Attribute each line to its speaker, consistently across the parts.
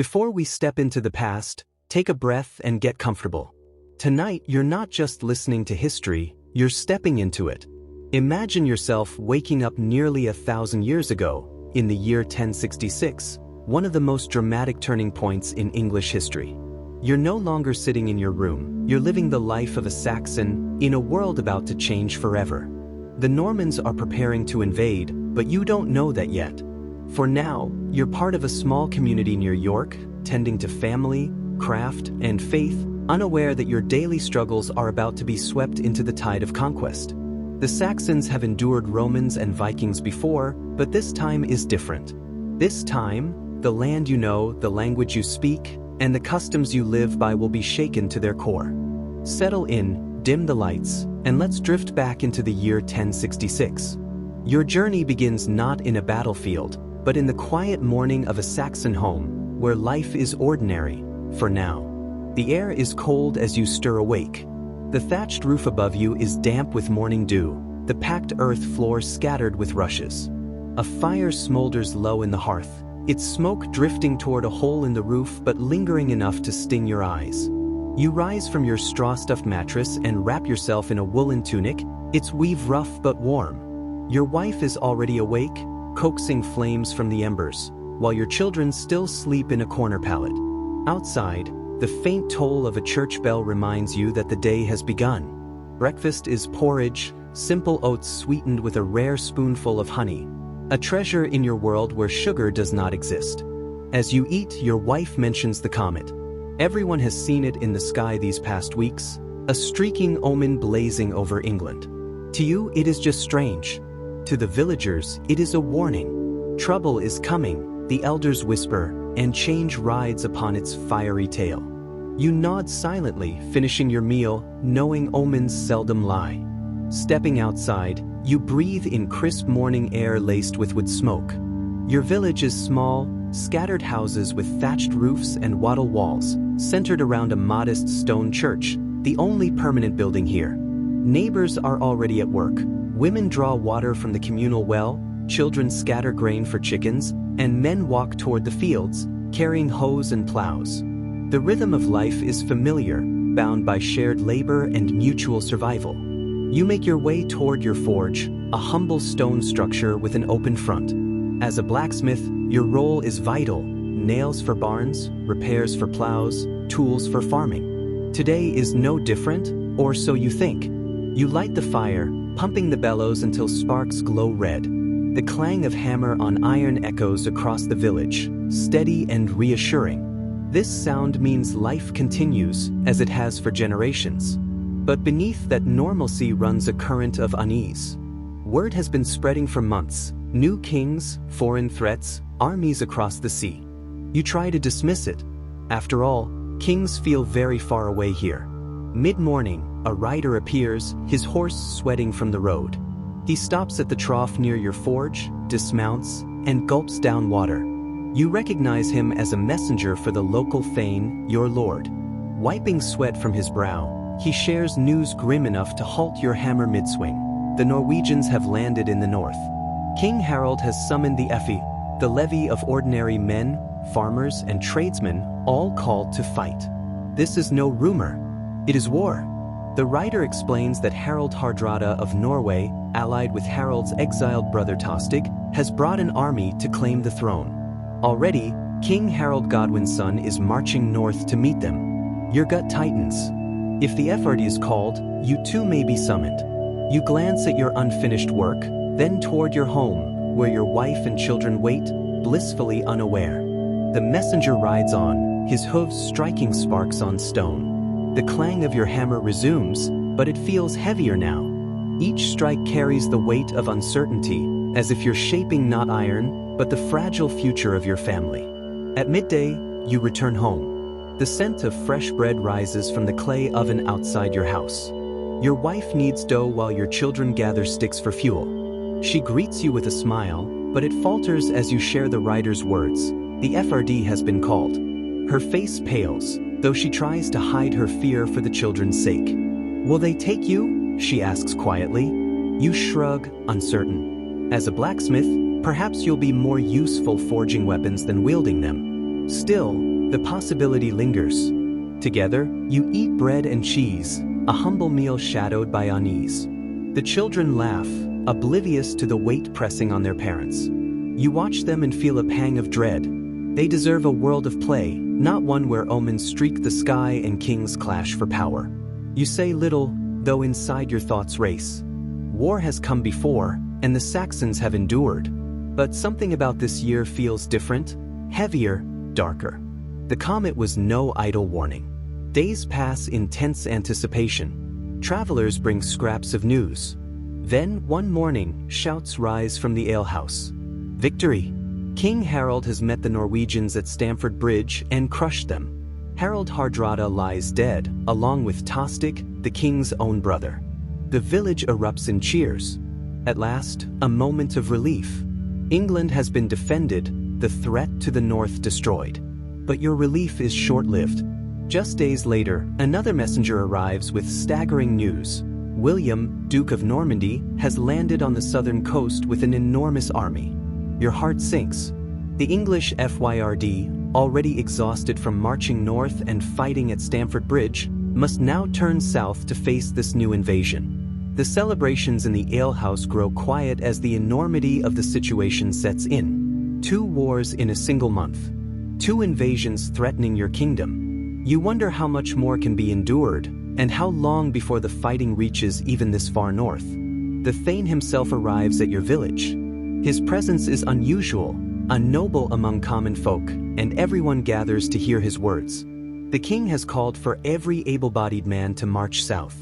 Speaker 1: Before we step into the past, take a breath and get comfortable. Tonight, you're not just listening to history, you're stepping into it. Imagine yourself waking up nearly 1,000 years ago, in the year 1066, one of the most dramatic turning points in English history. You're no longer sitting in your room, you're living the life of a Saxon in a world about to change forever. The Normans are preparing to invade, but you don't know that yet. For now, you're part of a small community near York, tending to family, craft, and faith, unaware that your daily struggles are about to be swept into the tide of conquest. The Saxons have endured Romans and Vikings before, but this time is different. This time, the land you know, the language you speak, and the customs you live by will be shaken to their core. Settle in, dim the lights, and let's drift back into the year 1066. Your journey begins not in a battlefield, but in the quiet morning of a Saxon home, where life is ordinary, for now. The air is cold as you stir awake. The thatched roof above you is damp with morning dew, the packed earth floor scattered with rushes. A fire smolders low in the hearth, its smoke drifting toward a hole in the roof but lingering enough to sting your eyes. You rise from your straw-stuffed mattress and wrap yourself in a woolen tunic, its weave rough but warm. Your wife is already awake, coaxing flames from the embers, while your children still sleep in a corner pallet. Outside, the faint toll of a church bell reminds you that the day has begun. Breakfast is porridge, simple oats sweetened with a rare spoonful of honey, a treasure in your world where sugar does not exist. As you eat, your wife mentions the comet. Everyone has seen it in the sky these past weeks, a streaking omen blazing over England. To you, it is just strange. To the villagers, it is a warning. Trouble is coming, the elders whisper, and change rides upon its fiery tail. You nod silently, finishing your meal, knowing omens seldom lie. Stepping outside, you breathe in crisp morning air laced with wood smoke. Your village is small, scattered houses with thatched roofs and wattle walls, centered around a modest stone church, the only permanent building here. Neighbors are already at work. Women draw water from the communal well, children scatter grain for chickens, and men walk toward the fields, carrying hoes and plows. The rhythm of life is familiar, bound by shared labor and mutual survival. You make your way toward your forge, a humble stone structure with an open front. As a blacksmith, your role is vital: nails for barns, repairs for plows, tools for farming. Today is no different, or so you think. You light the fire, pumping the bellows until sparks glow red. The clang of hammer on iron echoes across the village, steady and reassuring. This sound means life continues, as it has for generations. But beneath that normalcy runs a current of unease. Word has been spreading for months: new kings, foreign threats, armies across the sea. You try to dismiss it. After all, kings feel very far away here. Mid-morning, a rider appears, his horse sweating from the road. He stops at the trough near your forge, dismounts, and gulps down water. You recognize him as a messenger for the local thane, your lord. Wiping sweat from his brow, he shares news grim enough to halt your hammer mid-swing. The Norwegians have landed in the north. King Harald has summoned the Efi, the levy of ordinary men, farmers, and tradesmen, all called to fight. This is no rumor. It is war. The writer explains that Harald Hardrada of Norway, allied with Harald's exiled brother Tostig, has brought an army to claim the throne. Already, King Harald Godwin's son is marching north to meet them. Your gut tightens. If the effort is called, you too may be summoned. You glance at your unfinished work, then toward your home, where your wife and children wait, blissfully unaware. The messenger rides on, his hooves striking sparks on stone. The clang of your hammer resumes, but it feels heavier now. Each strike carries the weight of uncertainty, as if you're shaping not iron, but the fragile future of your family. At midday, you return home. The scent of fresh bread rises from the clay oven outside your house. Your wife kneads dough while your children gather sticks for fuel. She greets you with a smile, but it falters as you share the writer's words. The FRD has been called. Her face pales, though she tries to hide her fear for the children's sake. Will they take you? She asks quietly. You shrug, uncertain. As a blacksmith, perhaps you'll be more useful forging weapons than wielding them. Still, the possibility lingers. Together, you eat bread and cheese, a humble meal shadowed by unease. The children laugh, oblivious to the weight pressing on their parents. You watch them and feel a pang of dread. They deserve a world of play, not one where omens streak the sky and kings clash for power. You say little, though inside your thoughts race. War has come before, and the Saxons have endured. But something about this year feels different, heavier, darker. The comet was no idle warning. Days pass in tense anticipation. Travelers bring scraps of news. Then, one morning, shouts rise from the alehouse. Victory! King Harald has met the Norwegians at Stamford Bridge and crushed them. Harald Hardrada lies dead, along with Tostig, the king's own brother. The village erupts in cheers. At last, a moment of relief. England has been defended, the threat to the north destroyed. But your relief is short-lived. Just days later, another messenger arrives with staggering news. William, Duke of Normandy, has landed on the southern coast with an enormous army. Your heart sinks. The English FYRD, already exhausted from marching north and fighting at Stamford Bridge, must now turn south to face this new invasion. The celebrations in the alehouse grow quiet as the enormity of the situation sets in. 2 wars in a single month. 2 invasions threatening your kingdom. You wonder how much more can be endured, and how long before the fighting reaches even this far north. The Thane himself arrives at your village. His presence is unusual, a noble among common folk, and everyone gathers to hear his words. The king has called for every able-bodied man to march south.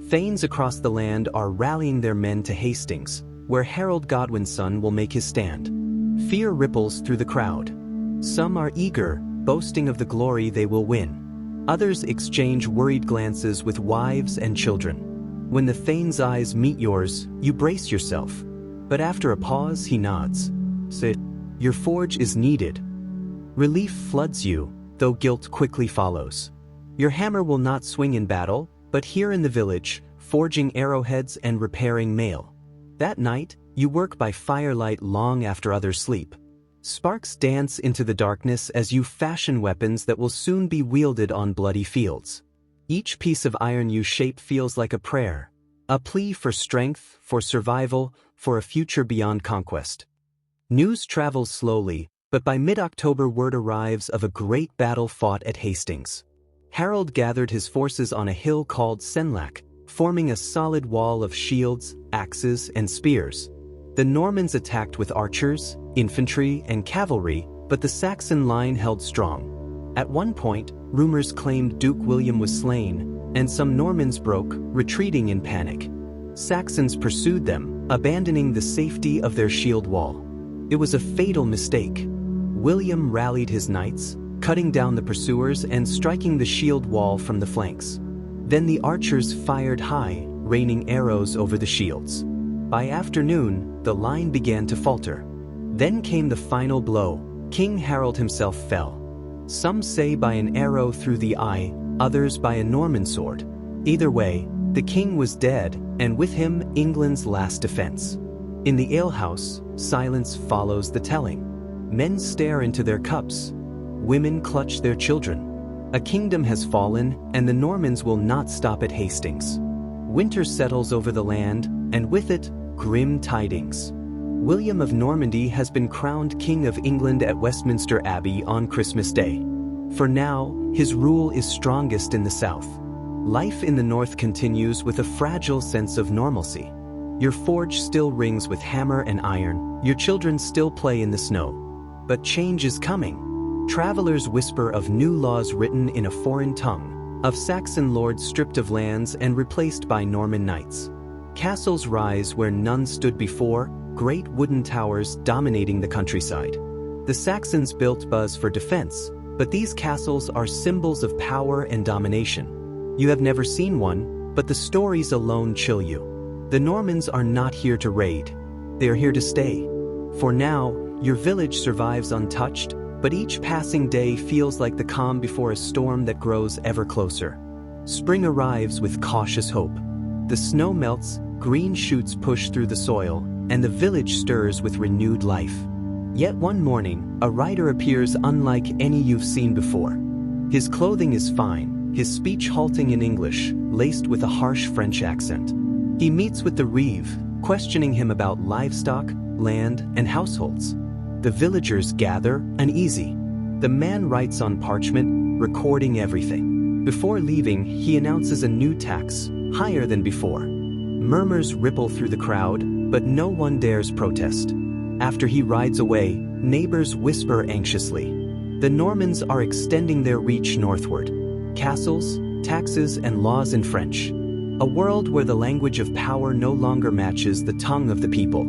Speaker 1: Thanes across the land are rallying their men to Hastings, where Harold Godwin's son will make his stand. Fear ripples through the crowd. Some are eager, boasting of the glory they will win. Others exchange worried glances with wives and children. When the Thane's eyes meet yours, you brace yourself. But after a pause, he nods. Say, your forge is needed. Relief floods you, though guilt quickly follows. Your hammer will not swing in battle, but here in the village, forging arrowheads and repairing mail. That night, you work by firelight long after others sleep. Sparks dance into the darkness as you fashion weapons that will soon be wielded on bloody fields. Each piece of iron you shape feels like a prayer, a plea for strength, for survival, for a future beyond conquest. News travels slowly, but by mid-October word arrives of a great battle fought at Hastings. Harold gathered his forces on a hill called Senlac, forming a solid wall of shields, axes, and spears. The Normans attacked with archers, infantry, and cavalry, but the Saxon line held strong. At one point, rumors claimed Duke William was slain, and some Normans broke, retreating in panic. Saxons pursued them, abandoning the safety of their shield wall. It was a fatal mistake. William rallied his knights, cutting down the pursuers and striking the shield wall from the flanks. Then the archers fired high, raining arrows over the shields. By afternoon, the line began to falter. Then came the final blow. King Harold himself fell. Some say by an arrow through the eye, others by a Norman sword. Either way, the king was dead, and with him, England's last defense. In the alehouse, silence follows the telling. Men stare into their cups. Women clutch their children. A kingdom has fallen, and the Normans will not stop at Hastings. Winter settles over the land, and with it, grim tidings. William of Normandy has been crowned King of England at Westminster Abbey on Christmas Day. For now, his rule is strongest in the south. Life in the north continues with a fragile sense of normalcy. Your forge still rings with hammer and iron, your children still play in the snow. But change is coming. Travelers whisper of new laws written in a foreign tongue, of Saxon lords stripped of lands and replaced by Norman knights. Castles rise where none stood before, great wooden towers dominating the countryside. The Saxons built buzz for defense, but these castles are symbols of power and domination. You have never seen one, but the stories alone chill you. The Normans are not here to raid. They are here to stay. For now, your village survives untouched, but each passing day feels like the calm before a storm that grows ever closer. Spring arrives with cautious hope. The snow melts, green shoots push through the soil, and the village stirs with renewed life. Yet one morning, a rider appears unlike any you've seen before. His clothing is fine, his speech halting in English, laced with a harsh French accent. He meets with the reeve, questioning him about livestock, land, and households. The villagers gather, uneasy. The man writes on parchment, recording everything. Before leaving, he announces a new tax, higher than before. Murmurs ripple through the crowd, but no one dares protest. After he rides away, neighbors whisper anxiously. The Normans are extending their reach northward. Castles, taxes, and laws in French. A world where the language of power no longer matches the tongue of the people.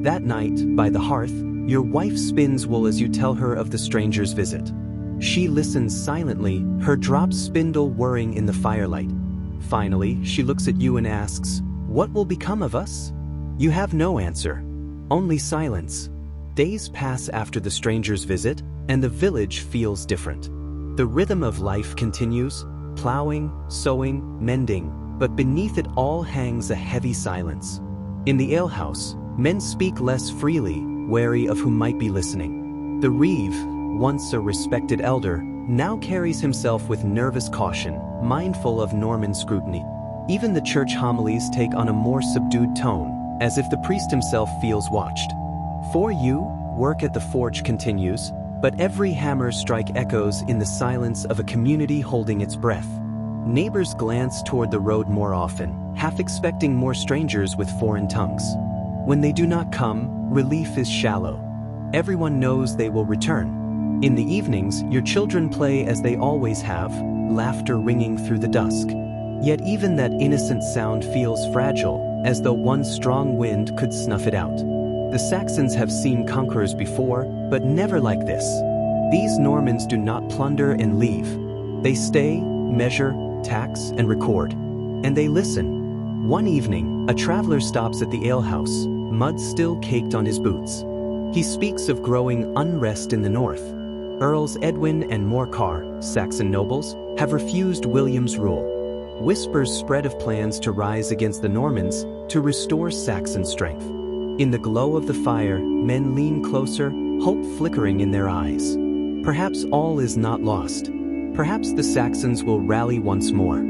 Speaker 1: That night, by the hearth, your wife spins wool as you tell her of the stranger's visit. She listens silently, her dropped spindle whirring in the firelight. Finally, she looks at you and asks, "What will become of us?" You have no answer. Only silence. Days pass after the stranger's visit, and the village feels different. The rhythm of life continues, plowing, sowing, mending, but beneath it all hangs a heavy silence. In the alehouse, men speak less freely, wary of who might be listening. The reeve, once a respected elder, now carries himself with nervous caution, mindful of Norman scrutiny. Even the church homilies take on a more subdued tone, as if the priest himself feels watched. For you, work at the forge continues, but every hammer strike echoes in the silence of a community holding its breath. Neighbors glance toward the road more often, half expecting more strangers with foreign tongues. When they do not come, relief is shallow. Everyone knows they will return. In the evenings, your children play as they always have, laughter ringing through the dusk. Yet even that innocent sound feels fragile, as though one strong wind could snuff it out. The Saxons have seen conquerors before, but never like this. These Normans do not plunder and leave. They stay, measure, tax, and record. And they listen. One evening, a traveler stops at the alehouse, mud still caked on his boots. He speaks of growing unrest in the north. Earls Edwin and Morcar, Saxon nobles, have refused William's rule. Whispers spread of plans to rise against the Normans, to restore Saxon strength. In the glow of the fire, men lean closer, hope flickering in their eyes. Perhaps all is not lost. Perhaps the Saxons will rally once more.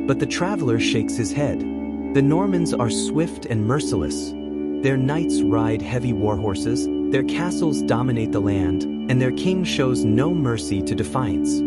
Speaker 1: But the traveler shakes his head. The Normans are swift and merciless. Their knights ride heavy war horses, their castles dominate the land, and their king shows no mercy to defiance.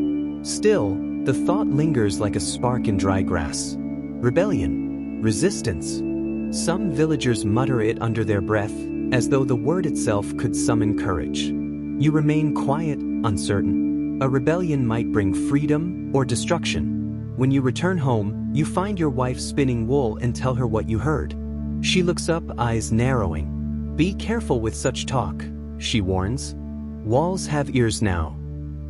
Speaker 1: Still, the thought lingers like a spark in dry grass. Rebellion. Resistance. Some villagers mutter it under their breath, as though the word itself could summon courage. You remain quiet, uncertain. A rebellion might bring freedom or destruction. When you return home, you find your wife spinning wool and tell her what you heard. She looks up, eyes narrowing. "Be careful with such talk," she warns. "Walls have ears now."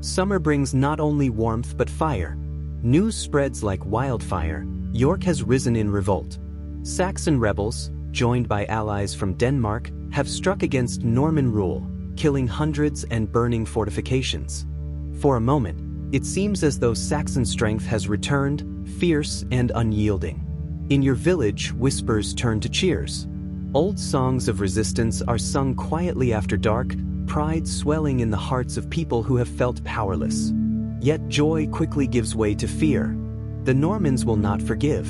Speaker 1: Summer brings not only warmth but fire. News spreads like wildfire. York has risen in revolt. Saxon rebels, joined by allies from Denmark, have struck against Norman rule, killing hundreds and burning fortifications. For a moment, it seems as though Saxon strength has returned, fierce and unyielding. In your village, whispers turn to cheers. Old songs of resistance are sung quietly after dark, pride swelling in the hearts of people who have felt powerless. Yet joy quickly gives way to fear. The Normans will not forgive.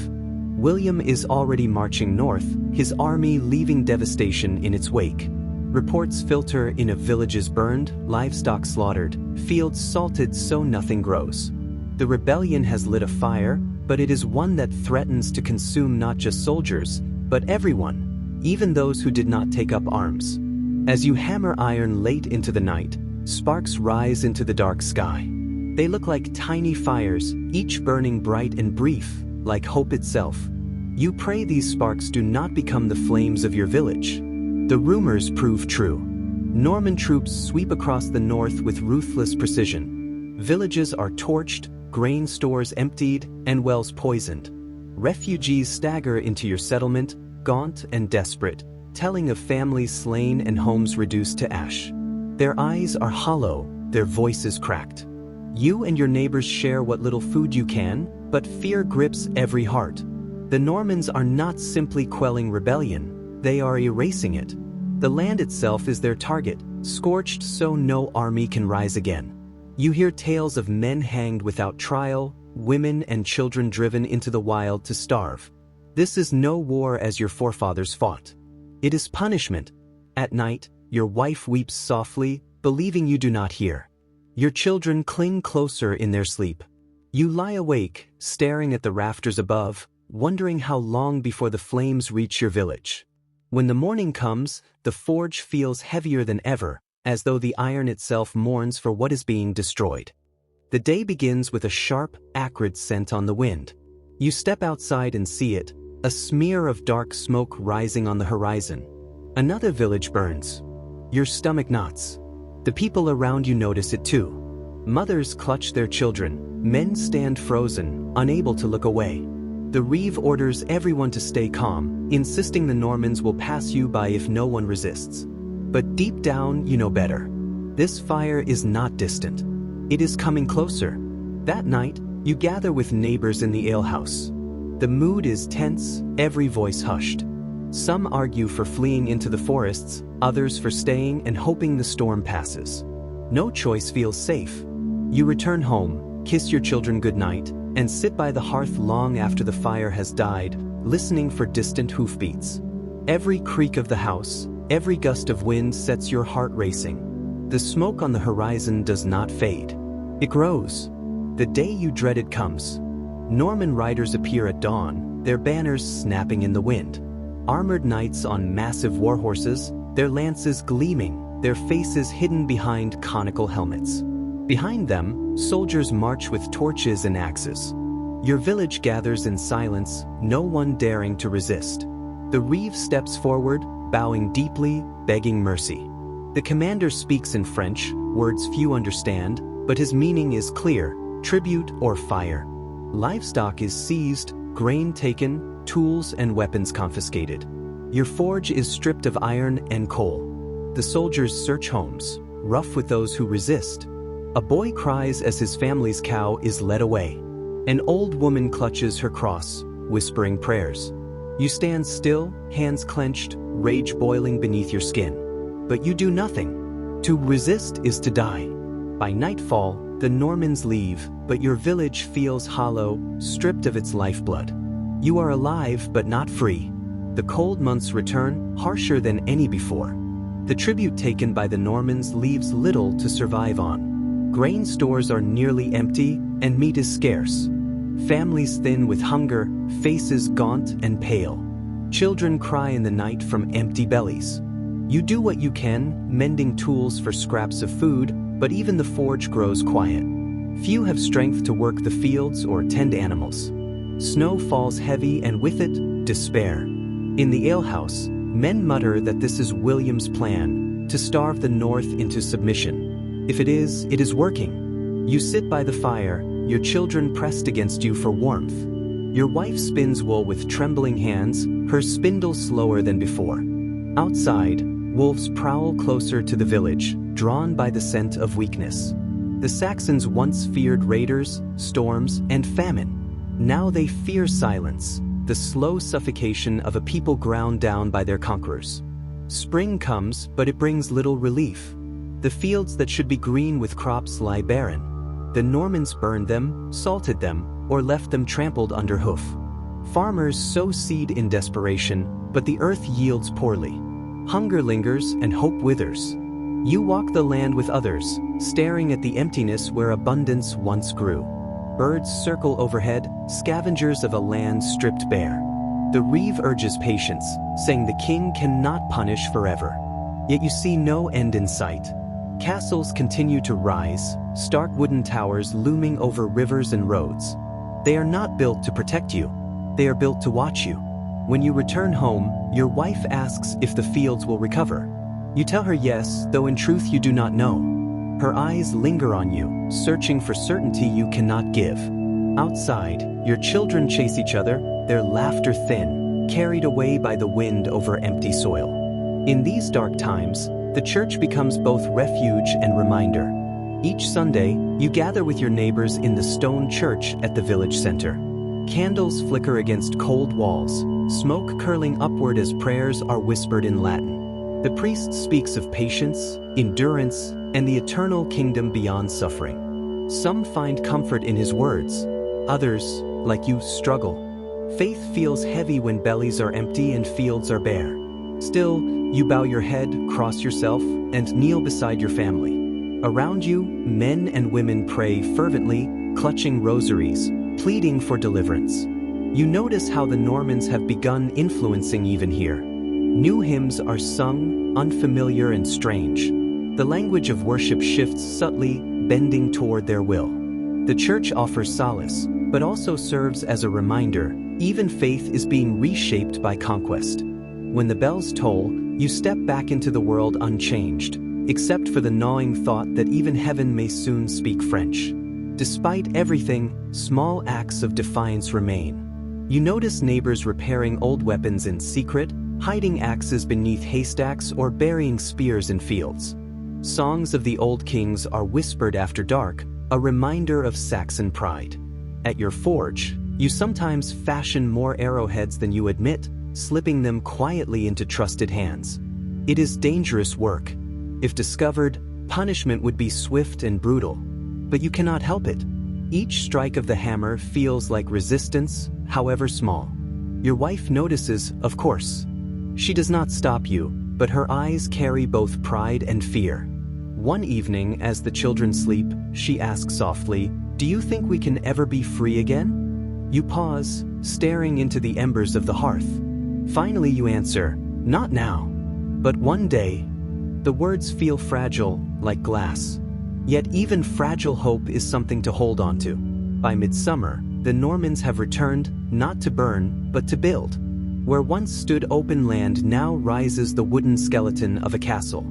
Speaker 1: William is already marching north, his army leaving devastation in its wake. Reports filter in of villages burned, livestock slaughtered, fields salted so nothing grows. The rebellion has lit a fire, but it is one that threatens to consume not just soldiers, but everyone, even those who did not take up arms. As you hammer iron late into the night, sparks rise into the dark sky. They look like tiny fires, each burning bright and brief, like hope itself. You pray these sparks do not become the flames of your village. The rumors prove true. Norman troops sweep across the north with ruthless precision. Villages are torched, grain stores emptied, and wells poisoned. Refugees stagger into your settlement, gaunt and desperate, telling of families slain and homes reduced to ash. Their eyes are hollow, their voices cracked. You and your neighbors share what little food you can, but fear grips every heart. The Normans are not simply quelling rebellion, they are erasing it. The land itself is their target, scorched so no army can rise again. You hear tales of men hanged without trial, women and children driven into the wild to starve. This is no war as your forefathers fought. It is punishment. At night, your wife weeps softly, believing you do not hear. Your children cling closer in their sleep. You lie awake, staring at the rafters above, wondering how long before the flames reach your village. When the morning comes, the forge feels heavier than ever, as though the iron itself mourns for what is being destroyed. The day begins with a sharp, acrid scent on the wind. You step outside and see it, a smear of dark smoke rising on the horizon. Another village burns. Your stomach knots. The people around you notice it too. Mothers clutch their children, men stand frozen, unable to look away. The reeve orders everyone to stay calm, insisting the Normans will pass you by if no one resists. But deep down, you know better. This fire is not distant. It is coming closer. That night, you gather with neighbors in the alehouse. The mood is tense, every voice hushed. Some argue for fleeing into the forests, others for staying and hoping the storm passes. No choice feels safe. You return home, kiss your children goodnight, and sit by the hearth long after the fire has died, listening for distant hoofbeats. Every creak of the house, every gust of wind sets your heart racing. The smoke on the horizon does not fade. It grows. The day you dreaded comes. Norman riders appear at dawn, their banners snapping in the wind. Armored knights on massive war horses, their lances gleaming, their faces hidden behind conical helmets. Behind them, soldiers march with torches and axes. Your village gathers in silence, no one daring to resist. The reeve steps forward, bowing deeply, begging mercy. The commander speaks in French, words few understand, but his meaning is clear: tribute or fire. Livestock is seized, grain taken, tools and weapons confiscated. Your forge is stripped of iron and coal. The soldiers search homes, rough with those who resist. A boy cries as his family's cow is led away. An old woman clutches her cross, whispering prayers. You stand still, hands clenched, rage boiling beneath your skin. But you do nothing. To resist is to die. By nightfall, the Normans leave, but your village feels hollow, stripped of its lifeblood. You are alive but not free. The cold months return, harsher than any before. The tribute taken by the Normans leaves little to survive on. Grain stores are nearly empty, and meat is scarce. Families thin with hunger, faces gaunt and pale. Children cry in the night from empty bellies. You do what you can, mending tools for scraps of food, but even the forge grows quiet. Few have strength to work the fields or tend animals. Snow falls heavy, and with it, despair. In the alehouse, men mutter that this is William's plan, to starve the North into submission. If it is working. You sit by the fire, your children pressed against you for warmth. Your wife spins wool with trembling hands, her spindle slower than before. Outside, wolves prowl closer to the village, drawn by the scent of weakness. The Saxons once feared raiders, storms, and famine. Now they fear silence, the slow suffocation of a people ground down by their conquerors. Spring comes, but it brings little relief. The fields that should be green with crops lie barren. The Normans burned them, salted them, or left them trampled under hoof. Farmers sow seed in desperation, but the earth yields poorly. Hunger lingers and hope withers. You walk the land with others, staring at the emptiness where abundance once grew. Birds circle overhead, scavengers of a land stripped bare. The reeve urges patience, saying the king cannot punish forever. Yet you see no end in sight. Castles continue to rise, stark wooden towers looming over rivers and roads. They are not built to protect you. They are built to watch you. When you return home, your wife asks if the fields will recover. You tell her yes, though in truth you do not know. Her eyes linger on you, searching for certainty you cannot give. Outside, your children chase each other, their laughter thin, carried away by the wind over empty soil. In these dark times, the church becomes both refuge and reminder. Each Sunday, you gather with your neighbors in the stone church at the village center. Candles flicker against cold walls, smoke curling upward as prayers are whispered in Latin. The priest speaks of patience, endurance, and the eternal kingdom beyond suffering. Some find comfort in his words. Others, like you, struggle. Faith feels heavy when bellies are empty and fields are bare. Still, you bow your head, cross yourself, and kneel beside your family. Around you, men and women pray fervently, clutching rosaries, pleading for deliverance. You notice how the Normans have begun influencing even here. New hymns are sung, unfamiliar and strange. The language of worship shifts subtly, bending toward their will. The church offers solace, but also serves as a reminder, even faith is being reshaped by conquest. When the bells toll, you step back into the world unchanged, except for the gnawing thought that even heaven may soon speak French. Despite everything, small acts of defiance remain. You notice neighbors repairing old weapons in secret, hiding axes beneath haystacks or burying spears in fields. Songs of the old kings are whispered after dark, a reminder of Saxon pride. At your forge, you sometimes fashion more arrowheads than you admit, slipping them quietly into trusted hands. It is dangerous work. If discovered, punishment would be swift and brutal. But you cannot help it. Each strike of the hammer feels like resistance, however small. Your wife notices, of course. She does not stop you, but her eyes carry both pride and fear. One evening, as the children sleep, she asks softly, "Do you think we can ever be free again?" You pause, staring into the embers of the hearth. Finally you answer, "Not now. But one day." The words feel fragile, like glass. Yet even fragile hope is something to hold on to. By midsummer, the Normans have returned, not to burn, but to build. Where once stood open land now rises the wooden skeleton of a castle.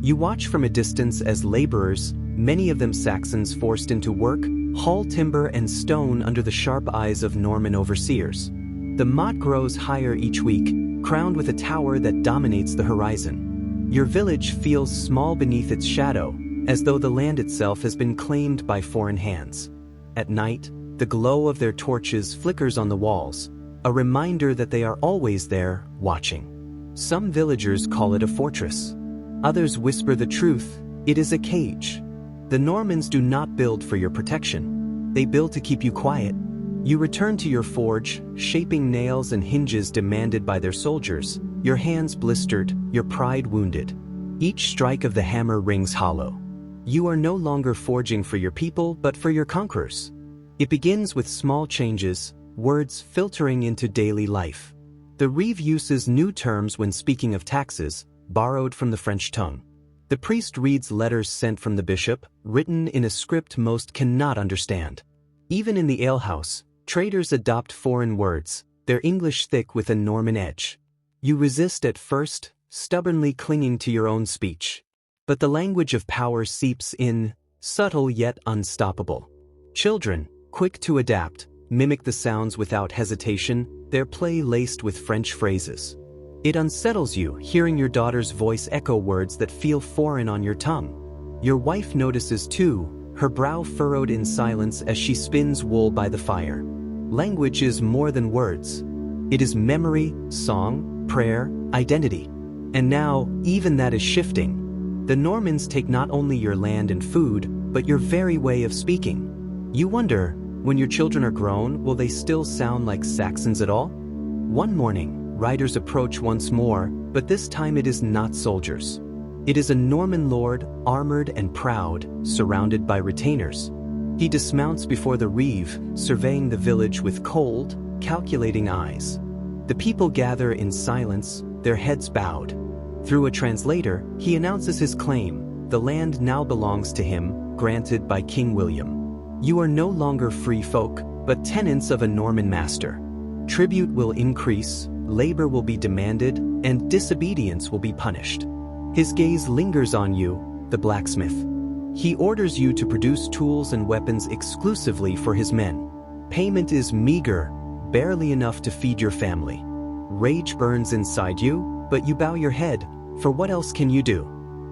Speaker 1: You watch from a distance as laborers, many of them Saxons forced into work, haul timber and stone under the sharp eyes of Norman overseers. The motte grows higher each week, crowned with a tower that dominates the horizon. Your village feels small beneath its shadow, as though the land itself has been claimed by foreign hands. At night, the glow of their torches flickers on the walls, a reminder that they are always there, watching. Some villagers call it a fortress. Others whisper the truth, it is a cage. The Normans do not build for your protection. They build to keep you quiet. You return to your forge, shaping nails and hinges demanded by their soldiers, your hands blistered, your pride wounded. Each strike of the hammer rings hollow. You are no longer forging for your people, but for your conquerors. It begins with small changes, words filtering into daily life. The Reeve uses new terms when speaking of taxes, borrowed from the French tongue. The priest reads letters sent from the bishop, written in a script most cannot understand. Even in the alehouse, traders adopt foreign words, their English thick with a Norman edge. You resist at first, stubbornly clinging to your own speech. But the language of power seeps in, subtle yet unstoppable. Children, quick to adapt, mimic the sounds without hesitation, their play laced with French phrases. It unsettles you, hearing your daughter's voice echo words that feel foreign on your tongue. Your wife notices too, her brow furrowed in silence as she spins wool by the fire. Language is more than words. It is memory, song, prayer, identity. And now, even that is shifting. The Normans take not only your land and food, but your very way of speaking. You wonder, when your children are grown, will they still sound like Saxons at all? One morning, riders approach once more, but this time it is not soldiers. It is a Norman lord, armored and proud, surrounded by retainers. He dismounts before the Reeve, surveying the village with cold, calculating eyes. The people gather in silence, their heads bowed. Through a translator, he announces his claim. The land now belongs to him, granted by King William. You are no longer free folk, but tenants of a Norman master. Tribute will increase, labor will be demanded, and disobedience will be punished. His gaze lingers on you, the blacksmith. He orders you to produce tools and weapons exclusively for his men. Payment is meager, barely enough to feed your family. Rage burns inside you, but you bow your head, for what else can you do?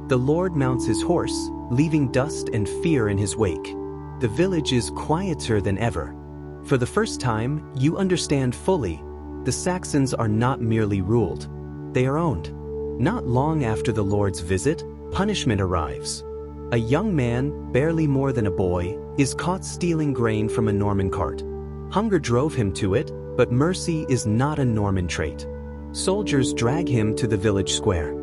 Speaker 1: The Lord mounts his horse, leaving dust and fear in his wake. The village is quieter than ever. For the first time, you understand fully, the Saxons are not merely ruled. They are owned. Not long after the Lord's visit, punishment arrives. A young man, barely more than a boy, is caught stealing grain from a Norman cart. Hunger drove him to it, but mercy is not a Norman trait. Soldiers drag him to the village square.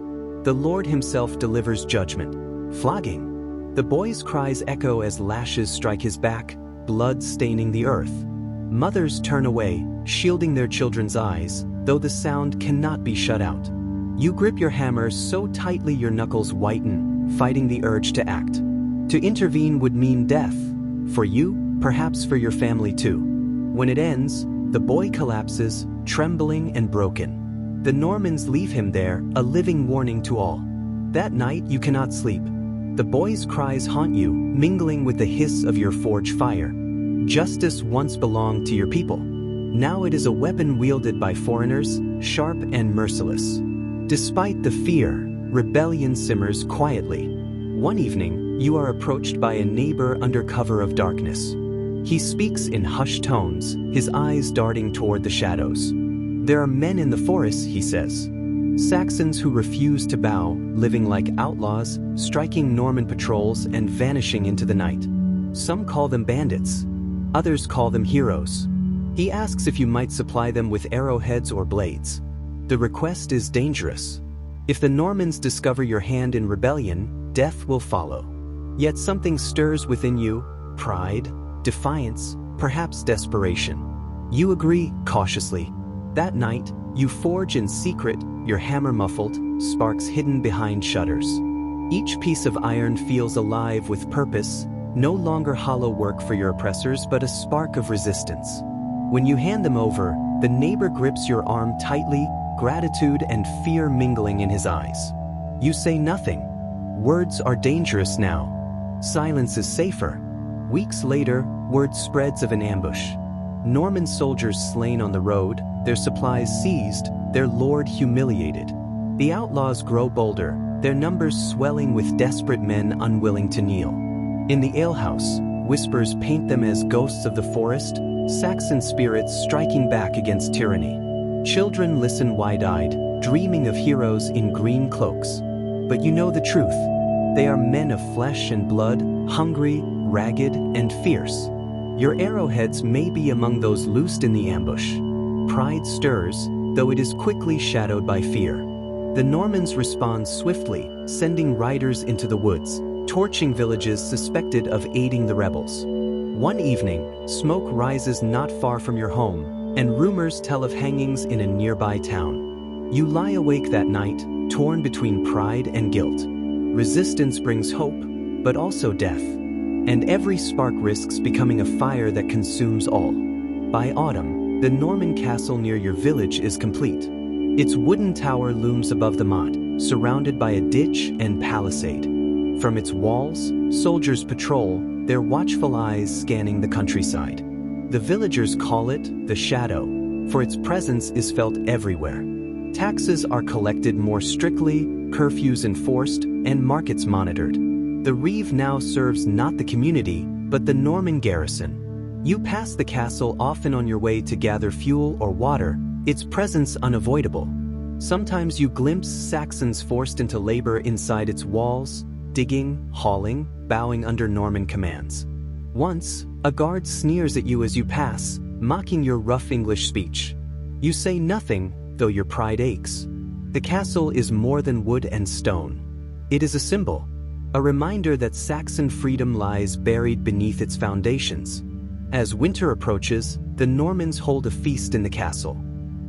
Speaker 1: The Lord himself delivers judgment, flogging. The boy's cries echo as lashes strike his back, blood staining the earth. Mothers turn away, shielding their children's eyes, though the sound cannot be shut out. You grip your hammer so tightly your knuckles whiten, fighting the urge to act. To intervene would mean death. For you, perhaps for your family too. When it ends, the boy collapses, trembling and broken. The Normans leave him there, a living warning to all. That night you cannot sleep. The boy's cries haunt you, mingling with the hiss of your forge fire. Justice once belonged to your people. Now it is a weapon wielded by foreigners, sharp and merciless. Despite the fear, rebellion simmers quietly. One evening, you are approached by a neighbor under cover of darkness. He speaks in hushed tones, his eyes darting toward the shadows. There are men in the forest, he says. Saxons who refuse to bow, living like outlaws, striking Norman patrols and vanishing into the night. Some call them bandits. Others call them heroes. He asks if you might supply them with arrowheads or blades. The request is dangerous. If the Normans discover your hand in rebellion, death will follow. Yet something stirs within you, pride, defiance, perhaps desperation. You agree, cautiously. That night, you forge in secret, your hammer muffled, sparks hidden behind shutters. Each piece of iron feels alive with purpose, no longer hollow work for your oppressors but a spark of resistance. When you hand them over, the neighbor grips your arm tightly, gratitude and fear mingling in his eyes. You say nothing. Words are dangerous now. Silence is safer. Weeks later, word spreads of an ambush. Norman soldiers slain on the road, their supplies seized, their lord humiliated. The outlaws grow bolder, their numbers swelling with desperate men unwilling to kneel. In the alehouse, whispers paint them as ghosts of the forest, Saxon spirits striking back against tyranny. Children listen wide-eyed, dreaming of heroes in green cloaks. But you know the truth. They are men of flesh and blood, hungry, ragged, and fierce. Your arrowheads may be among those loosed in the ambush. Pride stirs, though it is quickly shadowed by fear. The Normans respond swiftly, sending riders into the woods, torching villages suspected of aiding the rebels. One evening, smoke rises not far from your home, and rumors tell of hangings in a nearby town. You lie awake that night, torn between pride and guilt. Resistance brings hope, but also death. And every spark risks becoming a fire that consumes all. By autumn, the Norman castle near your village is complete. Its wooden tower looms above the moat, surrounded by a ditch and palisade. From its walls, soldiers patrol, their watchful eyes scanning the countryside. The villagers call it the Shadow, for its presence is felt everywhere. Taxes are collected more strictly, curfews enforced, and markets monitored. The reeve now serves not the community, but the Norman garrison. You pass the castle often on your way to gather fuel or water, its presence unavoidable. Sometimes you glimpse Saxons forced into labor inside its walls, digging, hauling, bowing under Norman commands. Once, a guard sneers at you as you pass, mocking your rough English speech. You say nothing, though your pride aches. The castle is more than wood and stone. It is a symbol. A reminder that Saxon freedom lies buried beneath its foundations. As winter approaches, the Normans hold a feast in the castle.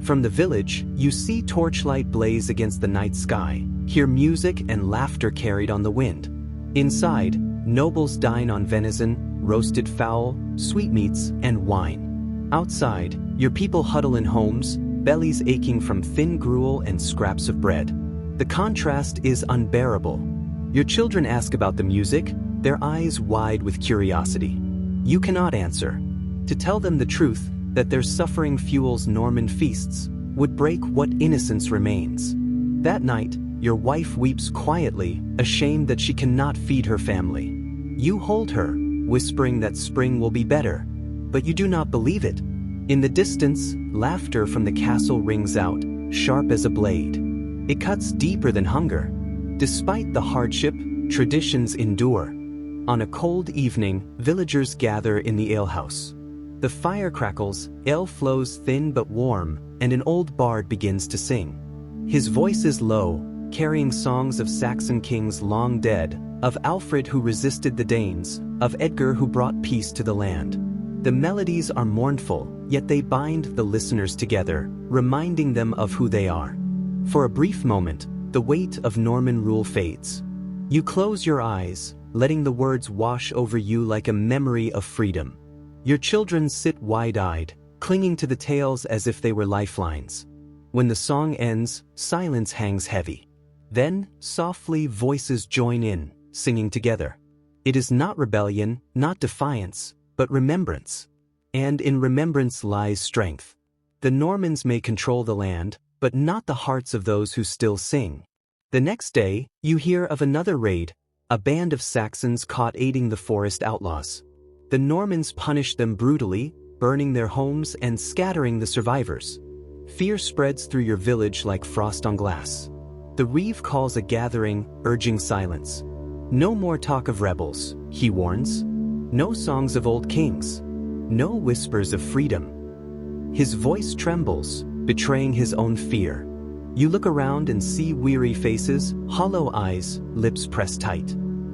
Speaker 1: From the village, you see torchlight blaze against the night sky, hear music and laughter carried on the wind. Inside, nobles dine on venison, roasted fowl, sweetmeats, and wine. Outside, your people huddle in homes, bellies aching from thin gruel and scraps of bread. The contrast is unbearable. Your children ask about the music, their eyes wide with curiosity. You cannot answer. To tell them the truth, that their suffering fuels Norman feasts, would break what innocence remains. That night, your wife weeps quietly, ashamed that she cannot feed her family. You hold her, whispering that spring will be better, but you do not believe it. In the distance, laughter from the castle rings out, sharp as a blade. It cuts deeper than hunger. Despite the hardship, traditions endure. On a cold evening, villagers gather in the alehouse. The fire crackles, ale flows thin but warm, and an old bard begins to sing. His voice is low, carrying songs of Saxon kings long dead, of Alfred who resisted the Danes, of Edgar who brought peace to the land. The melodies are mournful, yet they bind the listeners together, reminding them of who they are. For a brief moment, the weight of Norman rule fades. You close your eyes, letting the words wash over you like a memory of freedom. Your children sit wide-eyed, clinging to the tales as if they were lifelines. When the song ends, silence hangs heavy. Then, softly, voices join in, singing together. It is not rebellion, not defiance, but remembrance. And in remembrance lies strength. The Normans may control the land, but not the hearts of those who still sing. The next day, you hear of another raid, a band of Saxons caught aiding the forest outlaws. The Normans punished them brutally, burning their homes and scattering the survivors. Fear spreads through your village like frost on glass. The reeve calls a gathering, urging silence. No more talk of rebels, he warns. No songs of old kings. No whispers of freedom. His voice trembles, betraying his own fear. You look around and see weary faces, hollow eyes, lips pressed tight.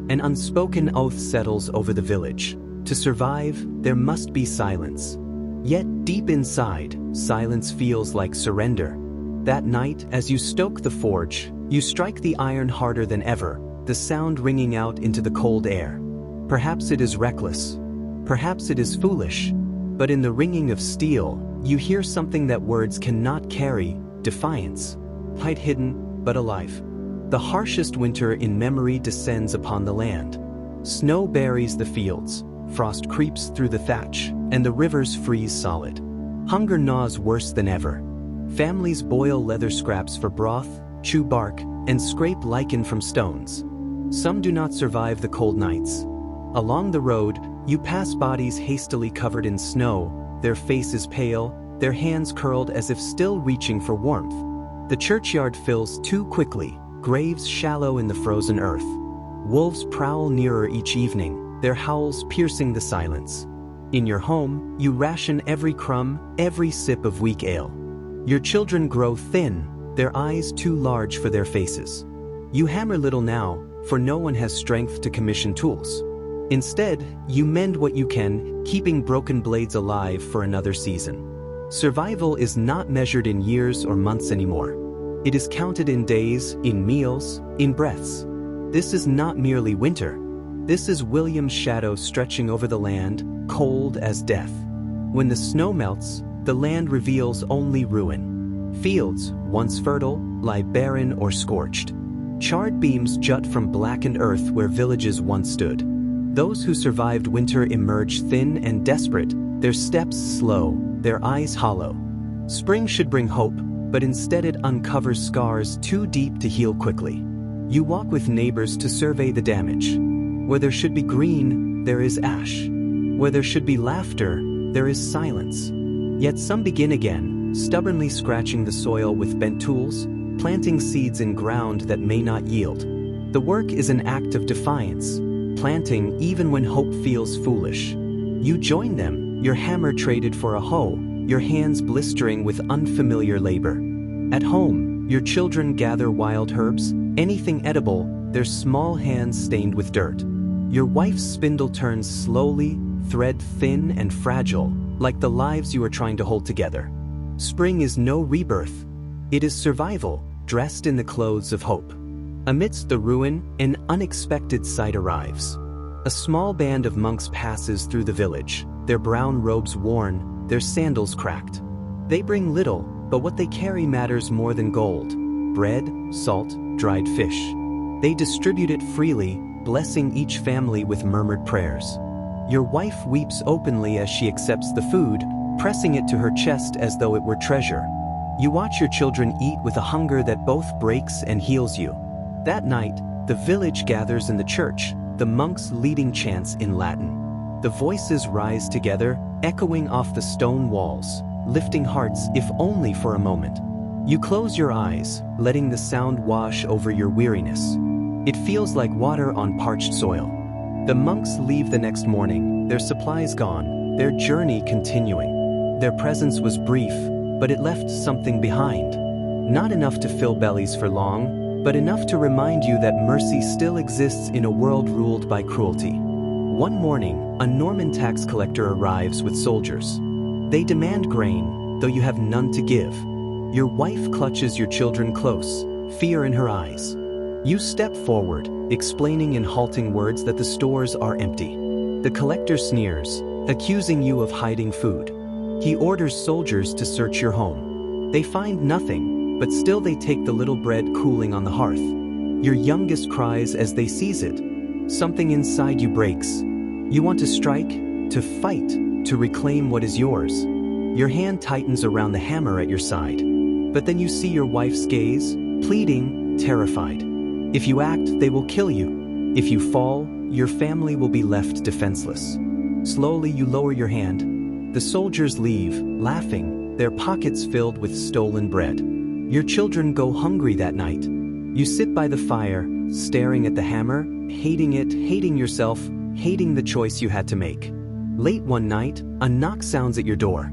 Speaker 1: An unspoken oath settles over the village. To survive, there must be silence. Yet deep inside, silence feels like surrender. That night, as you stoke the forge, you strike the iron harder than ever, the sound ringing out into the cold air. Perhaps it is reckless. Perhaps it is foolish. But in the ringing of steel, you hear something that words cannot carry, defiance. Hide hidden, but alive. The harshest winter in memory descends upon the land. Snow buries the fields, frost creeps through the thatch, and the rivers freeze solid. Hunger gnaws worse than ever. Families boil leather scraps for broth, chew bark, and scrape lichen from stones. Some do not survive the cold nights. Along the road, you pass bodies hastily covered in snow, their faces pale, their hands curled as if still reaching for warmth. The churchyard fills too quickly, graves shallow in the frozen earth. Wolves prowl nearer each evening, their howls piercing the silence. In your home, you ration every crumb, every sip of weak ale. Your children grow thin, their eyes too large for their faces. You hammer little now, for no one has strength to commission tools. Instead, you mend what you can, keeping broken blades alive for another season. Survival is not measured in years or months anymore. It is counted in days, in meals, in breaths. This is not merely winter. This is William's shadow stretching over the land, cold as death. When the snow melts, the land reveals only ruin. Fields, once fertile, lie barren or scorched. Charred beams jut from blackened earth where villages once stood. Those who survived winter emerge thin and desperate, their steps slow, their eyes hollow. Spring should bring hope, but instead it uncovers scars too deep to heal quickly. You walk with neighbors to survey the damage. Where there should be green, there is ash. Where there should be laughter, there is silence. Yet some begin again, stubbornly scratching the soil with bent tools, planting seeds in ground that may not yield. The work is an act of defiance, planting even when hope feels foolish. You join them, your hammer traded for a hoe, your hands blistering with unfamiliar labor. At home, your children gather wild herbs, anything edible, their small hands stained with dirt. Your wife's spindle turns slowly, thread thin and fragile, like the lives you are trying to hold together. Spring is no rebirth. It is survival, dressed in the clothes of hope. Amidst the ruin, an unexpected sight arrives. A small band of monks passes through the village, their brown robes worn, their sandals cracked. They bring little, but what they carry matters more than gold. Bread, salt, dried fish. They distribute it freely, blessing each family with murmured prayers. Your wife weeps openly as she accepts the food, pressing it to her chest as though it were treasure. You watch your children eat with a hunger that both breaks and heals you. That night, the village gathers in the church, the monks leading chants in Latin. The voices rise together, echoing off the stone walls, lifting hearts if only for a moment. You close your eyes, letting the sound wash over your weariness. It feels like water on parched soil. The monks leave the next morning, their supplies gone, their journey continuing. Their presence was brief, but it left something behind. Not enough to fill bellies for long, but enough to remind you that mercy still exists in a world ruled by cruelty. One morning, a Norman tax collector arrives with soldiers. They demand grain, though you have none to give. Your wife clutches your children close, fear in her eyes. You step forward, explaining in halting words that the stores are empty. The collector sneers, accusing you of hiding food. He orders soldiers to search your home. They find nothing, but still they take the little bread cooling on the hearth. Your youngest cries as they seize it. Something inside you breaks. You want to strike, to fight, to reclaim what is yours. Your hand tightens around the hammer at your side. But then you see your wife's gaze, pleading, terrified. If you act, they will kill you. If you fall, your family will be left defenseless. Slowly you lower your hand. The soldiers leave, laughing, their pockets filled with stolen bread. Your children go hungry that night. You sit by the fire, staring at the hammer, hating it, hating yourself, hating the choice you had to make. Late one night, a knock sounds at your door.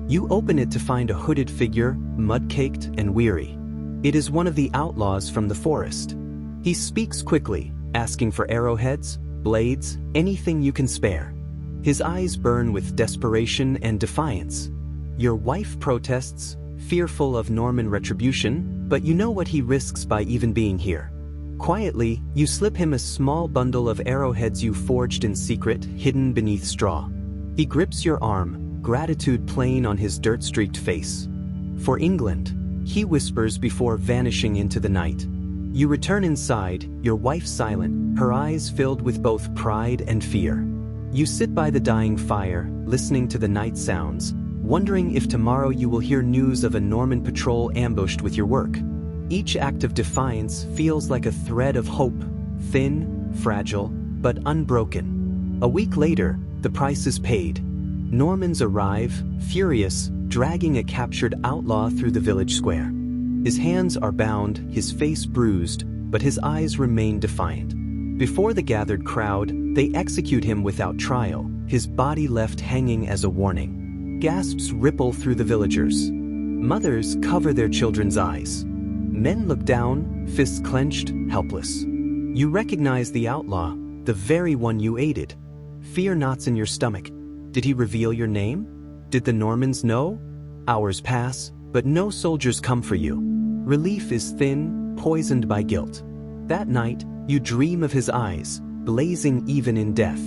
Speaker 1: You open it to find a hooded figure, mud-caked and weary. It is one of the outlaws from the forest. He speaks quickly, asking for arrowheads, blades, anything you can spare. His eyes burn with desperation and defiance. Your wife protests, fearful of Norman retribution, but you know what he risks by even being here. Quietly, you slip him a small bundle of arrowheads you forged in secret, hidden beneath straw. He grips your arm, gratitude plain on his dirt-streaked face. For England, he whispers before vanishing into the night. You return inside, your wife silent, her eyes filled with both pride and fear. You sit by the dying fire, listening to the night sounds, wondering if tomorrow you will hear news of a Norman patrol ambushed with your work. Each act of defiance feels like a thread of hope, thin, fragile, but unbroken. A week later, the price is paid. Normans arrive, furious, dragging a captured outlaw through the village square. His hands are bound, his face bruised, but his eyes remain defiant. Before the gathered crowd, they execute him without trial, his body left hanging as a warning. Gasps ripple through the villagers. Mothers cover their children's eyes. Men look down, fists clenched, helpless. You recognize the outlaw, the very one you aided. Fear knots in your stomach. Did he reveal your name? Did the Normans know? Hours pass, but no soldiers come for you. Relief is thin, poisoned by guilt. That night, you dream of his eyes, blazing even in death.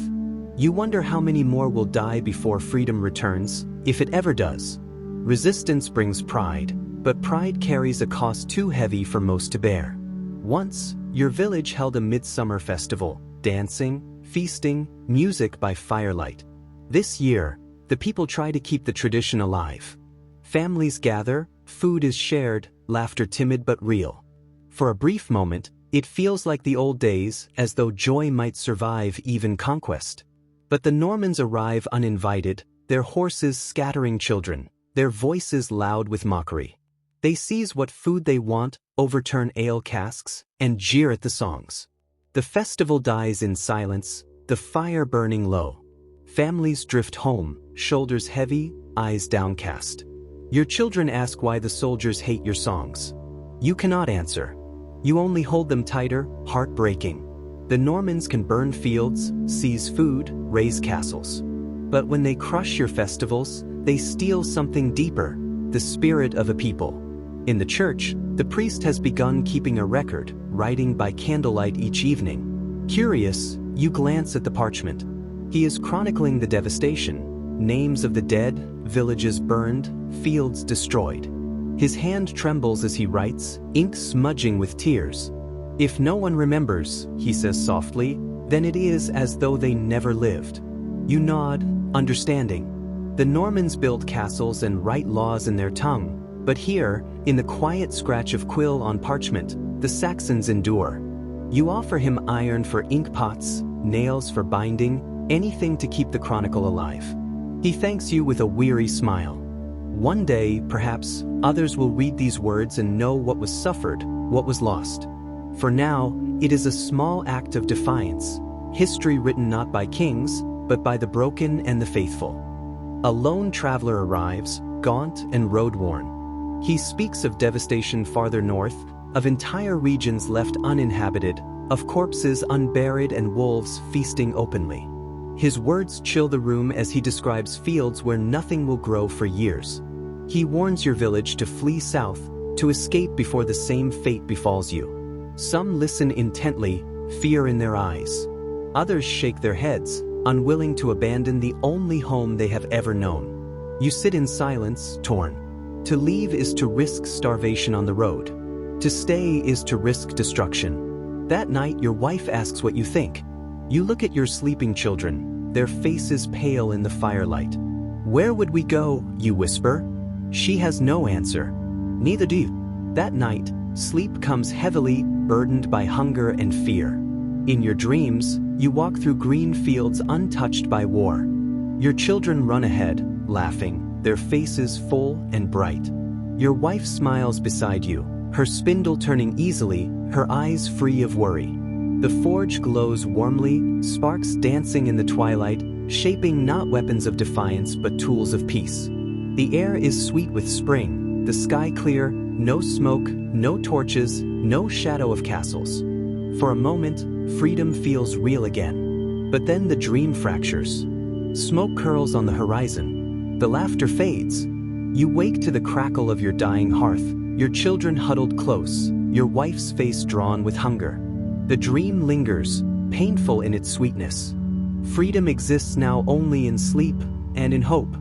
Speaker 1: You wonder how many more will die before freedom returns, if it ever does. Resistance brings pride, but pride carries a cost too heavy for most to bear. Once, your village held a midsummer festival, dancing, feasting, music by firelight. This year, the people try to keep the tradition alive. Families gather, food is shared, laughter timid but real. For a brief moment, it feels like the old days, as though joy might survive even conquest. But the Normans arrive uninvited, their horses scattering children, their voices loud with mockery. They seize what food they want, overturn ale casks, and jeer at the songs. The festival dies in silence, the fire burning low. Families drift home, shoulders heavy, eyes downcast. Your children ask why the soldiers hate your songs. You cannot answer. You only hold them tighter, heartbreaking. The Normans can burn fields, seize food, raise castles. But when they crush your festivals, they steal something deeper, the spirit of a people. In the church, the priest has begun keeping a record, writing by candlelight each evening. Curious, you glance at the parchment. He is chronicling the devastation, names of the dead, villages burned, fields destroyed. His hand trembles as he writes, ink smudging with tears. If no one remembers, he says softly, then it is as though they never lived. You nod, understanding. The Normans build castles and write laws in their tongue, but here, in the quiet scratch of quill on parchment, the Saxons endure. You offer him iron for ink pots, nails for binding, anything to keep the chronicle alive. He thanks you with a weary smile. One day, perhaps, others will read these words and know what was suffered, what was lost. For now, it is a small act of defiance, history written not by kings, but by the broken and the faithful. A lone traveler arrives, gaunt and road-worn. He speaks of devastation farther north, of entire regions left uninhabited, of corpses unburied and wolves feasting openly. His words chill the room as he describes fields where nothing will grow for years. He warns your village to flee south, to escape before the same fate befalls you. Some listen intently, fear in their eyes. Others shake their heads, unwilling to abandon the only home they have ever known. You sit in silence, torn. To leave is to risk starvation on the road. To stay is to risk destruction. That night, your wife asks what you think. You look at your sleeping children, their faces pale in the firelight. "Where would we go?" you whisper. She has no answer. Neither do you. That night, sleep comes heavily, burdened by hunger and fear. In your dreams, you walk through green fields untouched by war. Your children run ahead, laughing, their faces full and bright. Your wife smiles beside you, her spindle turning easily, her eyes free of worry. The forge glows warmly, sparks dancing in the twilight, shaping not weapons of defiance but tools of peace. The air is sweet with spring, the sky clear, no smoke, no torches, no shadow of castles. For a moment, freedom feels real again. But then the dream fractures. Smoke curls on the horizon. The laughter fades. You wake to the crackle of your dying hearth, your children huddled close, your wife's face drawn with hunger. The dream lingers, painful in its sweetness. Freedom exists now only in sleep and in hope.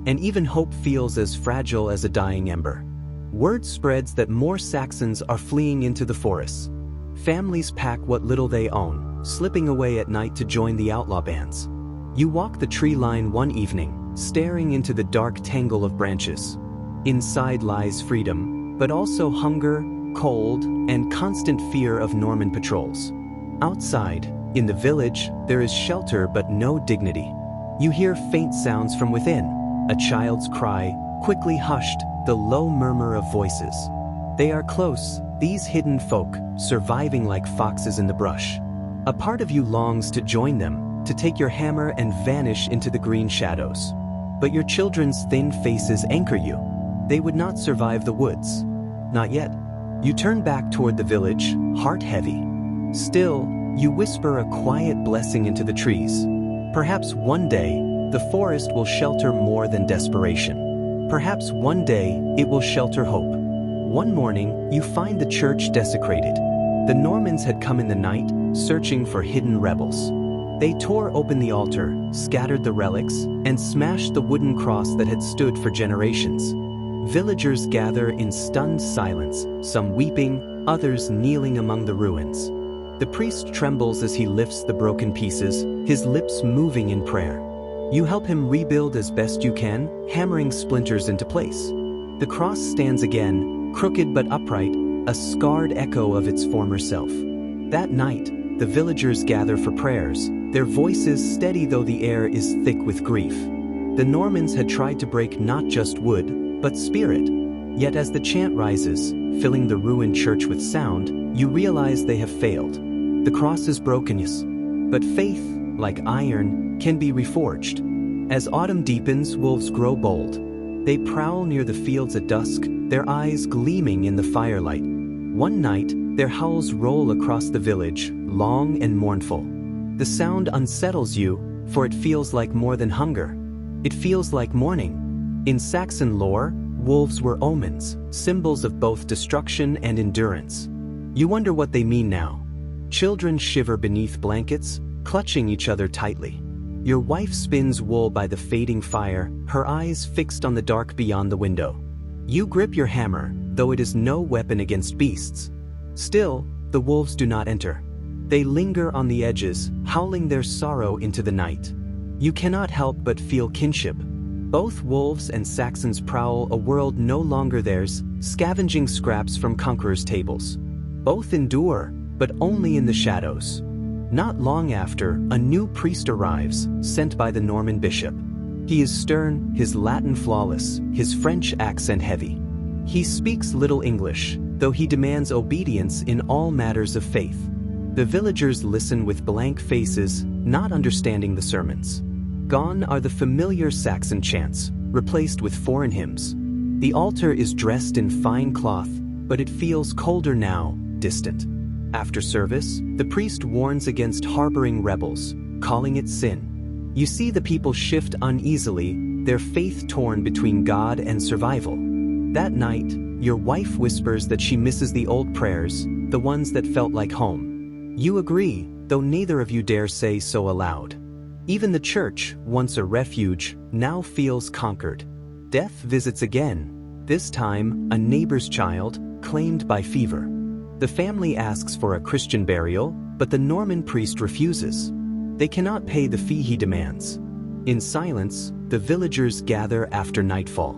Speaker 1: And even hope feels as fragile as a dying ember. Word spreads that more Saxons are fleeing into the forests. Families pack what little they own, slipping away at night to join the outlaw bands. You walk the tree line one evening, staring into the dark tangle of branches. Inside lies freedom, but also hunger, cold, and constant fear of Norman patrols. Outside, in the village, there is shelter but no dignity. You hear faint sounds from within, a child's cry, quickly hushed, the low murmur of voices. They are close, these hidden folk, surviving like foxes in the brush. A part of you longs to join them, to take your hammer and vanish into the green shadows. But your children's thin faces anchor you. They would not survive the woods. Not yet. You turn back toward the village, heart heavy. Still, you whisper a quiet blessing into the trees. Perhaps one day, the forest will shelter more than desperation. Perhaps one day, it will shelter hope. One morning, you find the church desecrated. The Normans had come in the night, searching for hidden rebels. They tore open the altar, scattered the relics, and smashed the wooden cross that had stood for generations. Villagers gather in stunned silence, some weeping, others kneeling among the ruins. The priest trembles as he lifts the broken pieces, his lips moving in prayer. You help him rebuild as best you can, hammering splinters into place. The cross stands again, crooked but upright, a scarred echo of its former self. That night, the villagers gather for prayers, their voices steady though the air is thick with grief. The Normans had tried to break not just wood, but spirit. Yet as the chant rises, filling the ruined church with sound, you realize they have failed. The cross is broken, yes, but faith, like iron, can be reforged. As autumn deepens, wolves grow bold. They prowl near the fields at dusk, their eyes gleaming in the firelight. One night, their howls roll across the village, long and mournful. The sound unsettles you, for it feels like more than hunger. It feels like mourning. In Saxon lore, wolves were omens, symbols of both destruction and endurance. You wonder what they mean now. Children shiver beneath blankets, clutching each other tightly. Your wife spins wool by the fading fire, her eyes fixed on the dark beyond the window. You grip your hammer, though it is no weapon against beasts. Still, the wolves do not enter. They linger on the edges, howling their sorrow into the night. You cannot help but feel kinship. Both wolves and Saxons prowl a world no longer theirs, scavenging scraps from conquerors' tables. Both endure, but only in the shadows. Not long after, a new priest arrives, sent by the Norman bishop. He is stern, his Latin flawless, his French accent heavy. He speaks little English, though he demands obedience in all matters of faith. The villagers listen with blank faces, not understanding the sermons. Gone are the familiar Saxon chants, replaced with foreign hymns. The altar is dressed in fine cloth, but it feels colder now, distant. After service, the priest warns against harboring rebels, calling it sin. You see the people shift uneasily, their faith torn between God and survival. That night, your wife whispers that she misses the old prayers, the ones that felt like home. You agree, though neither of you dare say so aloud. Even the church, once a refuge, now feels conquered. Death visits again, this time a neighbor's child, claimed by fever. The family asks for a Christian burial, but the Norman priest refuses. They cannot pay the fee he demands. In silence, the villagers gather after nightfall.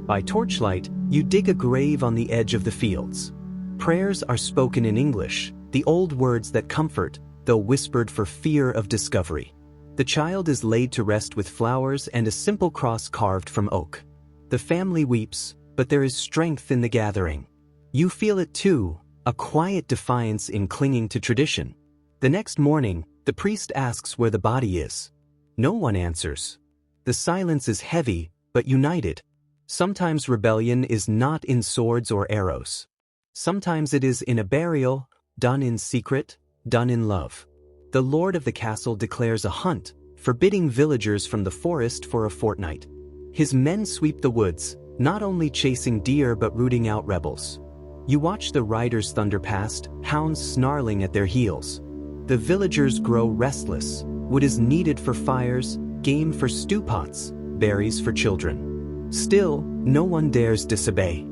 Speaker 1: By torchlight, you dig a grave on the edge of the fields. Prayers are spoken in English, the old words that comfort, though whispered for fear of discovery. The child is laid to rest with flowers and a simple cross carved from oak. The family weeps, but there is strength in the gathering. You feel it too, a quiet defiance in clinging to tradition. The next morning, the priest asks where the body is. No one answers. The silence is heavy, but united. Sometimes rebellion is not in swords or arrows. Sometimes it is in a burial, done in secret, done in love. The lord of the castle declares a hunt, forbidding villagers from the forest for a fortnight. His men sweep the woods, not only chasing deer but rooting out rebels. You watch the riders thunder past, hounds snarling at their heels. The villagers grow restless. Wood is needed for fires, game for stew pots, berries for children. Still, no one dares disobey.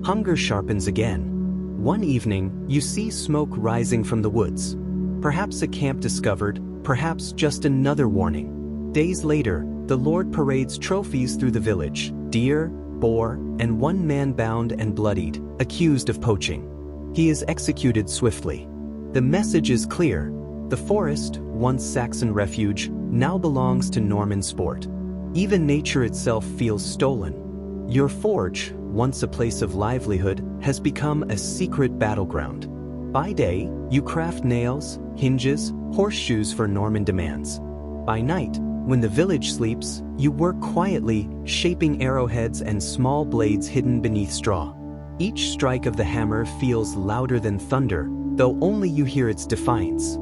Speaker 1: Hunger sharpens again. One evening, you see smoke rising from the woods. Perhaps a camp discovered, perhaps just another warning. Days later, the Lord parades trophies through the village: deer, boar, and one man bound and bloodied, accused of poaching. He is executed swiftly. The message is clear. The forest, once Saxon refuge, now belongs to Norman sport. Even nature itself feels stolen. Your forge, once a place of livelihood, has become a secret battleground. By day, you craft nails, hinges, horseshoes for Norman demands. By night, when the village sleeps, you work quietly, shaping arrowheads and small blades hidden beneath straw. Each strike of the hammer feels louder than thunder, though only you hear its defiance.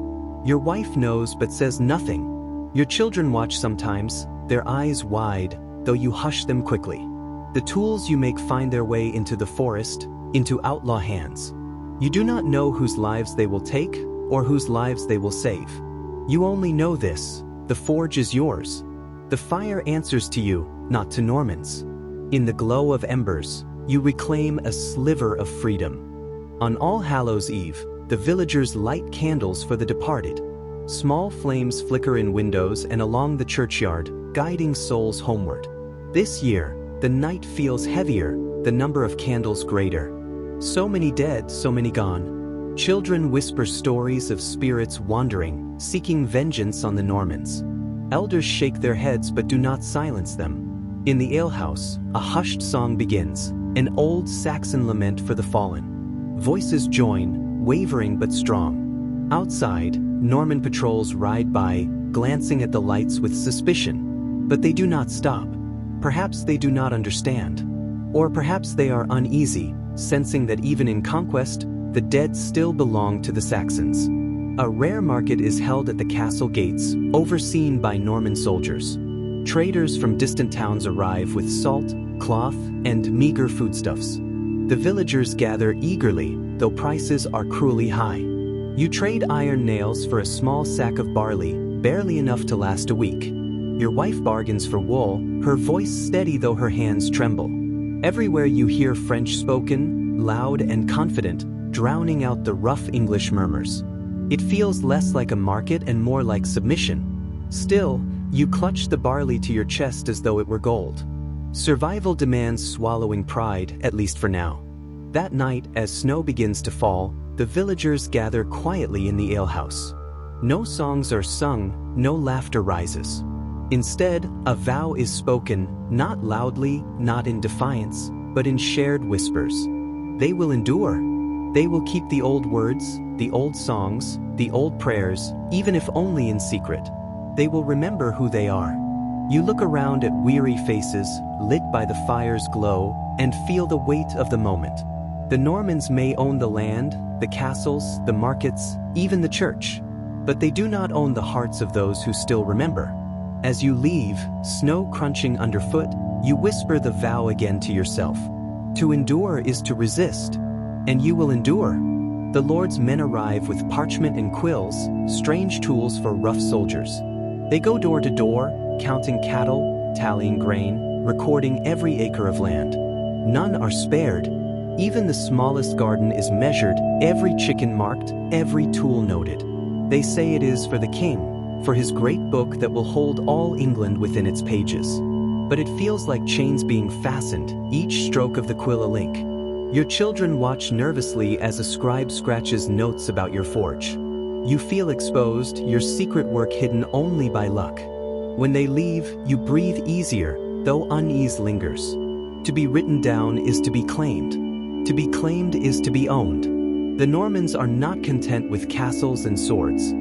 Speaker 1: Your wife knows but says nothing. Your children watch sometimes, their eyes wide, though you hush them quickly. The tools you make find their way into the forest, into outlaw hands. You do not know whose lives they will take, or whose lives they will save. You only know this: the forge is yours. The fire answers to you, not to Normans. In the glow of embers, you reclaim a sliver of freedom. On All Hallows' Eve, the villagers light candles for the departed. Small flames flicker in windows and along the churchyard, guiding souls homeward. This year, the night feels heavier, the number of candles greater. So many dead, so many gone. Children whisper stories of spirits wandering, seeking vengeance on the Normans. Elders shake their heads but do not silence them. In the alehouse, a hushed song begins, an old Saxon lament for the fallen. Voices join, wavering but strong. Outside, Norman patrols ride by, glancing at the lights with suspicion. But they do not stop. Perhaps they do not understand. Or perhaps they are uneasy, sensing that even in conquest, the dead still belong to the Saxons. A rare market is held at the castle gates, overseen by Norman soldiers. Traders from distant towns arrive with salt, cloth, and meager foodstuffs. The villagers gather eagerly, though prices are cruelly high. You trade iron nails for a small sack of barley, barely enough to last a week. Your wife bargains for wool, her voice steady though her hands tremble. Everywhere you hear French spoken, loud and confident, drowning out the rough English murmurs. It feels less like a market and more like submission. Still, you clutch the barley to your chest as though it were gold. Survival demands swallowing pride, at least for now. That night, as snow begins to fall, the villagers gather quietly in the alehouse. No songs are sung, no laughter rises. Instead, a vow is spoken, not loudly, not in defiance, but in shared whispers. They will endure. They will keep the old words, the old songs, the old prayers, even if only in secret. They will remember who they are. You look around at weary faces, lit by the fire's glow, and feel the weight of the moment. The Normans may own the land, the castles, the markets, even the church, but they do not own the hearts of those who still remember. As you leave, snow crunching underfoot, you whisper the vow again to yourself. To endure is to resist, and you will endure. The Lord's men arrive with parchment and quills, strange tools for rough soldiers. They go door to door, counting cattle, tallying grain, recording every acre of land. None are spared. Even the smallest garden is measured, every chicken marked, every tool noted. They say it is for the king, for his great book that will hold all England within its pages. But it feels like chains being fastened, each stroke of the quill a link. Your children watch nervously as a scribe scratches notes about your forge. You feel exposed, your secret work hidden only by luck. When they leave, you breathe easier, though unease lingers. To be written down is to be claimed. To be claimed is to be owned. The Normans are not content with castles and swords.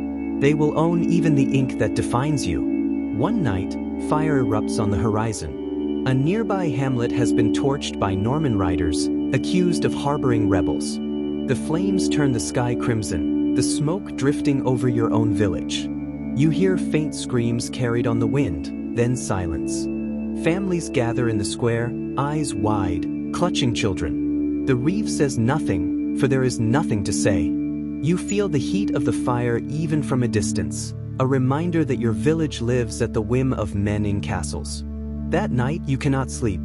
Speaker 1: They will own even the ink that defines you. One night, fire erupts on the horizon. A nearby hamlet has been torched by Norman riders, accused of harboring rebels. The flames turn the sky crimson, the smoke drifting over your own village. You hear faint screams carried on the wind, then silence. Families gather in the square, eyes wide, clutching children. The reeve says nothing, for there is nothing to say. You feel the heat of the fire even from a distance, a reminder that your village lives at the whim of men in castles. That night you cannot sleep.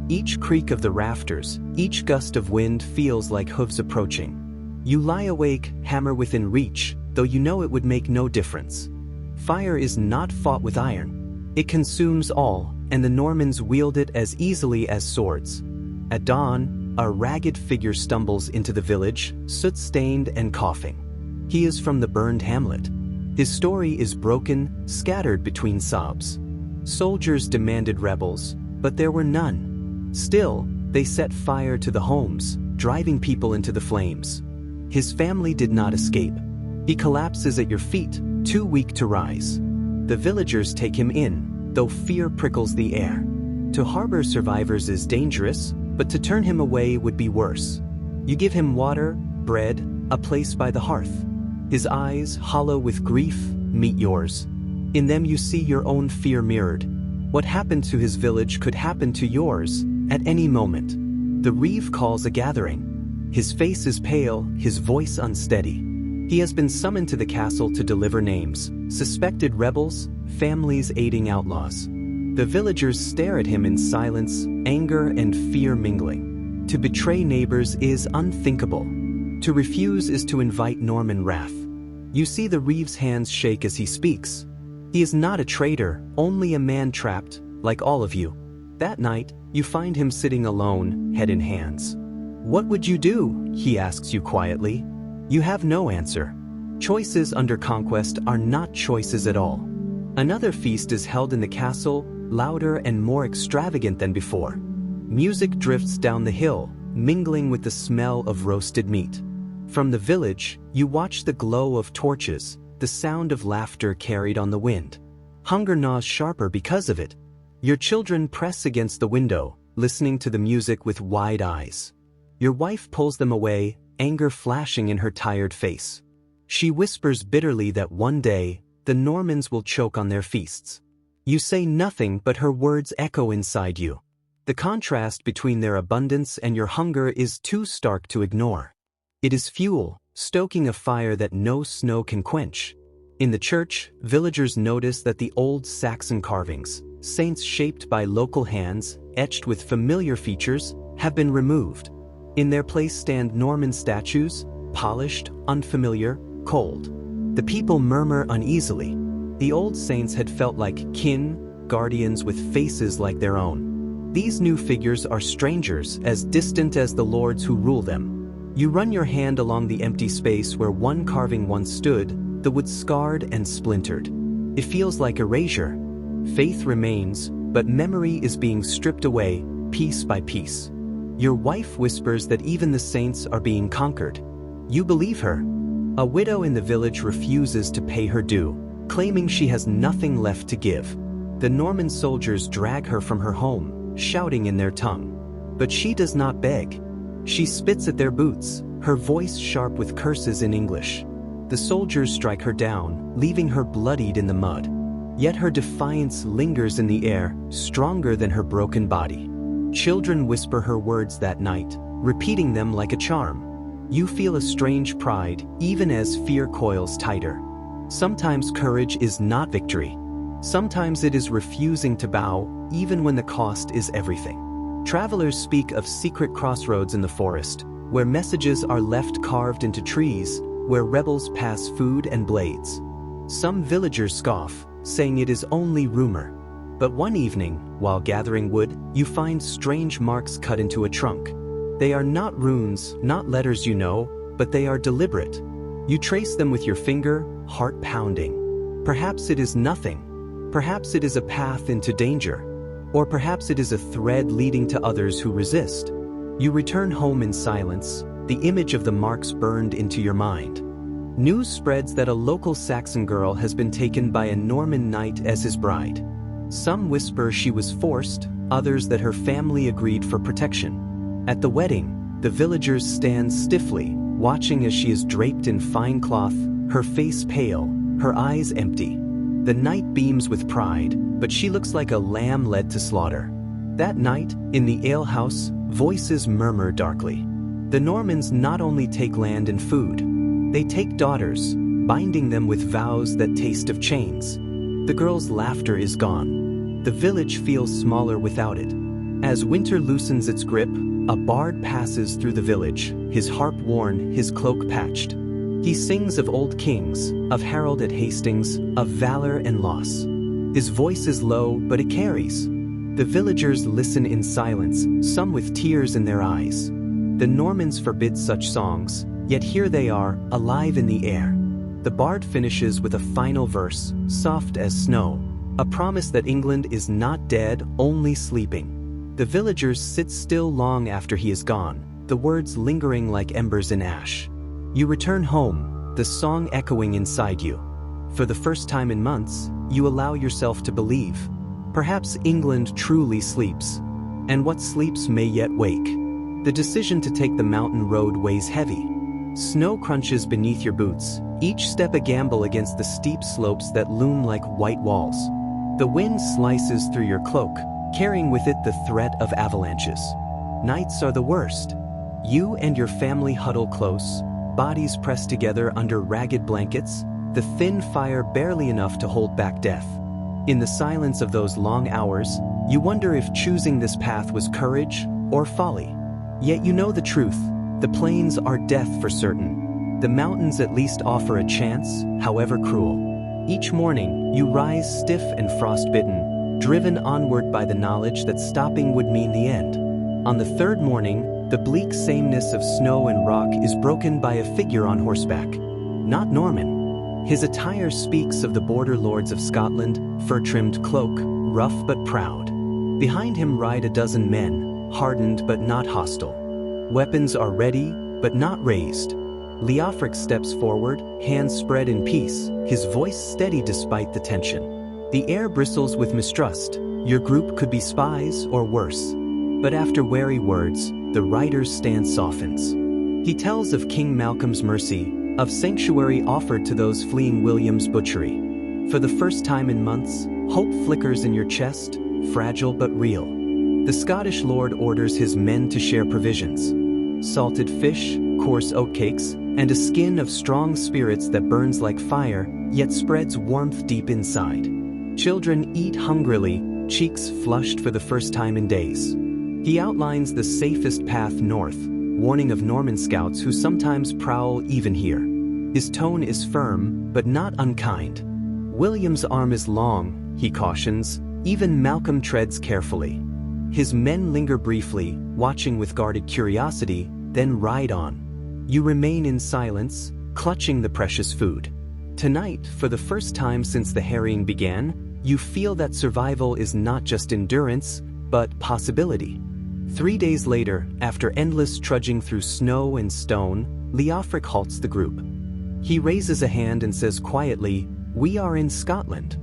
Speaker 1: Each creak of the rafters, each gust of wind feels like hooves approaching. You lie awake, hammer within reach, though you know it would make no difference. Fire is not fought with iron. It consumes all, and the Normans wield it as easily as swords. At dawn, a ragged figure stumbles into the village, soot-stained and coughing. He is from the burned hamlet. His story is broken, scattered between sobs. Soldiers demanded rebels, but there were none. Still, they set fire to the homes, driving people into the flames. His family did not escape. He collapses at your feet, too weak to rise. The villagers take him in, though fear prickles the air. To harbor survivors is dangerous, but to turn him away would be worse. You give him water, bread, a place by the hearth. His eyes, hollow with grief, meet yours. In them you see your own fear mirrored. What happened to his village could happen to yours, at any moment. The reeve calls a gathering. His face is pale, his voice unsteady. He has been summoned to the castle to deliver names, suspected rebels, families aiding outlaws. The villagers stare at him in silence, anger and fear mingling. To betray neighbors is unthinkable. To refuse is to invite Norman wrath. You see the reeve's hands shake as he speaks. He is not a traitor, only a man trapped, like all of you. That night, you find him sitting alone, head in hands. What would you do? He asks you quietly. You have no answer. Choices under conquest are not choices at all. Another feast is held in the castle, louder and more extravagant than before. Music drifts down the hill, mingling with the smell of roasted meat. From the village, you watch the glow of torches, the sound of laughter carried on the wind. Hunger gnaws sharper because of it. Your children press against the window, listening to the music with wide eyes. Your wife pulls them away, anger flashing in her tired face. She whispers bitterly that one day, the Normans will choke on their feasts. You say nothing, but her words echo inside you. The contrast between their abundance and your hunger is too stark to ignore. It is fuel, stoking a fire that no snow can quench. In the church, villagers notice that the old Saxon carvings, saints shaped by local hands, etched with familiar features, have been removed. In their place stand Norman statues, polished, unfamiliar, cold. The people murmur uneasily. The old saints had felt like kin, guardians with faces like their own. These new figures are strangers, as distant as the lords who rule them. You run your hand along the empty space where one carving once stood, the wood scarred and splintered. It feels like erasure. Faith remains, but memory is being stripped away, piece by piece. Your wife whispers that even the saints are being conquered. You believe her. A widow in the village refuses to pay her due, claiming she has nothing left to give. The Norman soldiers drag her from her home, shouting in their tongue. But she does not beg. She spits at their boots, her voice sharp with curses in English. The soldiers strike her down, leaving her bloodied in the mud. Yet her defiance lingers in the air, stronger than her broken body. Children whisper her words that night, repeating them like a charm. You feel a strange pride, even as fear coils tighter. Sometimes courage is not victory. Sometimes it is refusing to bow, even when the cost is everything. Travelers speak of secret crossroads in the forest, where messages are left carved into trees, where rebels pass food and blades. Some villagers scoff, saying it is only rumor. But one evening, while gathering wood, you find strange marks cut into a trunk. They are not runes, not letters you know, but they are deliberate. You trace them with your finger, heart pounding. Perhaps it is nothing. Perhaps it is a path into danger. Or perhaps it is a thread leading to others who resist. You return home in silence, the image of the marks burned into your mind. News spreads that a local Saxon girl has been taken by a Norman knight as his bride. Some whisper she was forced, others that her family agreed for protection. At the wedding, the villagers stand stiffly, watching as she is draped in fine cloth, her face pale, her eyes empty. The knight beams with pride, but she looks like a lamb led to slaughter. That night, in the alehouse, voices murmur darkly. The Normans not only take land and food, they take daughters, binding them with vows that taste of chains. The girl's laughter is gone. The village feels smaller without it. As winter loosens its grip, a bard passes through the village, his harp worn, his cloak patched. He sings of old kings, of Harold at Hastings, of valor and loss. His voice is low, but it carries. The villagers listen in silence, some with tears in their eyes. The Normans forbid such songs, yet here they are, alive in the air. The bard finishes with a final verse, soft as snow, a promise that England is not dead, only sleeping. The villagers sit still long after he is gone, the words lingering like embers in ash. You return home, the song echoing inside you. For the first time in months, you allow yourself to believe. Perhaps England truly sleeps, and what sleeps may yet wake. The decision to take the mountain road weighs heavy. Snow crunches beneath your boots, each step a gamble against the steep slopes that loom like white walls. The wind slices through your cloak, carrying with it the threat of avalanches. Nights are the worst. You and your family huddle close, bodies pressed together under ragged blankets, the thin fire barely enough to hold back death. In the silence of those long hours, you wonder if choosing this path was courage or folly. Yet you know the truth. The plains are death for certain. The mountains at least offer a chance, however cruel. Each morning, you rise stiff and frostbitten, driven onward by the knowledge that stopping would mean the end. On the third morning, the bleak sameness of snow and rock is broken by a figure on horseback. Not Norman. His attire speaks of the border lords of Scotland, fur-trimmed cloak, rough but proud. Behind him ride a dozen men, hardened but not hostile. Weapons are ready, but not raised. Leofric steps forward, hands spread in peace, his voice steady despite the tension. The air bristles with mistrust. Your group could be spies or worse. But after wary words, the rider's stance softens. He tells of King Malcolm's mercy, of sanctuary offered to those fleeing William's butchery. For the first time in months, hope flickers in your chest, fragile but real. The Scottish lord orders his men to share provisions. Salted fish, coarse oatcakes, and a skin of strong spirits that burns like fire, yet spreads warmth deep inside. Children eat hungrily, cheeks flushed for the first time in days. He outlines the safest path north, warning of Norman scouts who sometimes prowl even here. His tone is firm, but not unkind. William's arm is long, he cautions, even Malcolm treads carefully. His men linger briefly, watching with guarded curiosity, then ride on. You remain in silence, clutching the precious food. Tonight, for the first time since the harrying began, you feel that survival is not just endurance, but possibility. 3 days later, after endless trudging through snow and stone, Leofric halts the group. He raises a hand and says quietly, "We are in Scotland."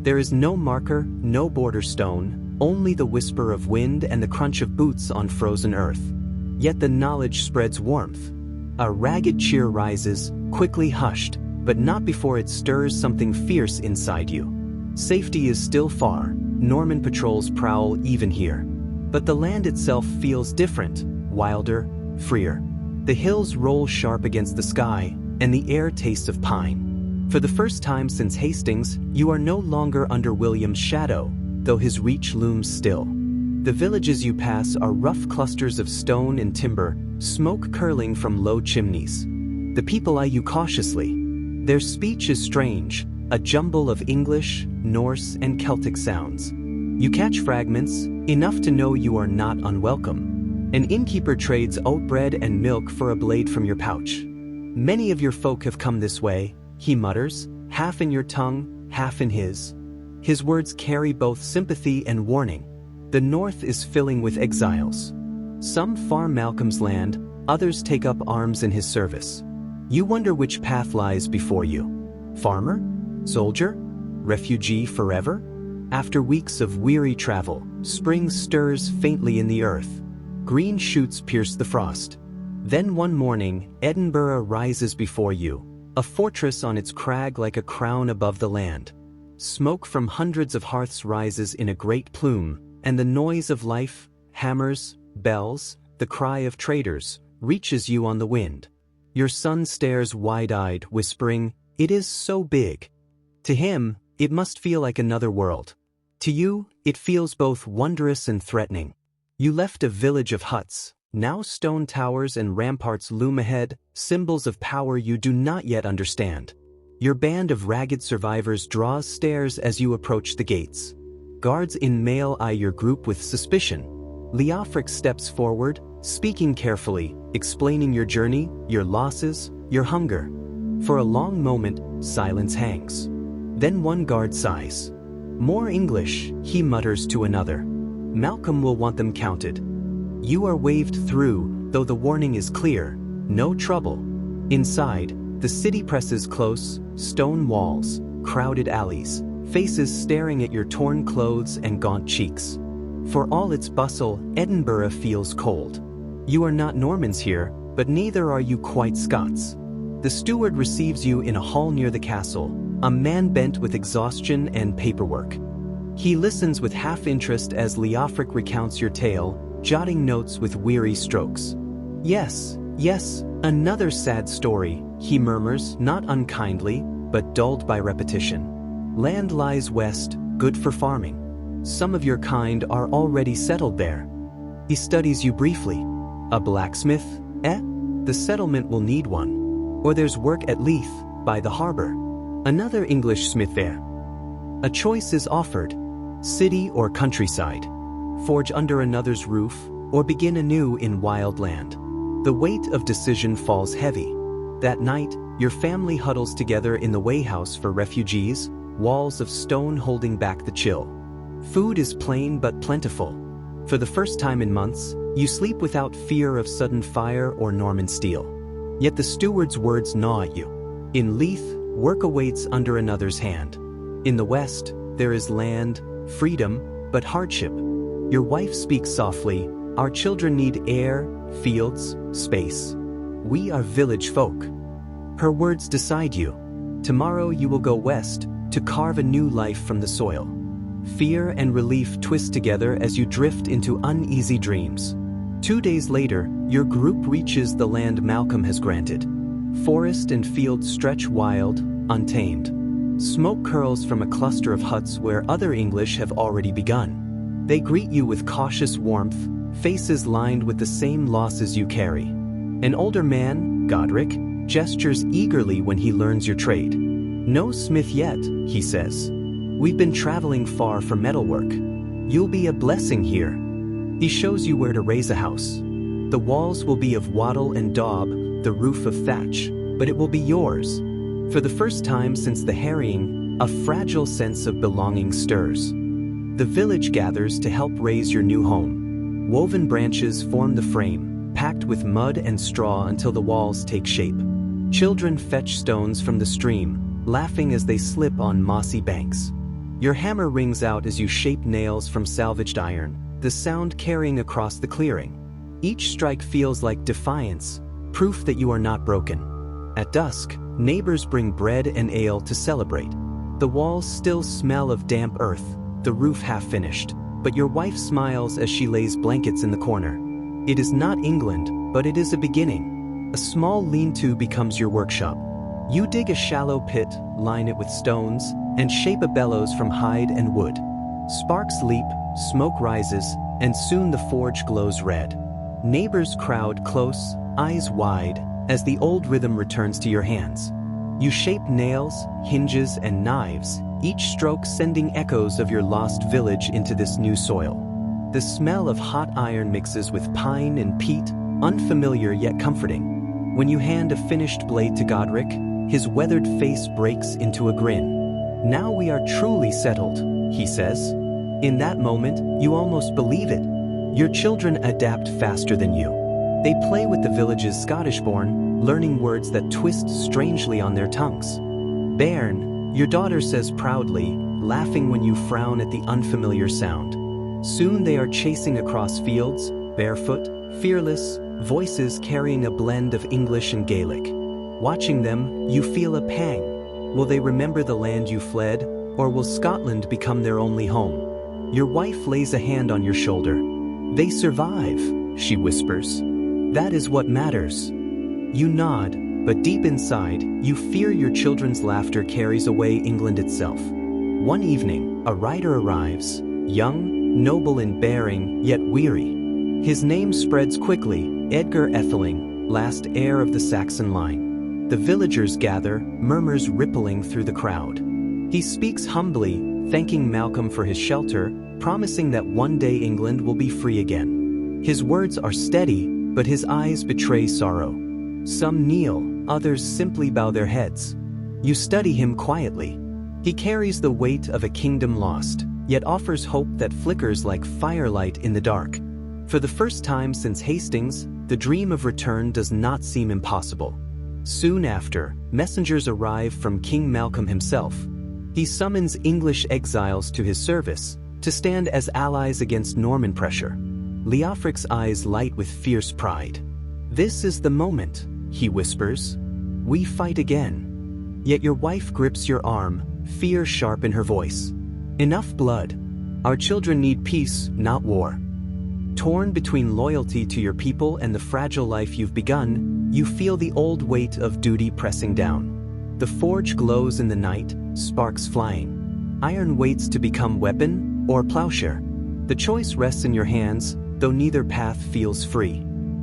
Speaker 1: There is no marker, no border stone, only the whisper of wind and the crunch of boots on frozen earth. Yet the knowledge spreads warmth. A ragged cheer rises, quickly hushed, but not before it stirs something fierce inside you. Safety is still far, Norman patrols prowl even here. But the land itself feels different, wilder, freer. The hills roll sharp against the sky, and the air tastes of pine. For the first time since Hastings, you are no longer under William's shadow, though his reach looms still. The villages you pass are rough clusters of stone and timber, smoke curling from low chimneys. The people eye you cautiously. Their speech is strange, a jumble of English, Norse, and Celtic sounds. You catch fragments, enough to know you are not unwelcome. An innkeeper trades oat bread and milk for a blade from your pouch. "Many of your folk have come this way," he mutters, half in your tongue, half in his. His words carry both sympathy and warning. The north is filling with exiles. Some farm Malcolm's land, others take up arms in his service. You wonder which path lies before you. Farmer? Soldier? Refugee forever? After weeks of weary travel, spring stirs faintly in the earth. Green shoots pierce the frost. Then one morning, Edinburgh rises before you, a fortress on its crag like a crown above the land. Smoke from hundreds of hearths rises in a great plume, and the noise of life, hammers, bells, the cry of traders, reaches you on the wind. Your son stares wide-eyed, whispering, "It is so big." To him, it must feel like another world. To you, it feels both wondrous and threatening. You left a village of huts. Now stone towers and ramparts loom ahead, symbols of power you do not yet understand. Your band of ragged survivors draws stares as you approach the gates. Guards in mail eye your group with suspicion. Leofric steps forward, speaking carefully, explaining your journey, your losses, your hunger. For a long moment, silence hangs. Then one guard sighs. "More English," he mutters to another. "Malcolm will want them counted." You are waved through, though the warning is clear, no trouble. Inside, the city presses close, stone walls, crowded alleys, faces staring at your torn clothes and gaunt cheeks. For all its bustle, Edinburgh feels cold. You are not Normans here, but neither are you quite Scots. The steward receives you in a hall near the castle, a man bent with exhaustion and paperwork. He listens with half-interest as Leofric recounts your tale, jotting notes with weary strokes. Yes, another sad story," he murmurs, not unkindly, but dulled by repetition. "Land lies west, good for farming. Some of your kind are already settled there." He studies you briefly. "A blacksmith, eh? The settlement will need one. Or there's work at Leith, by the harbor. Another English smith there. A choice is offered, city or countryside. Forge under another's roof, or begin anew in wild land. The weight of decision falls heavy. That night, your family huddles together in the wayhouse for refugees, walls of stone holding back the chill. Food is plain but plentiful. For the first time in months, you sleep without fear of sudden fire or Norman steel. Yet the steward's words gnaw at you. In Leith, work awaits under another's hand. In the west, there is land, freedom, but hardship. Your wife speaks softly, "Our children need air, fields, space. We are village folk." Her words decide you. Tomorrow you will go west, to carve a new life from the soil. Fear and relief twist together as you drift into uneasy dreams. 2 days later, your group reaches the land Malcolm has granted. Forest and field stretch wild, untamed. Smoke curls from a cluster of huts where other English have already begun. They greet you with cautious warmth, faces lined with the same losses you carry. An older man, Godric, gestures eagerly when he learns your trade. "No smith yet," he says. "We've been traveling far for metalwork. You'll be a blessing here." He shows you where to raise a house. The walls will be of wattle and daub, the roof of thatch, but it will be yours. For the first time since the harrying, a fragile sense of belonging stirs. The village gathers to help raise your new home. Woven branches form the frame, packed with mud and straw until the walls take shape. Children fetch stones from the stream, laughing as they slip on mossy banks. Your hammer rings out as you shape nails from salvaged iron, the sound carrying across the clearing. Each strike feels like defiance, proof that you are not broken. At dusk, neighbors bring bread and ale to celebrate. The walls still smell of damp earth, the roof half finished, but your wife smiles as she lays blankets in the corner. It is not England, but it is a beginning. A small lean-to becomes your workshop. You dig a shallow pit, line it with stones, and shape a bellows from hide and wood. Sparks leap, smoke rises, and soon the forge glows red. Neighbors crowd close, eyes wide, as the old rhythm returns to your hands. You shape nails, hinges, and knives, each stroke sending echoes of your lost village into this new soil. The smell of hot iron mixes with pine and peat, unfamiliar yet comforting. When you hand a finished blade to Godric, his weathered face breaks into a grin. "Now we are truly settled," he says. In that moment, you almost believe it. Your children adapt faster than you. They play with the village's Scottish-born, learning words that twist strangely on their tongues. "Bairn," your daughter says proudly, laughing when you frown at the unfamiliar sound. Soon they are chasing across fields, barefoot, fearless, voices carrying a blend of English and Gaelic. Watching them, you feel a pang. Will they remember the land you fled, or will Scotland become their only home? Your wife lays a hand on your shoulder. "They survive," she whispers. "That is what matters." You nod, but deep inside, you fear your children's laughter carries away England itself. One evening, a rider arrives, young, noble in bearing, yet weary. His name spreads quickly, Edgar Etheling, last heir of the Saxon line. The villagers gather, murmurs rippling through the crowd. He speaks humbly, thanking Malcolm for his shelter, promising that one day England will be free again. His words are steady, but his eyes betray sorrow. Some kneel, others simply bow their heads. You study him quietly. He carries the weight of a kingdom lost, yet offers hope that flickers like firelight in the dark. For the first time since Hastings, the dream of return does not seem impossible. Soon after, messengers arrive from King Malcolm himself. He summons English exiles to his service, to stand as allies against Norman pressure. Leofric's eyes light with fierce pride. "This is the moment," he whispers. "We fight again." Yet your wife grips your arm, fear sharp in her voice. "Enough blood. Our children need peace, not war." Torn between loyalty to your people and the fragile life you've begun, you feel the old weight of duty pressing down. The forge glows in the night, sparks flying. Iron waits to become weapon or plowshare. The choice rests in your hands, though neither path feels free.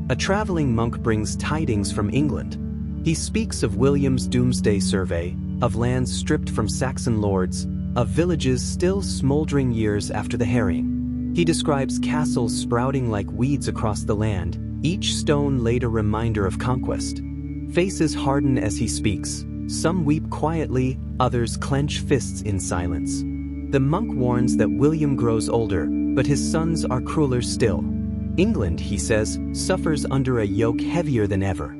Speaker 1: A traveling monk brings tidings from England. He speaks of William's doomsday survey, of lands stripped from Saxon lords, of villages still smoldering years after the harrying. He describes castles sprouting like weeds across the land, each stone laid a reminder of conquest. Faces harden as he speaks. Some weep quietly, others clench fists in silence. The monk warns that William grows older, but his sons are crueler still. England, he says, suffers under a yoke heavier than ever.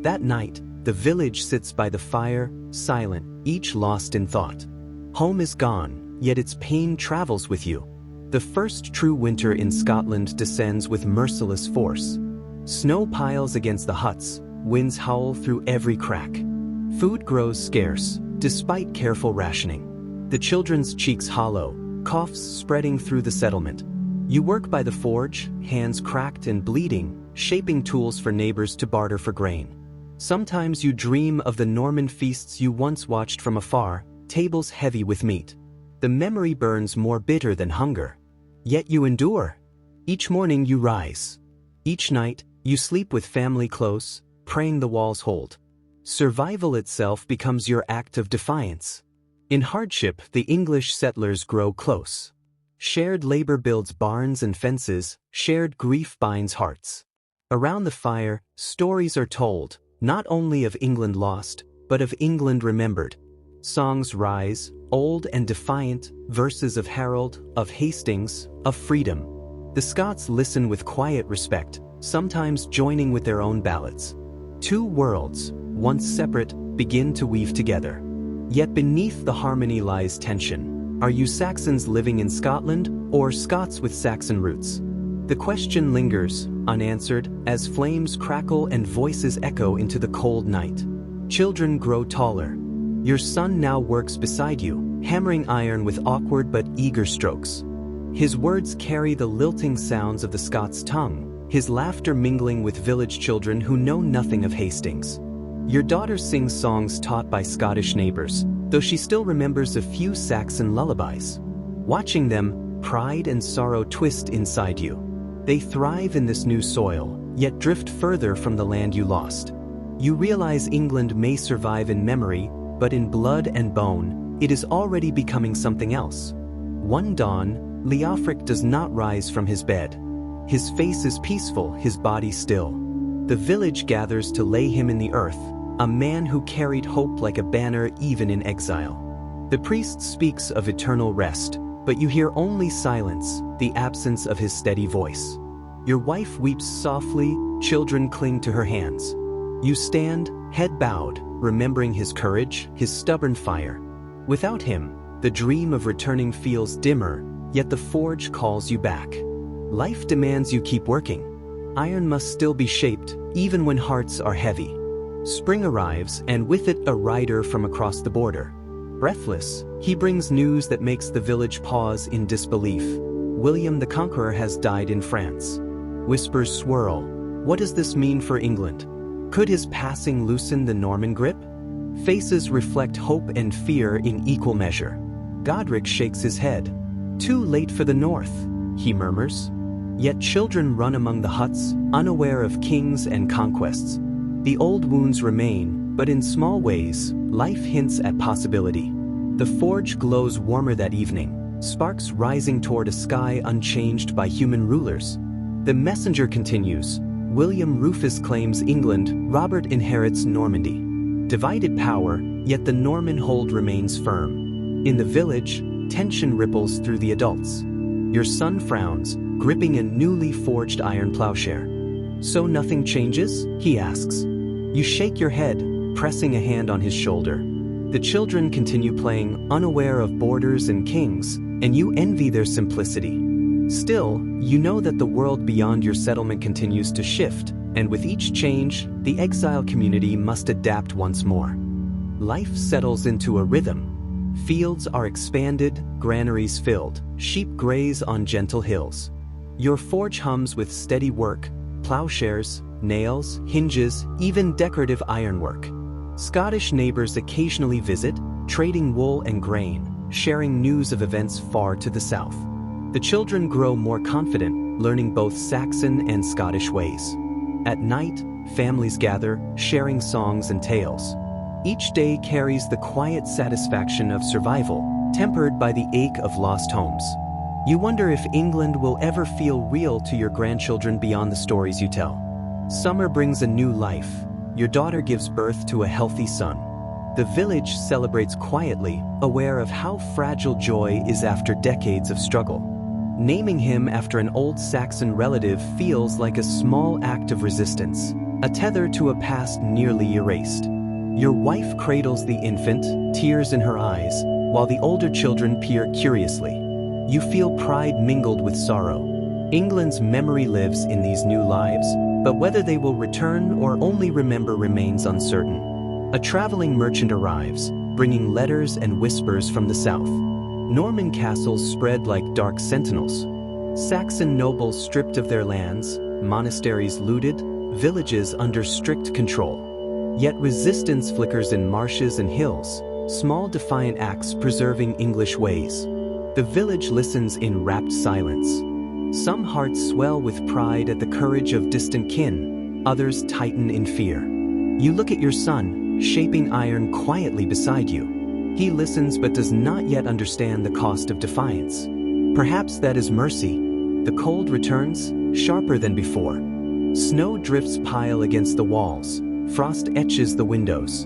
Speaker 1: That night, the village sits by the fire, silent, each lost in thought. Home is gone, yet its pain travels with you. The first true winter in Scotland descends with merciless force. Snow piles against the huts, winds howl through every crack. Food grows scarce, despite careful rationing. The children's cheeks hollow, coughs spreading through the settlement. You work by the forge, hands cracked and bleeding, shaping tools for neighbors to barter for grain. Sometimes you dream of the Norman feasts you once watched from afar, tables heavy with meat. The memory burns more bitter than hunger. Yet you endure. Each morning you rise. Each night, you sleep with family close, praying the walls hold. Survival itself becomes your act of defiance. In hardship, the English settlers grow close. Shared labor builds barns and fences, shared grief binds hearts. Around the fire, stories are told, not only of England lost, but of England remembered. Songs rise, old and defiant, verses of Harold, of Hastings, of freedom. The Scots listen with quiet respect, sometimes joining with their own ballads. Two worlds, once separate, begin to weave together. Yet beneath the harmony lies tension. Are you Saxons living in Scotland, or Scots with Saxon roots? The question lingers, unanswered, as flames crackle and voices echo into the cold night. Children grow taller. Your son now works beside you, hammering iron with awkward but eager strokes. His words carry the lilting sounds of the Scots tongue, his laughter mingling with village children who know nothing of Hastings. Your daughter sings songs taught by Scottish neighbors, though she still remembers a few Saxon lullabies. Watching them, pride and sorrow twist inside you. They thrive in this new soil, yet drift further from the land you lost. You realize England may survive in memory, but in blood and bone, it is already becoming something else. One dawn, Leofric does not rise from his bed. His face is peaceful, his body still. The village gathers to lay him in the earth, a man who carried hope like a banner even in exile. The priest speaks of eternal rest, but you hear only silence, the absence of his steady voice. Your wife weeps softly, children cling to her hands. You stand, head bowed, remembering his courage, his stubborn fire. Without him, the dream of returning feels dimmer, yet the forge calls you back. Life demands you keep working. Iron must still be shaped, even when hearts are heavy. Spring arrives, and with it a rider from across the border. Breathless, he brings news that makes the village pause in disbelief. William the Conqueror has died in France. Whispers swirl. What does this mean for England? Could his passing loosen the Norman grip? Faces reflect hope and fear in equal measure. Godric shakes his head. Too late for the north, he murmurs. Yet children run among the huts, unaware of kings and conquests. The old wounds remain, but in small ways, life hints at possibility. The forge glows warmer that evening, sparks rising toward a sky unchanged by human rulers. The messenger continues. William Rufus claims England, Robert inherits Normandy. Divided power, yet the Norman hold remains firm. In the village, tension ripples through the adults. Your son frowns, gripping a newly forged iron plowshare. So nothing changes? He asks. You shake your head, pressing a hand on his shoulder. The children continue playing, unaware of borders and kings, and you envy their simplicity. Still, you know that the world beyond your settlement continues to shift, and with each change, the exile community must adapt once more. Life settles into a rhythm. Fields are expanded, granaries filled, sheep graze on gentle hills. Your forge hums with steady work, plowshares, nails, hinges, even decorative ironwork. Scottish neighbors occasionally visit, trading wool and grain, sharing news of events far to the south. The children grow more confident, learning both Saxon and Scottish ways. At night, families gather, sharing songs and tales. Each day carries the quiet satisfaction of survival, tempered by the ache of lost homes. You wonder if England will ever feel real to your grandchildren beyond the stories you tell. Summer brings a new life. Your daughter gives birth to a healthy son. The village celebrates quietly, aware of how fragile joy is after decades of struggle. Naming him after an old Saxon relative feels like a small act of resistance, a tether to a past nearly erased. Your wife cradles the infant, tears in her eyes, while the older children peer curiously. You feel pride mingled with sorrow. England's memory lives in these new lives, but whether they will return or only remember remains uncertain. A traveling merchant arrives, bringing letters and whispers from the south. Norman castles spread like dark sentinels. Saxon nobles stripped of their lands, monasteries looted, villages under strict control. Yet resistance flickers in marshes and hills, small defiant acts preserving English ways. The village listens in rapt silence. Some hearts swell with pride at the courage of distant kin, others tighten in fear. You look at your son, shaping iron quietly beside you. He listens but does not yet understand the cost of defiance. Perhaps that is mercy. The cold returns, sharper than before. Snow drifts pile against the walls. Frost etches the windows.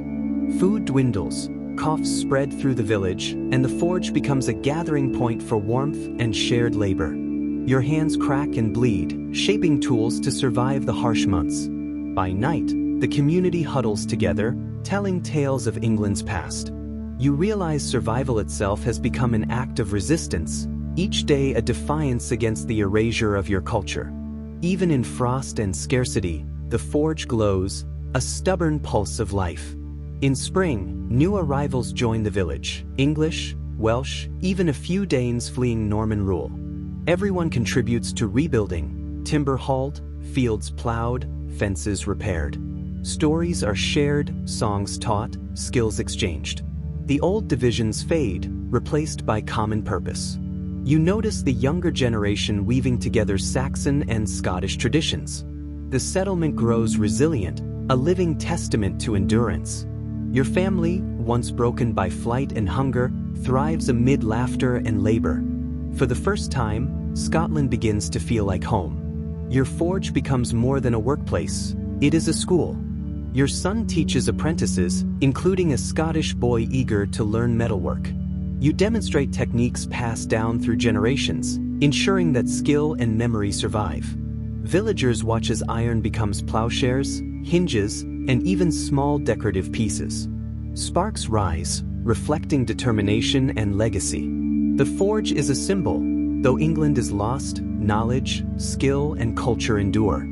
Speaker 1: Food dwindles. coughs spread through the village, and the forge becomes a gathering point for warmth and shared labor. Your hands crack and bleed, shaping tools to survive the harsh months. By night, the community huddles together, telling tales of England's past. You realize survival itself has become an act of resistance, each day a defiance against the erasure of your culture. Even in frost and scarcity, the forge glows, a stubborn pulse of life. In spring, new arrivals join the village: English, Welsh, even a few Danes fleeing Norman rule. Everyone contributes to rebuilding: timber hauled, fields plowed, fences repaired. Stories are shared, songs taught, skills exchanged. The old divisions fade, replaced by common purpose. You notice the younger generation weaving together Saxon and Scottish traditions. The settlement grows resilient, a living testament to endurance. Your family, once broken by flight and hunger, thrives amid laughter and labor. For the first time, Scotland begins to feel like home. Your forge becomes more than a workplace, it is a school. Your son teaches apprentices, including a Scottish boy eager to learn metalwork. You demonstrate techniques passed down through generations, ensuring that skill and memory survive. Villagers watch as iron becomes plowshares, hinges, and even small decorative pieces. Sparks rise, reflecting determination and legacy. The forge is a symbol. Though England is lost, knowledge, skill, and culture endure.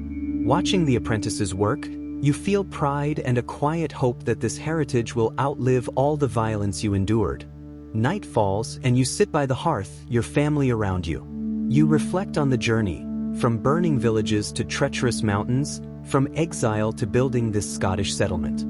Speaker 1: Watching the apprentices work, you feel pride and a quiet hope that this heritage will outlive all the violence you endured. Night falls and you sit by the hearth, your family around you. You reflect on the journey, from burning villages to treacherous mountains, from exile to building this Scottish settlement.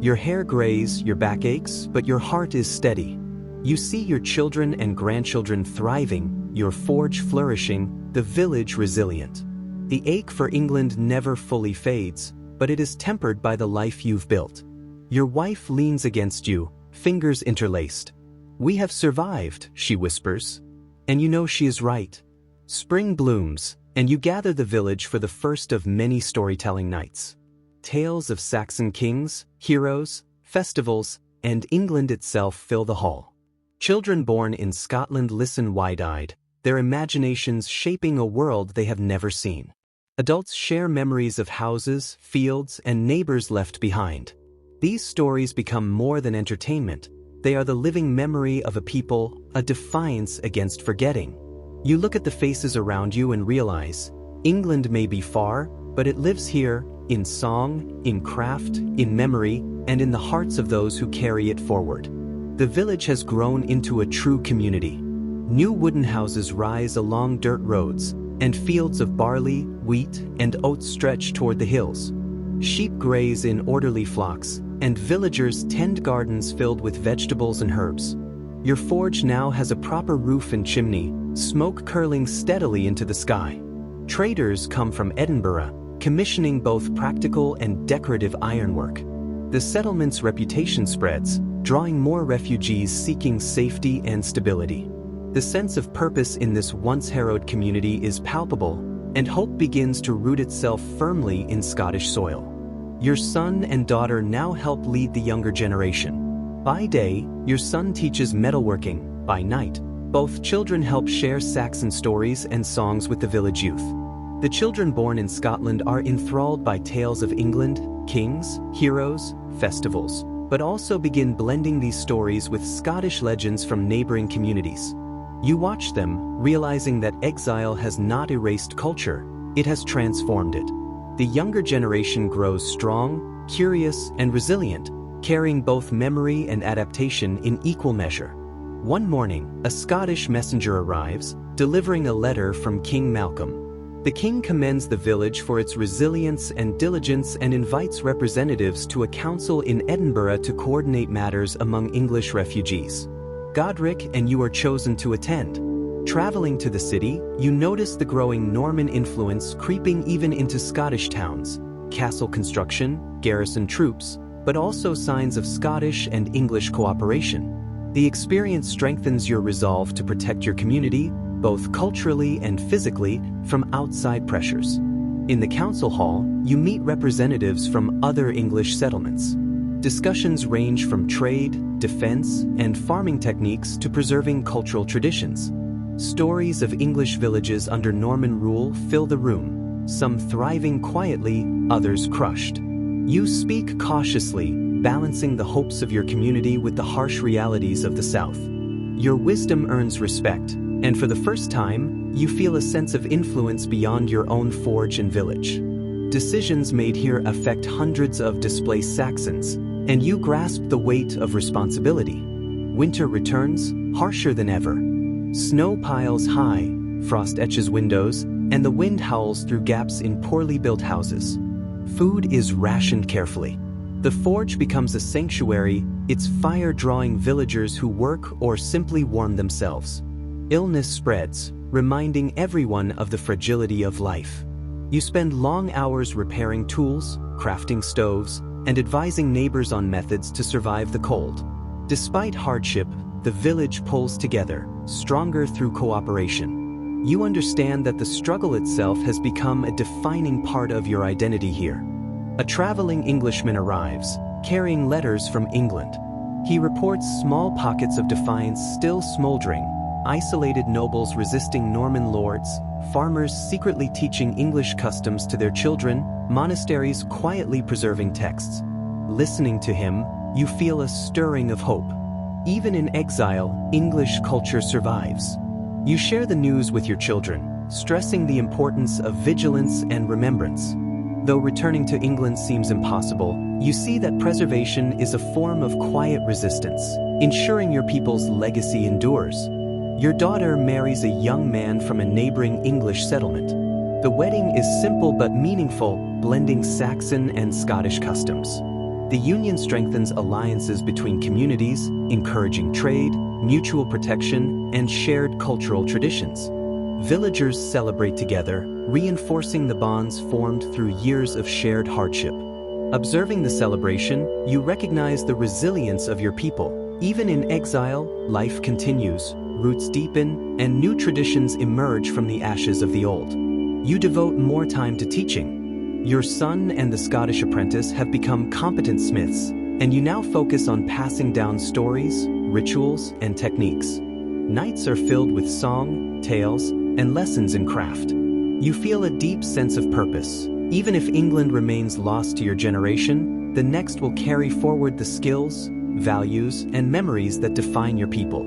Speaker 1: Your hair grays, your back aches, but your heart is steady. You see your children and grandchildren thriving, your forge flourishing, the village resilient. The ache for England never fully fades, but it is tempered by the life you've built. Your wife leans against you, fingers interlaced. "We have survived," she whispers. And you know she is right. Spring blooms, and you gather the village for the first of many storytelling nights. Tales of Saxon kings, heroes, festivals, and England itself fill the hall. Children born in Scotland listen wide-eyed, their imaginations shaping a world they have never seen. Adults share memories of houses, fields, and neighbors left behind. These stories become more than entertainment. They are the living memory of a people, a defiance against forgetting. You look at the faces around you and realize, England may be far, but it lives here, in song, in craft, in memory, and in the hearts of those who carry it forward. The village has grown into a true community. New wooden houses rise along dirt roads, and fields of barley, wheat, and oats stretch toward the hills. Sheep graze in orderly flocks, and villagers tend gardens filled with vegetables and herbs. Your forge now has a proper roof and chimney, smoke curling steadily into the sky. Traders come from Edinburgh, commissioning both practical and decorative ironwork. The settlement's reputation spreads, drawing more refugees seeking safety and stability. The sense of purpose in this once-harrowed community is palpable, and hope begins to root itself firmly in Scottish soil. Your son and daughter now help lead the younger generation. By day, your son teaches metalworking. By night, both children help share Saxon stories and songs with the village youth. The children born in Scotland are enthralled by tales of England, kings, heroes, festivals, but also begin blending these stories with Scottish legends from neighboring communities. You watch them, realizing that exile has not erased culture, it has transformed it. The younger generation grows strong, curious, and resilient, carrying both memory and adaptation in equal measure. One morning, a Scottish messenger arrives, delivering a letter from King Malcolm. The king commends the village for its resilience and diligence and invites representatives to a council in Edinburgh to coordinate matters among English refugees. Godric and you are chosen to attend. Traveling to the city, you notice the growing Norman influence creeping even into Scottish towns, castle construction, garrison troops, but also signs of Scottish and English cooperation. The experience strengthens your resolve to protect your community, both culturally and physically, from outside pressures. In the council hall, you meet representatives from other English settlements. Discussions range from trade, defense, and farming techniques to preserving cultural traditions. Stories of English villages under Norman rule fill the room, some thriving quietly, others crushed. You speak cautiously, balancing the hopes of your community with the harsh realities of the South. Your wisdom earns respect, and for the first time, you feel a sense of influence beyond your own forge and village. Decisions made here affect hundreds of displaced Saxons, and you grasp the weight of responsibility. Winter returns, harsher than ever. Snow piles high, frost etches windows, and the wind howls through gaps in poorly built houses. Food is rationed carefully. The forge becomes a sanctuary, its fire drawing villagers who work or simply warm themselves. Illness spreads, reminding everyone of the fragility of life. You spend long hours repairing tools, crafting stoves, and advising neighbors on methods to survive the cold. Despite hardship, the village pulls together, stronger through cooperation. You understand that the struggle itself has become a defining part of your identity here. A traveling Englishman arrives, carrying letters from England. He reports small pockets of defiance still smoldering, isolated nobles resisting Norman lords, farmers secretly teaching English customs to their children, monasteries quietly preserving texts. Listening to him, you feel a stirring of hope. Even in exile, English culture survives. You share the news with your children, stressing the importance of vigilance and remembrance. Though returning to England seems impossible, you see that preservation is a form of quiet resistance, ensuring your people's legacy endures. Your daughter marries a young man from a neighboring English settlement. The wedding is simple but meaningful, blending Saxon and Scottish customs. The union strengthens alliances between communities, encouraging trade, mutual protection, and shared cultural traditions. Villagers celebrate together, reinforcing the bonds formed through years of shared hardship. Observing the celebration, you recognize the resilience of your people. Even in exile, life continues, roots deepen, and new traditions emerge from the ashes of the old. You devote more time to teaching. Your son and the Scottish apprentice have become competent smiths, and you now focus on passing down stories, rituals, and techniques. Nights are filled with song, tales, and lessons in craft. You feel a deep sense of purpose. Even if England remains lost to your generation, the next will carry forward the skills, values, and memories that define your people.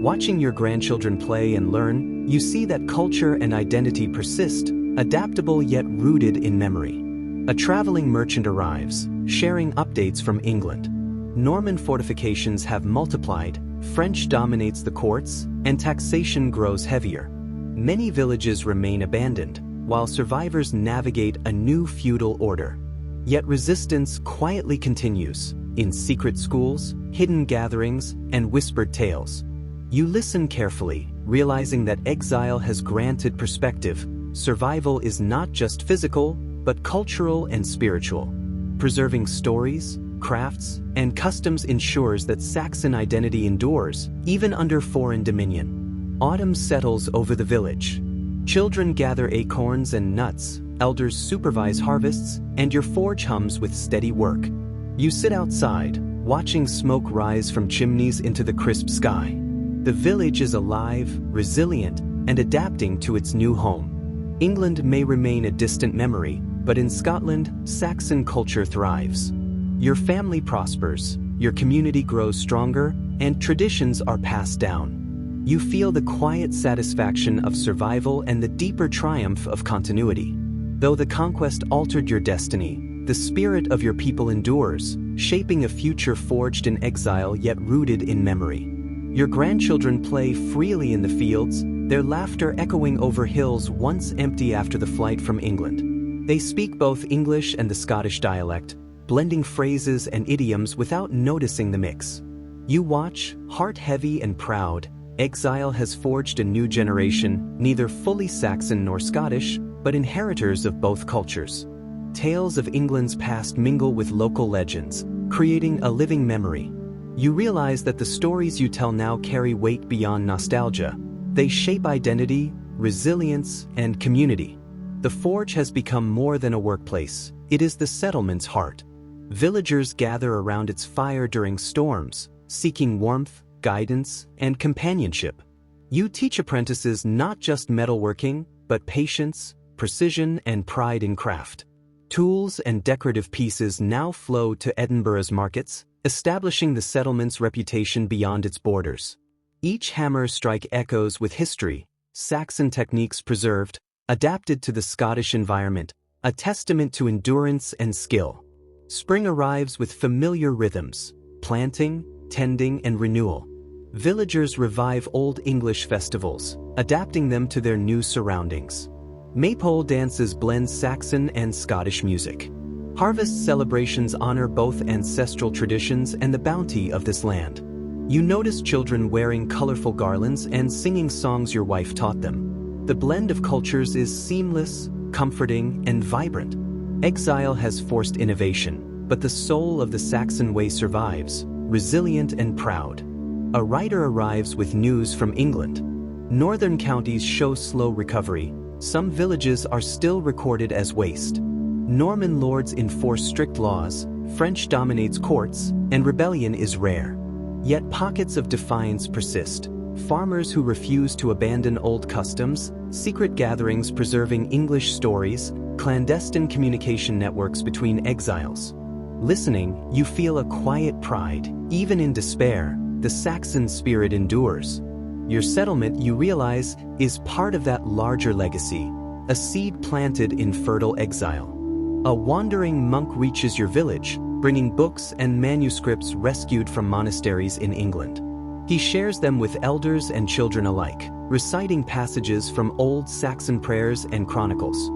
Speaker 1: Watching your grandchildren play and learn, you see that culture and identity persist, adaptable yet rooted in memory. A traveling merchant arrives, sharing updates from England. Norman fortifications have multiplied, French dominates the courts, and taxation grows heavier. Many villages remain abandoned, while survivors navigate a new feudal order. Yet resistance quietly continues, in secret schools, hidden gatherings, and whispered tales. You listen carefully, realizing that exile has granted perspective. Survival is not just physical, but cultural and spiritual. Preserving stories, crafts, and customs ensures that Saxon identity endures, even under foreign dominion. Autumn settles over the village. Children gather acorns and nuts, elders supervise harvests, and your forge hums with steady work. You sit outside, watching smoke rise from chimneys into the crisp sky. The village is alive, resilient, and adapting to its new home. England may remain a distant memory, but in Scotland, Saxon culture thrives. Your family prospers, your community grows stronger, and traditions are passed down. You feel the quiet satisfaction of survival and the deeper triumph of continuity. Though the conquest altered your destiny, the spirit of your people endures, shaping a future forged in exile yet rooted in memory. Your grandchildren play freely in the fields, their laughter echoing over hills once empty after the flight from England. They speak both English and the Scottish dialect, blending phrases and idioms without noticing the mix. You watch, heart heavy and proud. Exile has forged a new generation, neither fully Saxon nor Scottish, but inheritors of both cultures. Tales of England's past mingle with local legends, creating a living memory. You realize that the stories you tell now carry weight beyond nostalgia. They shape identity, resilience, and community. The forge has become more than a workplace. It is the settlement's heart. Villagers gather around its fire during storms, seeking warmth, guidance, and companionship. You teach apprentices not just metalworking, but patience, precision, and pride in craft. Tools and decorative pieces now flow to Edinburgh's markets, establishing the settlement's reputation beyond its borders. Each hammer strike echoes with history, Saxon techniques preserved, adapted to the Scottish environment, a testament to endurance and skill. Spring arrives with familiar rhythms, planting, tending, and renewal. Villagers revive Old English festivals, adapting them to their new surroundings. Maypole dances blend Saxon and Scottish music. Harvest celebrations honor both ancestral traditions and the bounty of this land. You notice children wearing colorful garlands and singing songs your wife taught them. The blend of cultures is seamless, comforting, and vibrant. Exile has forced innovation, but the soul of the Saxon way survives, resilient and proud. A writer arrives with news from England. Northern counties show slow recovery. Some villages are still recorded as waste. Norman lords enforce strict laws, French dominates courts, and rebellion is rare. Yet pockets of defiance persist. Farmers who refuse to abandon old customs, secret gatherings preserving English stories, clandestine communication networks between exiles. Listening, you feel a quiet pride. Even in despair, the Saxon spirit endures. Your settlement, you realize, is part of that larger legacy, a seed planted in fertile exile. A wandering monk reaches your village, bringing books and manuscripts rescued from monasteries in England. He shares them with elders and children alike, reciting passages from old Saxon prayers and chronicles.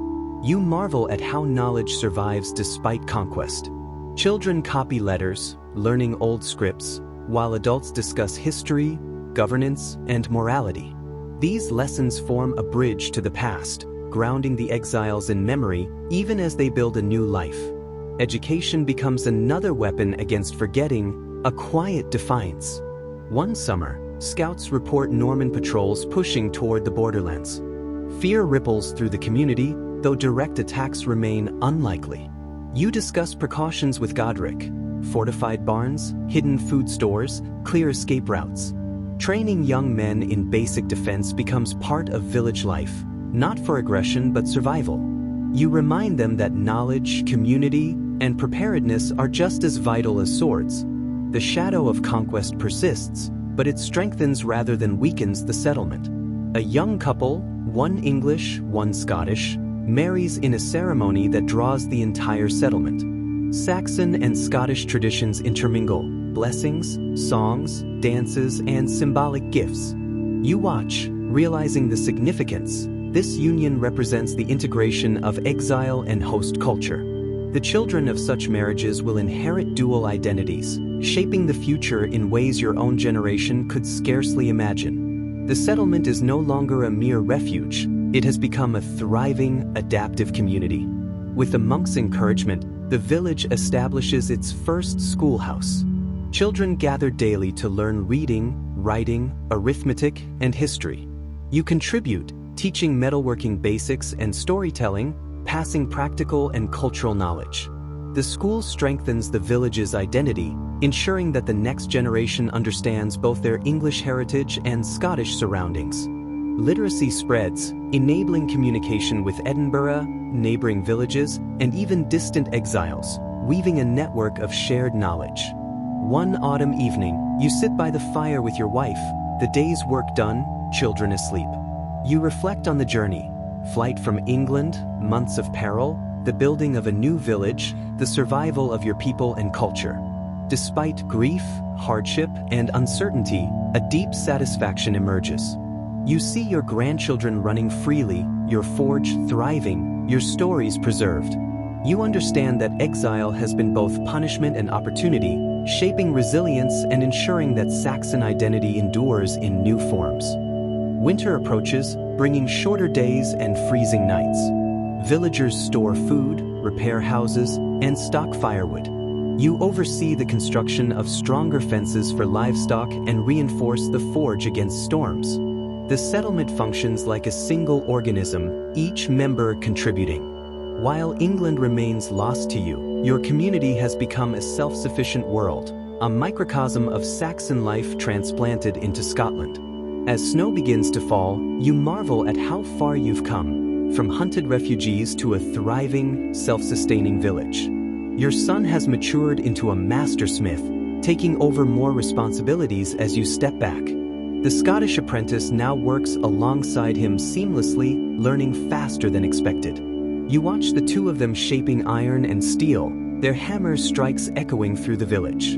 Speaker 1: You marvel at how knowledge survives despite conquest. Children copy letters, learning old scripts, while adults discuss history, governance, and morality. These lessons form a bridge to the past, grounding the exiles in memory even as they build a new life. Education becomes another weapon against forgetting, a quiet defiance. One summer, scouts report Norman patrols pushing toward the borderlands. Fear ripples through the community, though direct attacks remain unlikely. You discuss precautions with Godric: fortified barns, hidden food stores, clear escape routes. Training young men in basic defense becomes part of village life, not for aggression but survival. You remind them that knowledge, community, and preparedness are just as vital as swords. The shadow of conquest persists, but it strengthens rather than weakens the settlement. A young couple, one English, one Scottish, marries in a ceremony that draws the entire settlement. Saxon and Scottish traditions intermingle: blessings, songs, dances, and symbolic gifts. You watch, realizing the significance. This union represents the integration of exile and host culture. The children of such marriages will inherit dual identities, shaping the future in ways your own generation could scarcely imagine. The settlement is no longer a mere refuge. It has become a thriving, adaptive community. With the monks' encouragement, the village establishes its first schoolhouse. Children gather daily to learn reading, writing, arithmetic, and history. You contribute, teaching metalworking basics and storytelling, passing practical and cultural knowledge. The school strengthens the village's identity, ensuring that the next generation understands both their English heritage and Scottish surroundings. Literacy spreads, enabling communication with Edinburgh, neighboring villages, and even distant exiles, weaving a network of shared knowledge. One autumn evening, you sit by the fire with your wife, the day's work done, children asleep. You reflect on the journey: flight from England, months of peril, the building of a new village, the survival of your people and culture. Despite grief, hardship, and uncertainty, a deep satisfaction emerges. You see your grandchildren running freely, your forge thriving, your stories preserved. You understand that exile has been both punishment and opportunity, shaping resilience and ensuring that Saxon identity endures in new forms. Winter approaches, bringing shorter days and freezing nights. Villagers store food, repair houses, and stock firewood. You oversee the construction of stronger fences for livestock and reinforce the forge against storms. The settlement functions like a single organism, each member contributing. While England remains lost to you, your community has become a self-sufficient world, a microcosm of Saxon life transplanted into Scotland. As snow begins to fall, you marvel at how far you've come, from hunted refugees to a thriving, self-sustaining village. Your son has matured into a mastersmith, taking over more responsibilities as you step back. The Scottish apprentice now works alongside him seamlessly, learning faster than expected. You watch the two of them shaping iron and steel, their hammer strikes echoing through the village.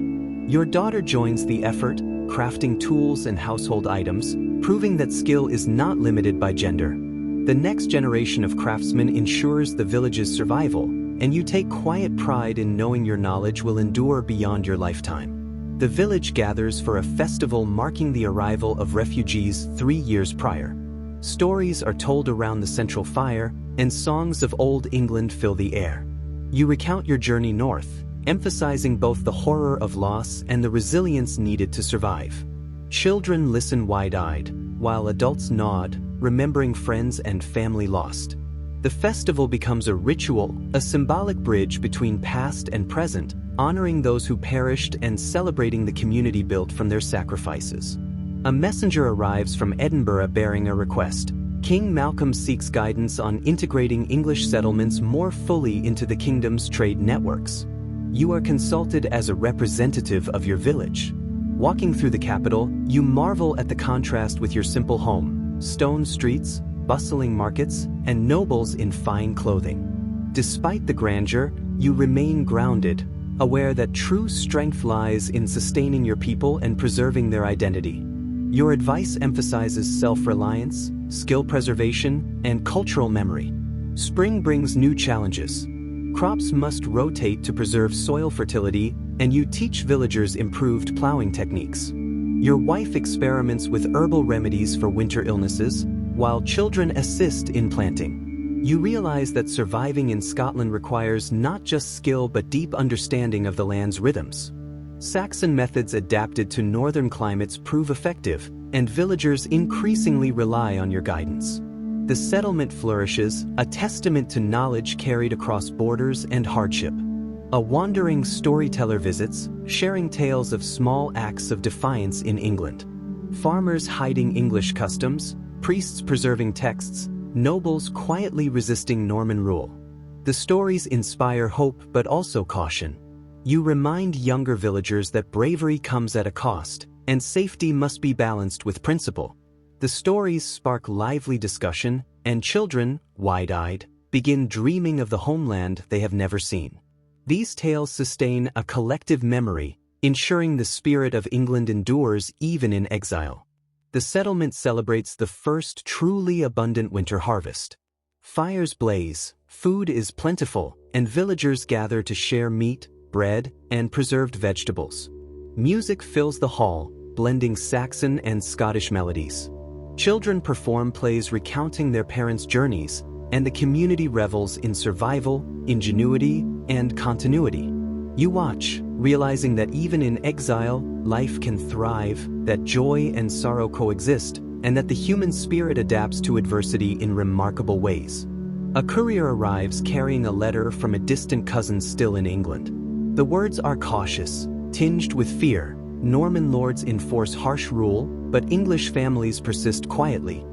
Speaker 1: Your daughter joins the effort, crafting tools and household items, proving that skill is not limited by gender. The next generation of craftsmen ensures the village's survival, and you take quiet pride in knowing your knowledge will endure beyond your lifetime. The village gathers for a festival marking the arrival of refugees 3 years prior. Stories are told around the central fire, and songs of old England fill the air. You recount your journey north, emphasizing both the horror of loss and the resilience needed to survive. Children listen wide-eyed, while adults nod, remembering friends and family lost. The festival becomes a ritual, a symbolic bridge between past and present, honoring those who perished and celebrating the community built from their sacrifices. A messenger arrives from Edinburgh bearing a request. King Malcolm seeks guidance on integrating English settlements more fully into the kingdom's trade networks. You are consulted as a representative of your village. Walking through the capital, you marvel at the contrast with your simple home: stone streets, bustling markets, and nobles in fine clothing. Despite the grandeur, you remain grounded, aware that true strength lies in sustaining your people and preserving their identity. Your advice emphasizes self-reliance, skill preservation, and cultural memory. Spring brings new challenges. Crops must rotate to preserve soil fertility, and you teach villagers improved plowing techniques. Your wife experiments with herbal remedies for winter illnesses, while children assist in planting. You realize that surviving in Scotland requires not just skill but deep understanding of the land's rhythms. Saxon methods adapted to northern climates prove effective, and villagers increasingly rely on your guidance. The settlement flourishes, a testament to knowledge carried across borders and hardship. A wandering storyteller visits, sharing tales of small acts of defiance in England. Farmers hiding English customs, priests preserving texts, nobles quietly resisting Norman rule. The stories inspire hope but also caution. You remind younger villagers that bravery comes at a cost, and safety must be balanced with principle. The stories spark lively discussion, and children, wide-eyed, begin dreaming of the homeland they have never seen. These tales sustain a collective memory, ensuring the spirit of England endures even in exile. The settlement celebrates the first truly abundant winter harvest. Fires blaze, food is plentiful, and villagers gather to share meat, bread, and preserved vegetables. Music fills the hall, blending Saxon and Scottish melodies. Children perform plays recounting their parents' journeys, and the community revels in survival, ingenuity, and continuity. You watch, realizing that even in exile, life can thrive, that joy and sorrow coexist, and that the human spirit adapts to adversity in remarkable ways. A courier arrives carrying a letter from a distant cousin still in England. The words are cautious, tinged with fear. Norman lords enforce harsh rule, but English families persist quietly.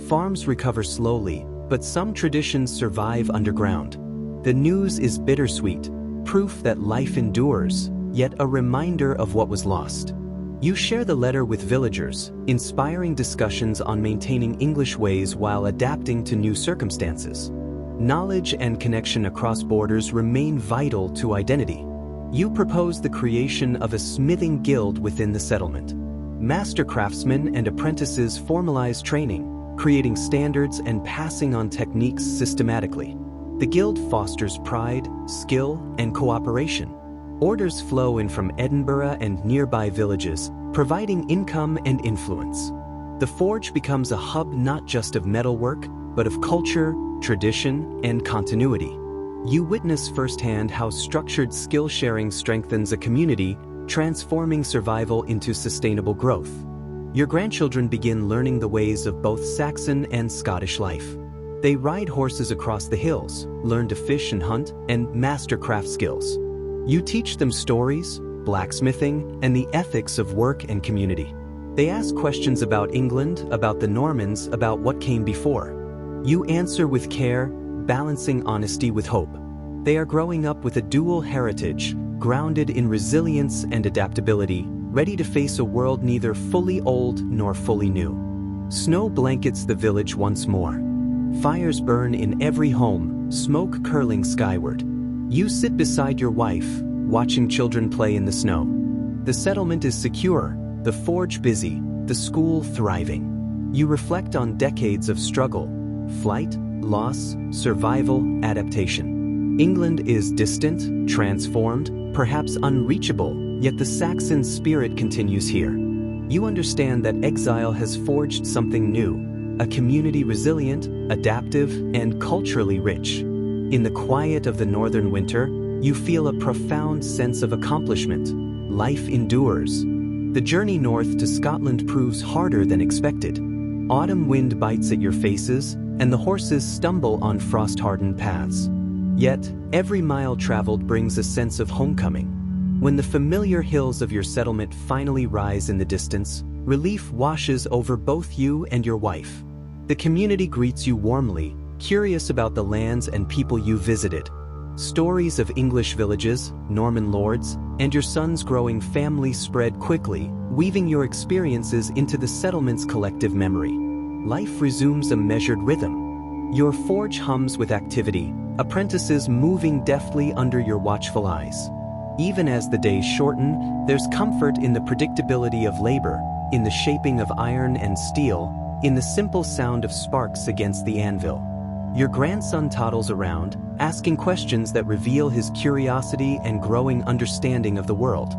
Speaker 1: Farms recover slowly, but some traditions survive underground. The news is bittersweet, proof that life endures, yet a reminder of what was lost. You share the letter with villagers, inspiring discussions on maintaining English ways while adapting to new circumstances. Knowledge and connection across borders remain vital to identity. You propose the creation of a smithing guild within the settlement. Master craftsmen and apprentices formalize training, creating standards and passing on techniques systematically. The guild fosters pride, skill, and cooperation. Orders flow in from Edinburgh and nearby villages, providing income and influence. The forge becomes a hub not just of metalwork, but of culture, tradition, and continuity. You witness firsthand how structured skill sharing strengthens a community, transforming survival into sustainable growth. Your grandchildren begin learning the ways of both Saxon and Scottish life. They ride horses across the hills, learn to fish and hunt, and master craft skills. You teach them stories, blacksmithing, and the ethics of work and community. They ask questions about England, about the Normans, about what came before. You answer with care, balancing honesty with hope. They are growing up with a dual heritage, grounded in resilience and adaptability, ready to face a world neither fully old nor fully new. Snow blankets the village once more. Fires burn in every home, smoke curling skyward. You sit beside your wife, watching children play in the snow. The settlement is secure, the forge busy, the school thriving. You reflect on decades of struggle, flight, loss, survival, adaptation. England is distant, transformed, perhaps unreachable, yet the Saxon spirit continues here. You understand that exile has forged something new, a community resilient, adaptive, and culturally rich. In the quiet of the northern winter, you feel a profound sense of accomplishment. Life endures. The journey north to Scotland proves harder than expected. Autumn wind bites at your faces, and the horses stumble on frost-hardened paths. Yet, every mile traveled brings a sense of homecoming. When the familiar hills of your settlement finally rise in the distance, relief washes over both you and your wife. The community greets you warmly, curious about the lands and people you visited. Stories of English villages, Norman lords, and your son's growing family spread quickly, weaving your experiences into the settlement's collective memory. Life resumes a measured rhythm. Your forge hums with activity, apprentices moving deftly under your watchful eyes. Even as the days shorten, there's comfort in the predictability of labor, in the shaping of iron and steel, in the simple sound of sparks against the anvil. Your grandson toddles around, asking questions that reveal his curiosity and growing understanding of the world.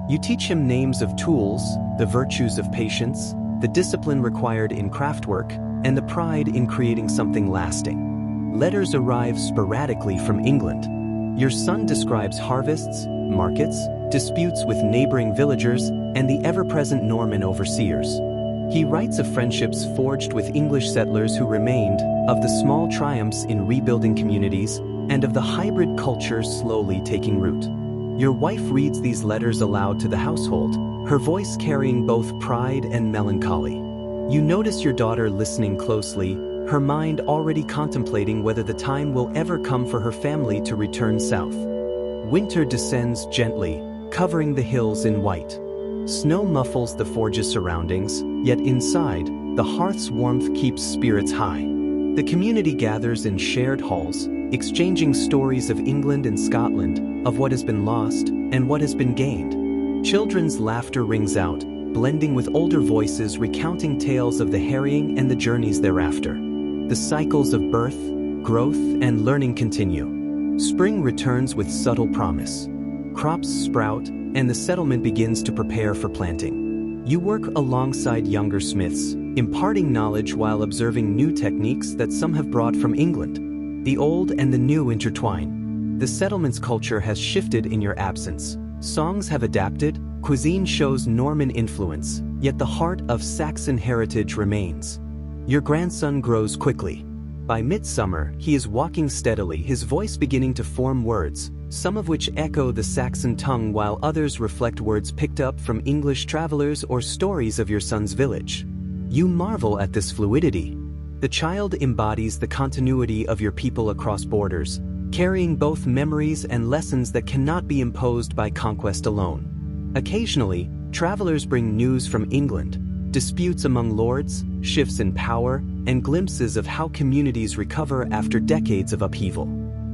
Speaker 1: You teach him names of tools, the virtues of patience, the discipline required in craftwork, and the pride in creating something lasting. Letters arrive sporadically from England. Your son describes harvests, markets, disputes with neighboring villagers, and the ever-present Norman overseers. He writes of friendships forged with English settlers who remained, of the small triumphs in rebuilding communities, and of the hybrid culture slowly taking root. Your wife reads these letters aloud to the household, her voice carrying both pride and melancholy. You notice your daughter listening closely, her mind already contemplating whether the time will ever come for her family to return south. Winter descends gently, covering the hills in white. Snow muffles the forge's surroundings, yet inside, the hearth's warmth keeps spirits high. The community gathers in shared halls, exchanging stories of England and Scotland, of what has been lost and what has been gained. Children's laughter rings out, blending with older voices recounting tales of the harrying and the journeys thereafter. The cycles of birth, growth, and learning continue. Spring returns with subtle promise. Crops sprout, and the settlement begins to prepare for planting. You work alongside younger smiths, imparting knowledge while observing new techniques that some have brought from England. The old and the new intertwine. The settlement's culture has shifted in your absence. Songs have adapted, cuisine shows Norman influence, yet the heart of Saxon heritage remains. Your grandson grows quickly. By midsummer, he is walking steadily, his voice beginning to form words, some of which echo the Saxon tongue while others reflect words picked up from English travelers or stories of your son's village. You marvel at this fluidity. The child embodies the continuity of your people across borders, carrying both memories and lessons that cannot be imposed by conquest alone. Occasionally, travelers bring news from England, disputes among lords, shifts in power, and glimpses of how communities recover after decades of upheaval.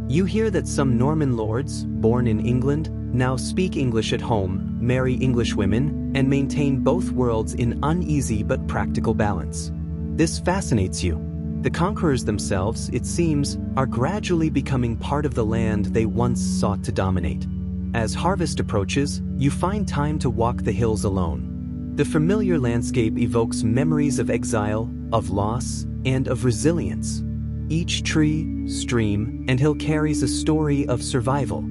Speaker 1: You hear that some Norman lords, born in England, now speak English at home, marry English women, and maintain both worlds in uneasy but practical balance. This fascinates you. The conquerors themselves, it seems, are gradually becoming part of the land they once sought to dominate. As harvest approaches, you find time to walk the hills alone. The familiar landscape evokes memories of exile, of loss, and of resilience. Each tree, stream, and hill carries a story of survival.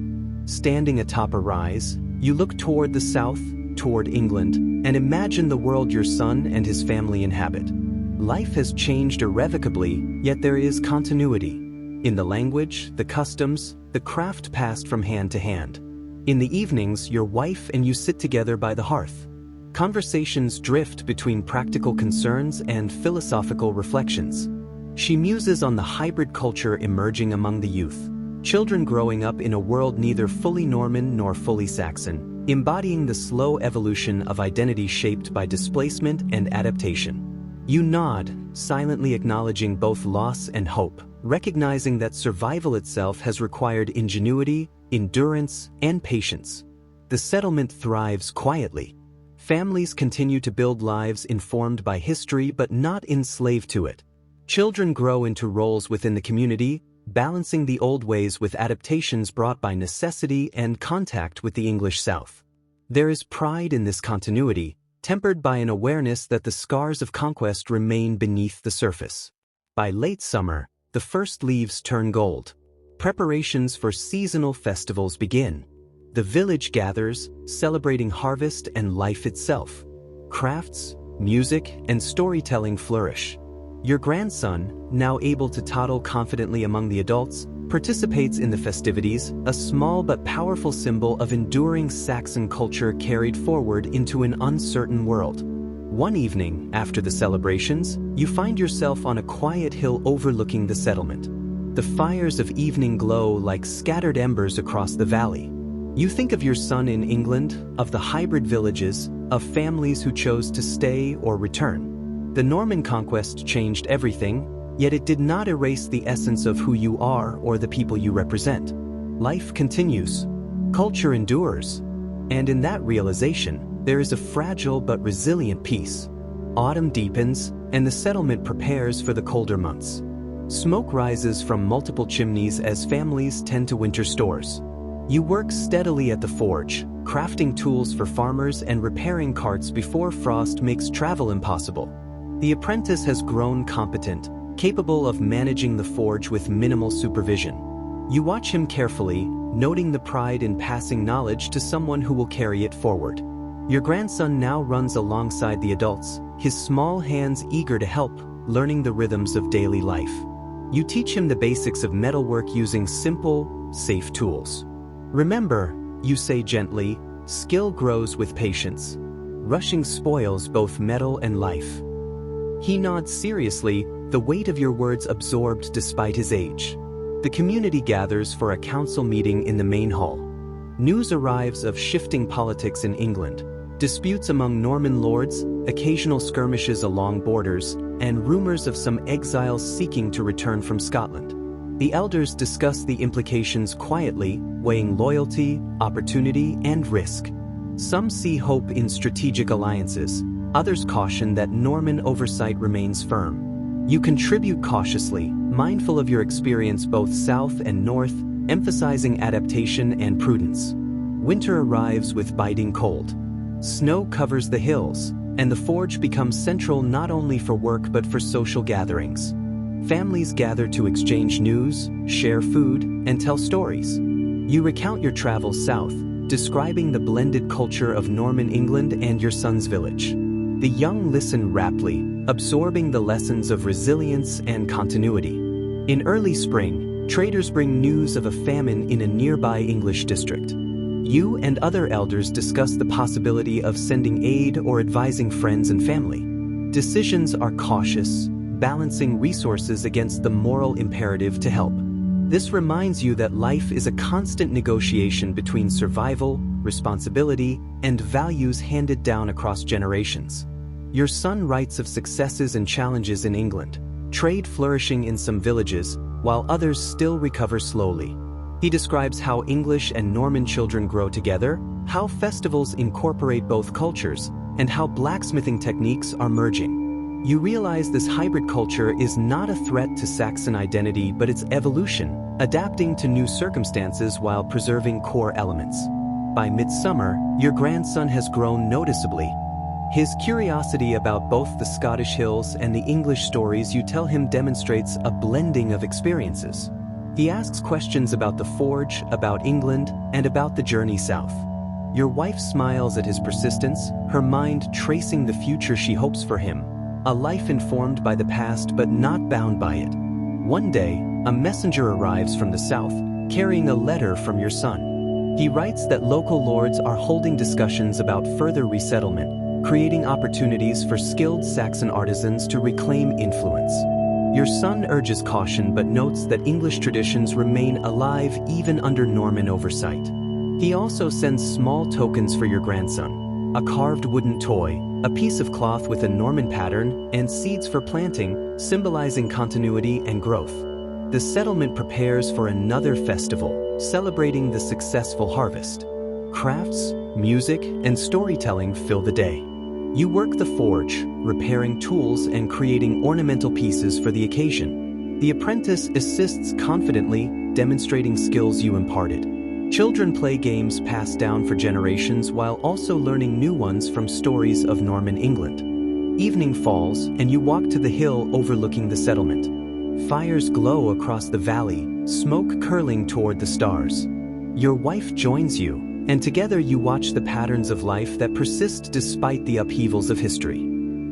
Speaker 1: Standing atop a rise, you look toward the south, toward England, and imagine the world your son and his family inhabit. Life has changed irrevocably, yet there is continuity. In the language, the customs, the craft passed from hand to hand. In the evenings, your wife and you sit together by the hearth. Conversations drift between practical concerns and philosophical reflections. She muses on the hybrid culture emerging among the youth. Children growing up in a world neither fully Norman nor fully Saxon, embodying the slow evolution of identity shaped by displacement and adaptation. You nod, silently acknowledging both loss and hope, recognizing that survival itself has required ingenuity, endurance, and patience. The settlement thrives quietly. Families continue to build lives informed by history but not enslaved to it. Children grow into roles within the community, balancing the old ways with adaptations brought by necessity and contact with the English South. There is pride in this continuity, tempered by an awareness that the scars of conquest remain beneath the surface. By late summer, the first leaves turn gold. Preparations for seasonal festivals begin. The village gathers, celebrating harvest and life itself. Crafts, music, and storytelling flourish. Your grandson, now able to toddle confidently among the adults, participates in the festivities, a small but powerful symbol of enduring Saxon culture carried forward into an uncertain world. One evening, after the celebrations, you find yourself on a quiet hill overlooking the settlement. The fires of evening glow like scattered embers across the valley. You think of your son in England, of the hybrid villages, of families who chose to stay or return. The Norman Conquest changed everything, yet it did not erase the essence of who you are or the people you represent. Life continues. Culture endures. And in that realization, there is a fragile but resilient peace. Autumn deepens, and the settlement prepares for the colder months. Smoke rises from multiple chimneys as families tend to winter stores. You work steadily at the forge, crafting tools for farmers and repairing carts before frost makes travel impossible. The apprentice has grown competent, capable of managing the forge with minimal supervision. You watch him carefully, noting the pride in passing knowledge to someone who will carry it forward. Your grandson now runs alongside the adults, his small hands eager to help, learning the rhythms of daily life. You teach him the basics of metalwork using simple, safe tools. Remember, you say gently, skill grows with patience. Rushing spoils both metal and life. He nods seriously, the weight of your words absorbed despite his age. The community gathers for a council meeting in the main hall. News arrives of shifting politics in England, disputes among Norman lords, occasional skirmishes along borders, and rumors of some exiles seeking to return from Scotland. The elders discuss the implications quietly, weighing loyalty, opportunity, and risk. Some see hope in strategic alliances. Others caution that Norman oversight remains firm. You contribute cautiously, mindful of your experience both south and north, emphasizing adaptation and prudence. Winter arrives with biting cold. Snow covers the hills, and the forge becomes central not only for work but for social gatherings. Families gather to exchange news, share food, and tell stories. You recount your travels south, describing the blended culture of Norman England and your son's village. The young listen raptly, absorbing the lessons of resilience and continuity. In early spring, traders bring news of a famine in a nearby English district. You and other elders discuss the possibility of sending aid or advising friends and family. Decisions are cautious, balancing resources against the moral imperative to help. This reminds you that life is a constant negotiation between survival, responsibility, and values handed down across generations. Your son writes of successes and challenges in England, trade flourishing in some villages, while others still recover slowly. He describes how English and Norman children grow together, how festivals incorporate both cultures, and how blacksmithing techniques are merging. You realize this hybrid culture is not a threat to Saxon identity but its evolution, adapting to new circumstances while preserving core elements. By midsummer, your grandson has grown noticeably. His curiosity about both the Scottish hills and the English stories you tell him demonstrates a blending of experiences. He asks questions about the forge, about England, and about the journey south. Your wife smiles at his persistence, her mind tracing the future she hopes for him. a life informed by the past but not bound by it. One day, a messenger arrives from the south, carrying a letter from your son. He writes that local lords are holding discussions about further resettlement, creating opportunities for skilled Saxon artisans to reclaim influence. Your son urges caution but notes that English traditions remain alive even under Norman oversight. He also sends small tokens for your grandson: a carved wooden toy, a piece of cloth with a Norman pattern, and seeds for planting, symbolizing continuity and growth. The settlement prepares for another festival, celebrating the successful harvest. Crafts, music, and storytelling fill the day. You work the forge, repairing tools and creating ornamental pieces for the occasion. The apprentice assists confidently, demonstrating skills you imparted. Children play games passed down for generations while also learning new ones from stories of Norman England. Evening falls, and you walk to the hill overlooking the settlement. Fires glow across the valley, smoke curling toward the stars. Your wife joins you, and together you watch the patterns of life that persist despite the upheavals of history.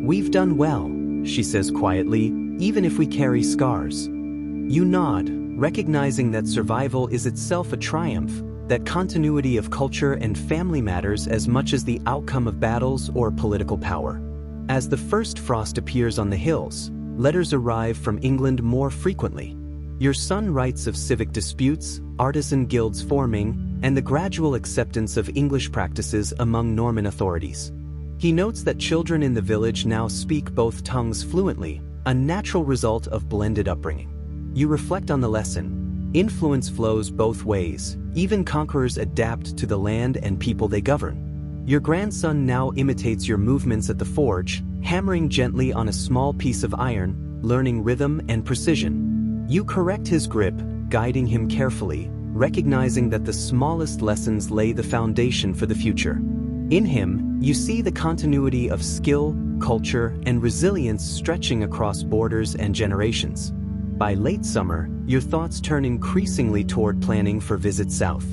Speaker 1: "We've done well," she says quietly, "even if we carry scars." You nod, recognizing that survival is itself a triumph, that continuity of culture and family matters as much as the outcome of battles or political power. As the first frost appears on the hills, letters arrive from England more frequently. Your son writes of civic disputes, artisan guilds forming, and the gradual acceptance of English practices among Norman authorities. He notes that children in the village now speak both tongues fluently, a natural result of blended upbringing. You reflect on the lesson. Influence flows both ways. Even conquerors adapt to the land and people they govern. Your grandson now imitates your movements at the forge, hammering gently on a small piece of iron, learning rhythm and precision. You correct his grip, guiding him carefully, recognizing that the smallest lessons lay the foundation for the future. In him, you see the continuity of skill, culture, and resilience stretching across borders and generations. By late summer, your thoughts turn increasingly toward planning for visits south.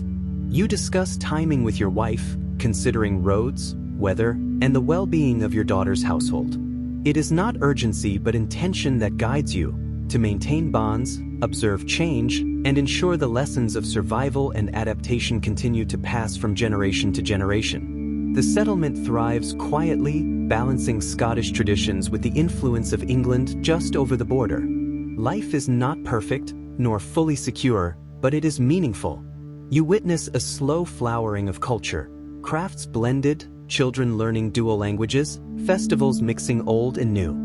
Speaker 1: You discuss timing with your wife, considering roads, weather, and the well-being of your daughter's household. It is not urgency but intention that guides you to maintain bonds, observe change, and ensure the lessons of survival and adaptation continue to pass from generation to generation. The settlement thrives quietly, balancing Scottish traditions with the influence of England just over the border. Life is not perfect, nor fully secure, but it is meaningful. You witness a slow flowering of culture, crafts blended, children learning dual languages, festivals mixing old and new.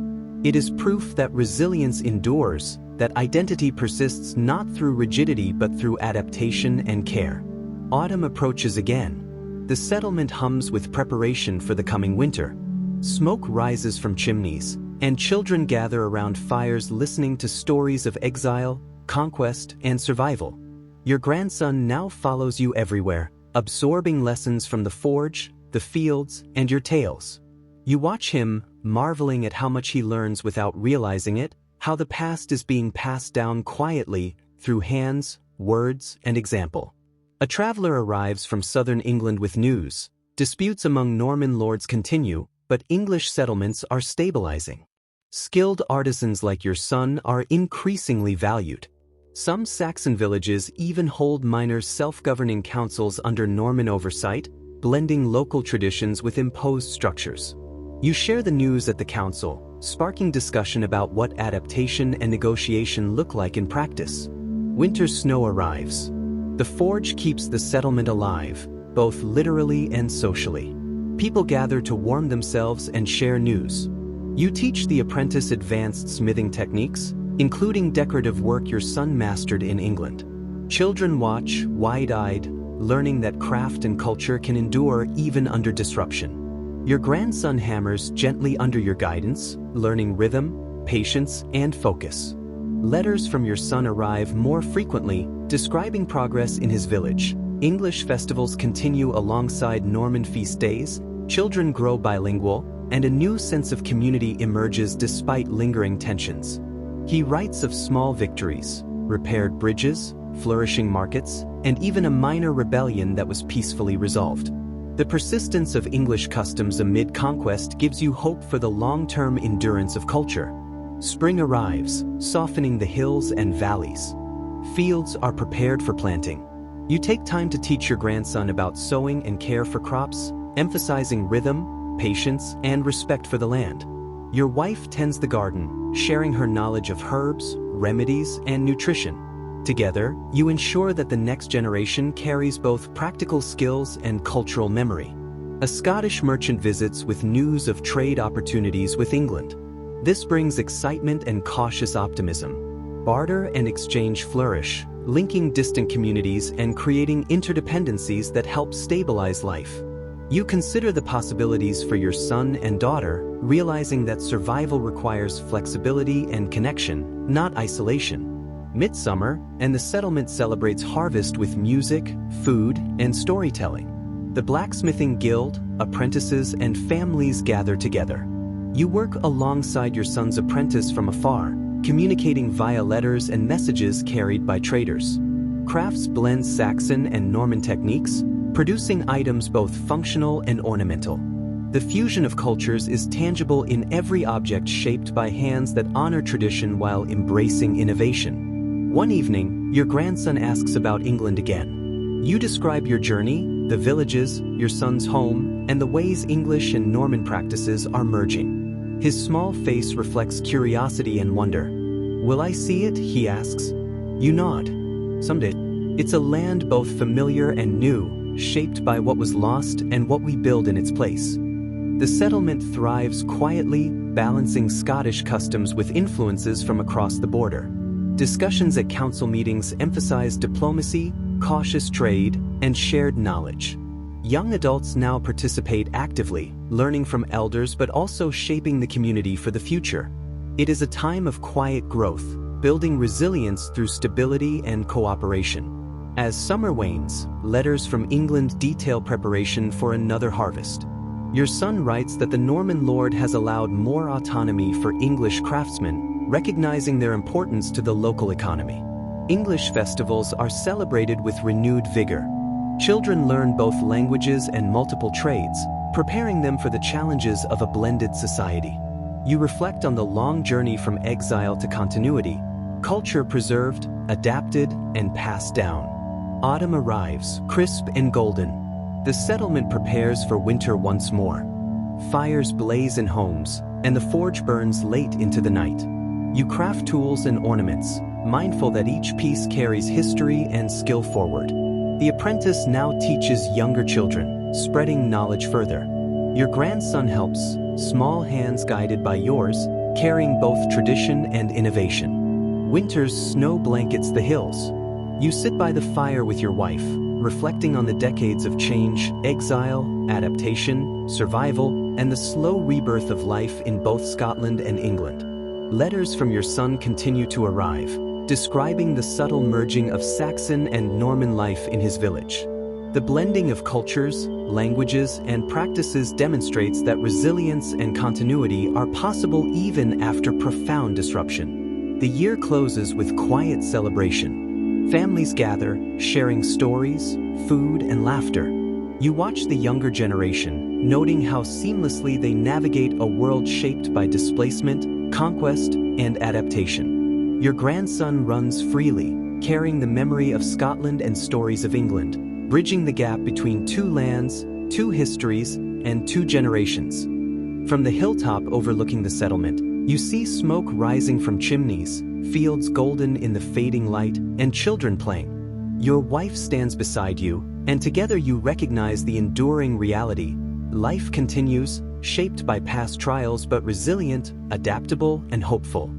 Speaker 1: It is proof that resilience endures, that identity persists not through rigidity but through adaptation and care. Autumn approaches again. The settlement hums with preparation for the coming winter. Smoke rises from chimneys, and children gather around fires listening to stories of exile, conquest, and survival. Your grandson now follows you everywhere, absorbing lessons from the forge, the fields, and your tales. You watch him, marveling at how much he learns without realizing it, how the past is being passed down quietly through hands, words, and example. A traveler arrives from southern England with news. Disputes among Norman lords continue, but English settlements are stabilizing. Skilled artisans like your son are increasingly valued. Some Saxon villages even hold minor self-governing councils under Norman oversight, blending local traditions with imposed structures. You share the news at the council, sparking discussion about what adaptation and negotiation look like in practice. Winter snow arrives. The forge keeps the settlement alive, both literally and socially. People gather to warm themselves and share news. You teach the apprentice advanced smithing techniques, including decorative work your son mastered in England. Children watch, wide-eyed, learning that craft and culture can endure even under disruption. Your grandson hammers gently under your guidance, learning rhythm, patience, and focus. Letters from your son arrive more frequently, describing progress in his village. English festivals continue alongside Norman feast days, children grow bilingual, and a new sense of community emerges despite lingering tensions. He writes of small victories, repaired bridges, flourishing markets, and even a minor rebellion that was peacefully resolved. The persistence of English customs amid conquest gives you hope for the long-term endurance of culture. Spring arrives, softening the hills and valleys. Fields are prepared for planting. You take time to teach your grandson about sowing and care for crops, emphasizing rhythm, patience, and respect for the land. Your wife tends the garden, sharing her knowledge of herbs, remedies, and nutrition. Together, you ensure that the next generation carries both practical skills and cultural memory. A Scottish merchant visits with news of trade opportunities with England. This brings excitement and cautious optimism. Barter and exchange flourish, linking distant communities and creating interdependencies that help stabilize life. You consider the possibilities for your son and daughter, realizing that survival requires flexibility and connection, not isolation. Midsummer, and the settlement celebrates harvest with music, food, and storytelling. The blacksmithing guild, apprentices, and families gather together. You work alongside your son's apprentice from afar, communicating via letters and messages carried by traders. Crafts blend Saxon and Norman techniques, producing items both functional and ornamental. The fusion of cultures is tangible in every object shaped by hands that honor tradition while embracing innovation. One evening, your grandson asks about England again. You describe your journey, the villages, your son's home, and the ways English and Norman practices are merging. His small face reflects curiosity and wonder. "Will I see it?" he asks. You nod. "Someday." It's a land both familiar and new, shaped by what was lost and what we build in its place. The settlement thrives quietly, balancing Scottish customs with influences from across the border. Discussions at council meetings emphasize diplomacy, cautious trade, and shared knowledge. Young adults now participate actively, learning from elders but also shaping the community for the future. It is a time of quiet growth, building resilience through stability and cooperation. As summer wanes, letters from England detail preparation for another harvest. Your son writes that the Norman lord has allowed more autonomy for English craftsmen, recognizing their importance to the local economy. English festivals are celebrated with renewed vigor. Children learn both languages and multiple trades, preparing them for the challenges of a blended society. You reflect on the long journey from exile to continuity, culture preserved, adapted, and passed down. Autumn arrives, crisp and golden. The settlement prepares for winter once more. Fires blaze in homes, and the forge burns late into the night. You craft tools and ornaments, mindful that each piece carries history and skill forward. The apprentice now teaches younger children, spreading knowledge further. Your grandson helps, small hands guided by yours, carrying both tradition and innovation. Winter's snow blankets the hills. You sit by the fire with your wife, reflecting on the decades of change, exile, adaptation, survival, and the slow rebirth of life in both Scotland and England. Letters from your son continue to arrive, describing the subtle merging of Saxon and Norman life in his village. The blending of cultures, languages, and practices demonstrates that resilience and continuity are possible even after profound disruption. The year closes with quiet celebration. Families gather, sharing stories, food, and laughter. You watch the younger generation, noting how seamlessly they navigate a world shaped by displacement, conquest, and adaptation. Your grandson runs freely, carrying the memory of Scotland and stories of England, bridging the gap between two lands, two histories, and two generations. From the hilltop overlooking the settlement, you see smoke rising from chimneys, fields golden in the fading light, and children playing. Your wife stands beside you, and together you recognize the enduring reality. Life continues, shaped by past trials but resilient, adaptable, and hopeful.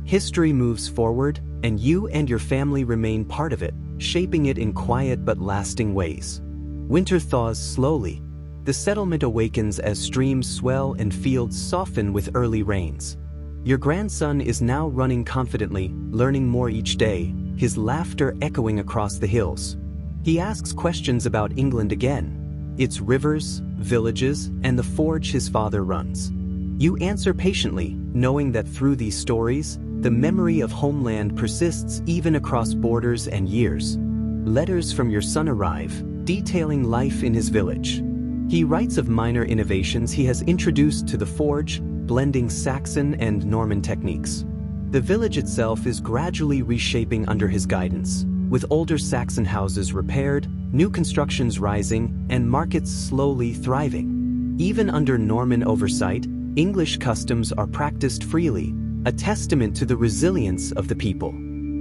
Speaker 1: History moves forward, and you and your family remain part of it, shaping it in quiet but lasting ways. Winter thaws slowly. The settlement awakens as streams swell and fields soften with early rains. Your grandson is now running confidently, learning more each day, his laughter echoing across the hills. He asks questions about England again, its rivers, villages, and the forge his father runs. You answer patiently, knowing that through these stories, the memory of homeland persists even across borders and years. Letters from your son arrive, detailing life in his village. He writes of minor innovations he has introduced to the forge, blending Saxon and Norman techniques. The village itself is gradually reshaping under his guidance, with older Saxon houses repaired, new constructions rising, and markets slowly thriving. Even under Norman oversight, English customs are practiced freely, a testament to the resilience of the people.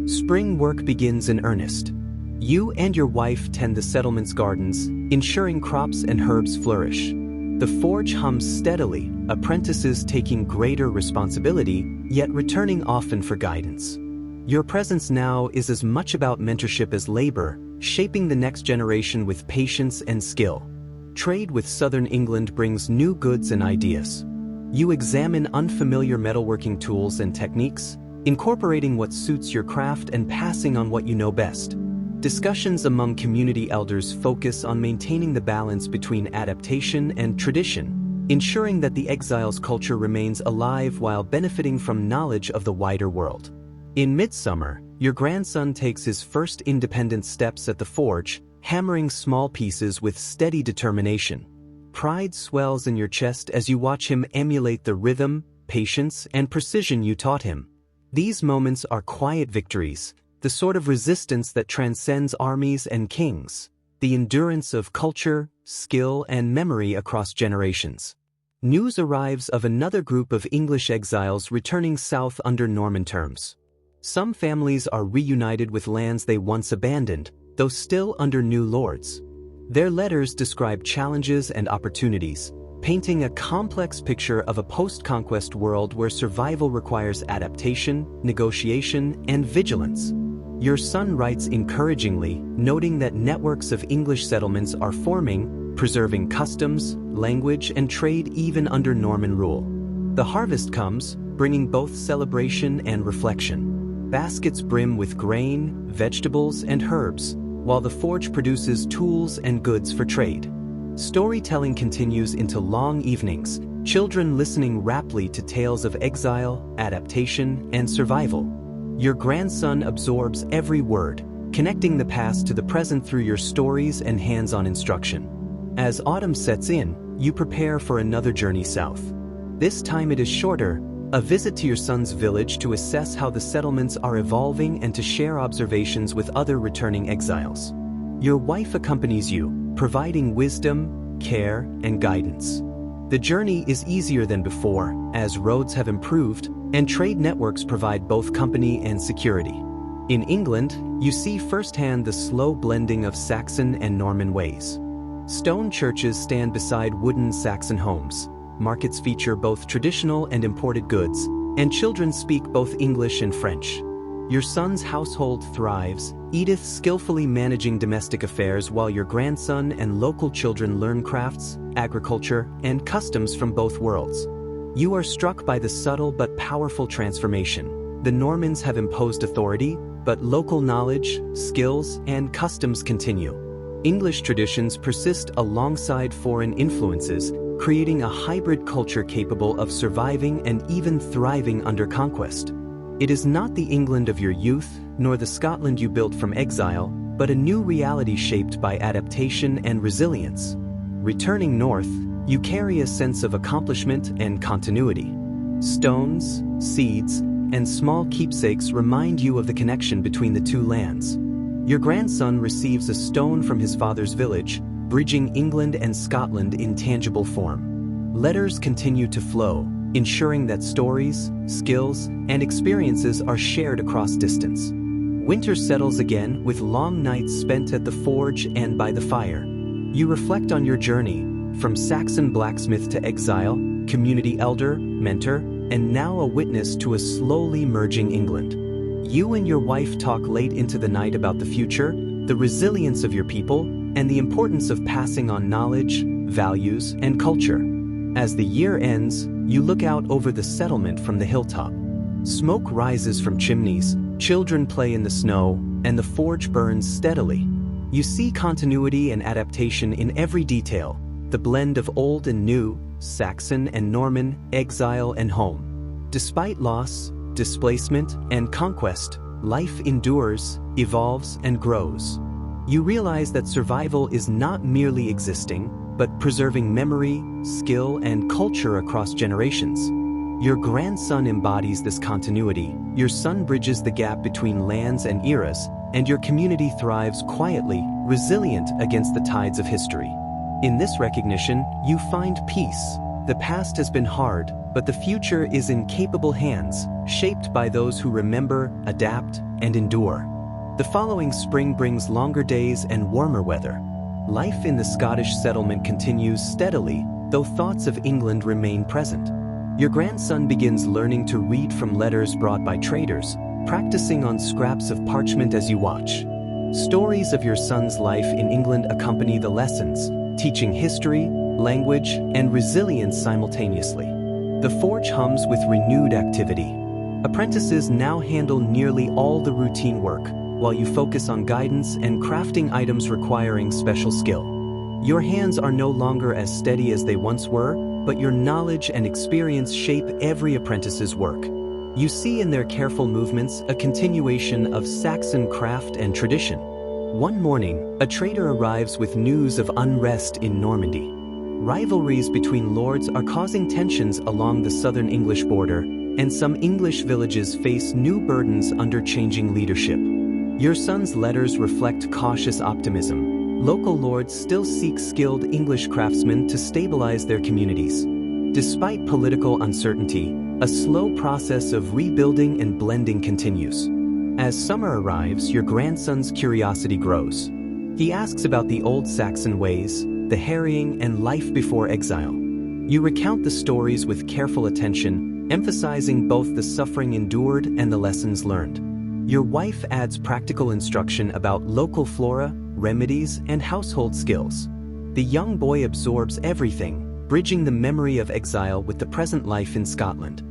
Speaker 1: Spring work begins in earnest. You and your wife tend the settlement's gardens, ensuring crops and herbs flourish. The forge hums steadily, apprentices taking greater responsibility, yet returning often for guidance. Your presence now is as much about mentorship as labor, shaping the next generation with patience and skill. Trade with southern England brings new goods and ideas. You examine unfamiliar metalworking tools and techniques, incorporating what suits your craft and passing on what you know best. Discussions among community elders focus on maintaining the balance between adaptation and tradition, ensuring that the exile's culture remains alive while benefiting from knowledge of the wider world. In midsummer, your grandson takes his first independent steps at the forge, hammering small pieces with steady determination. Pride swells in your chest as you watch him emulate the rhythm, patience, and precision you taught him. These moments are quiet victories, the sort of resistance that transcends armies and kings, the endurance of culture, skill, and memory across generations. News arrives of another group of English exiles returning south under Norman terms. Some families are reunited with lands they once abandoned, though still under new lords. Their letters describe challenges and opportunities, painting a complex picture of a post-conquest world where survival requires adaptation, negotiation, and vigilance. Your son writes encouragingly, noting that networks of English settlements are forming, preserving customs, language, and trade even under Norman rule. The harvest comes, bringing both celebration and reflection. Baskets brim with grain, vegetables, and herbs, while the forge produces tools and goods for trade. Storytelling continues into long evenings, children listening raptly to tales of exile, adaptation, and survival. Your grandson absorbs every word, connecting the past to the present through your stories and hands-on instruction. As autumn sets in, you prepare for another journey south. This time it is shorter, a visit to your son's village to assess how the settlements are evolving and to share observations with other returning exiles. Your wife accompanies you, providing wisdom, care, and guidance. The journey is easier than before, as roads have improved, and trade networks provide both company and security. In England, you see firsthand the slow blending of Saxon and Norman ways. Stone churches stand beside wooden Saxon homes, markets feature both traditional and imported goods, and children speak both English and French. Your son's household thrives, Edith skillfully managing domestic affairs while your grandson and local children learn crafts, agriculture, and customs from both worlds. You are struck by the subtle but powerful transformation. The Normans have imposed authority, but local knowledge, skills, and customs continue. English traditions persist alongside foreign influences, creating a hybrid culture capable of surviving and even thriving under conquest. It is not the England of your youth, nor the Scotland you built from exile, but a new reality shaped by adaptation and resilience. Returning north, you carry a sense of accomplishment and continuity. Stones, seeds, and small keepsakes remind you of the connection between the two lands. Your grandson receives a stone from his father's village, bridging England and Scotland in tangible form. Letters continue to flow, ensuring that stories, skills, and experiences are shared across distance. Winter settles again with long nights spent at the forge and by the fire. You reflect on your journey, from Saxon blacksmith to exile, community elder, mentor, and now a witness to a slowly merging England. You and your wife talk late into the night about the future, the resilience of your people, and the importance of passing on knowledge, values, and culture. As the year ends, you look out over the settlement from the hilltop. Smoke rises from chimneys, children play in the snow, and the forge burns steadily. You see continuity and adaptation in every detail, the blend of old and new, Saxon and Norman, exile and home. Despite loss, displacement, and conquest, life endures, evolves, and grows. You realize that survival is not merely existing, but preserving memory, skill, and culture across generations. Your grandson embodies this continuity, your son bridges the gap between lands and eras, and your community thrives quietly, resilient against the tides of history. In this recognition, you find peace. The past has been hard, but the future is in capable hands, shaped by those who remember, adapt, and endure. The following spring brings longer days and warmer weather. Life in the Scottish settlement continues steadily, though thoughts of England remain present. Your grandson begins learning to read from letters brought by traders, practicing on scraps of parchment as you watch. Stories of your son's life in England accompany the lessons, teaching history, language, and resilience simultaneously. The forge hums with renewed activity. Apprentices now handle nearly all the routine work, while you focus on guidance and crafting items requiring special skill. Your hands are no longer as steady as they once were, but your knowledge and experience shape every apprentice's work. You see in their careful movements a continuation of Saxon craft and tradition. One morning, a trader arrives with news of unrest in Normandy. Rivalries between lords are causing tensions along the southern English border, and some English villages face new burdens under changing leadership. Your son's letters reflect cautious optimism. Local lords still seek skilled English craftsmen to stabilize their communities. Despite political uncertainty, a slow process of rebuilding and blending continues. As summer arrives, your grandson's curiosity grows. He asks about the old Saxon ways, the harrying, and life before exile. You recount the stories with careful attention, emphasizing both the suffering endured and the lessons learned. Your wife adds practical instruction about local flora, remedies, and household skills. The young boy absorbs everything, bridging the memory of exile with the present life in Scotland.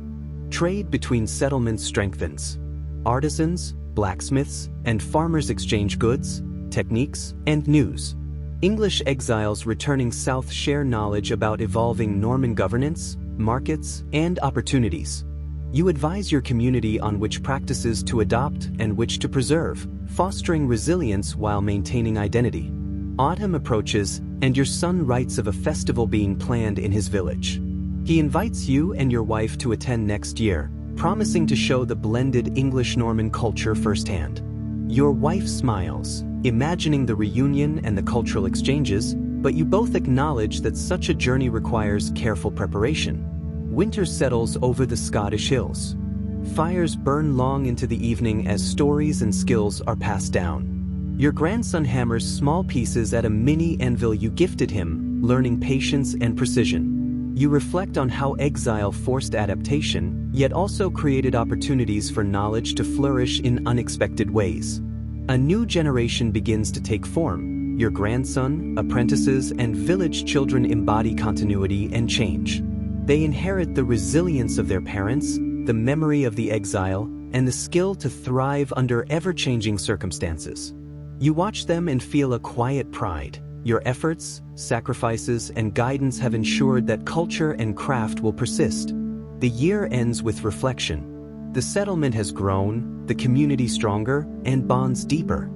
Speaker 1: Trade between settlements strengthens. Artisans, blacksmiths, and farmers exchange goods, techniques, and news. English exiles returning south share knowledge about evolving Norman governance, markets, and opportunities. You advise your community on which practices to adopt and which to preserve, fostering resilience while maintaining identity. Autumn approaches, and your son writes of a festival being planned in his village. He invites you and your wife to attend next year, promising to show the blended English-Norman culture firsthand. Your wife smiles, imagining the reunion and the cultural exchanges, but you both acknowledge that such a journey requires careful preparation. Winter settles over the Scottish hills. Fires burn long into the evening as stories and skills are passed down. Your grandson hammers small pieces at a mini anvil you gifted him, learning patience and precision. You reflect on how exile forced adaptation, yet also created opportunities for knowledge to flourish in unexpected ways. A new generation begins to take form. Your grandson, apprentices, and village children embody continuity and change. They inherit the resilience of their parents, the memory of the exile, and the skill to thrive under ever-changing circumstances. You watch them and feel a quiet pride. Your efforts, sacrifices, and guidance have ensured that culture and craft will persist. The year ends with reflection. The settlement has grown, the community stronger, and bonds deeper.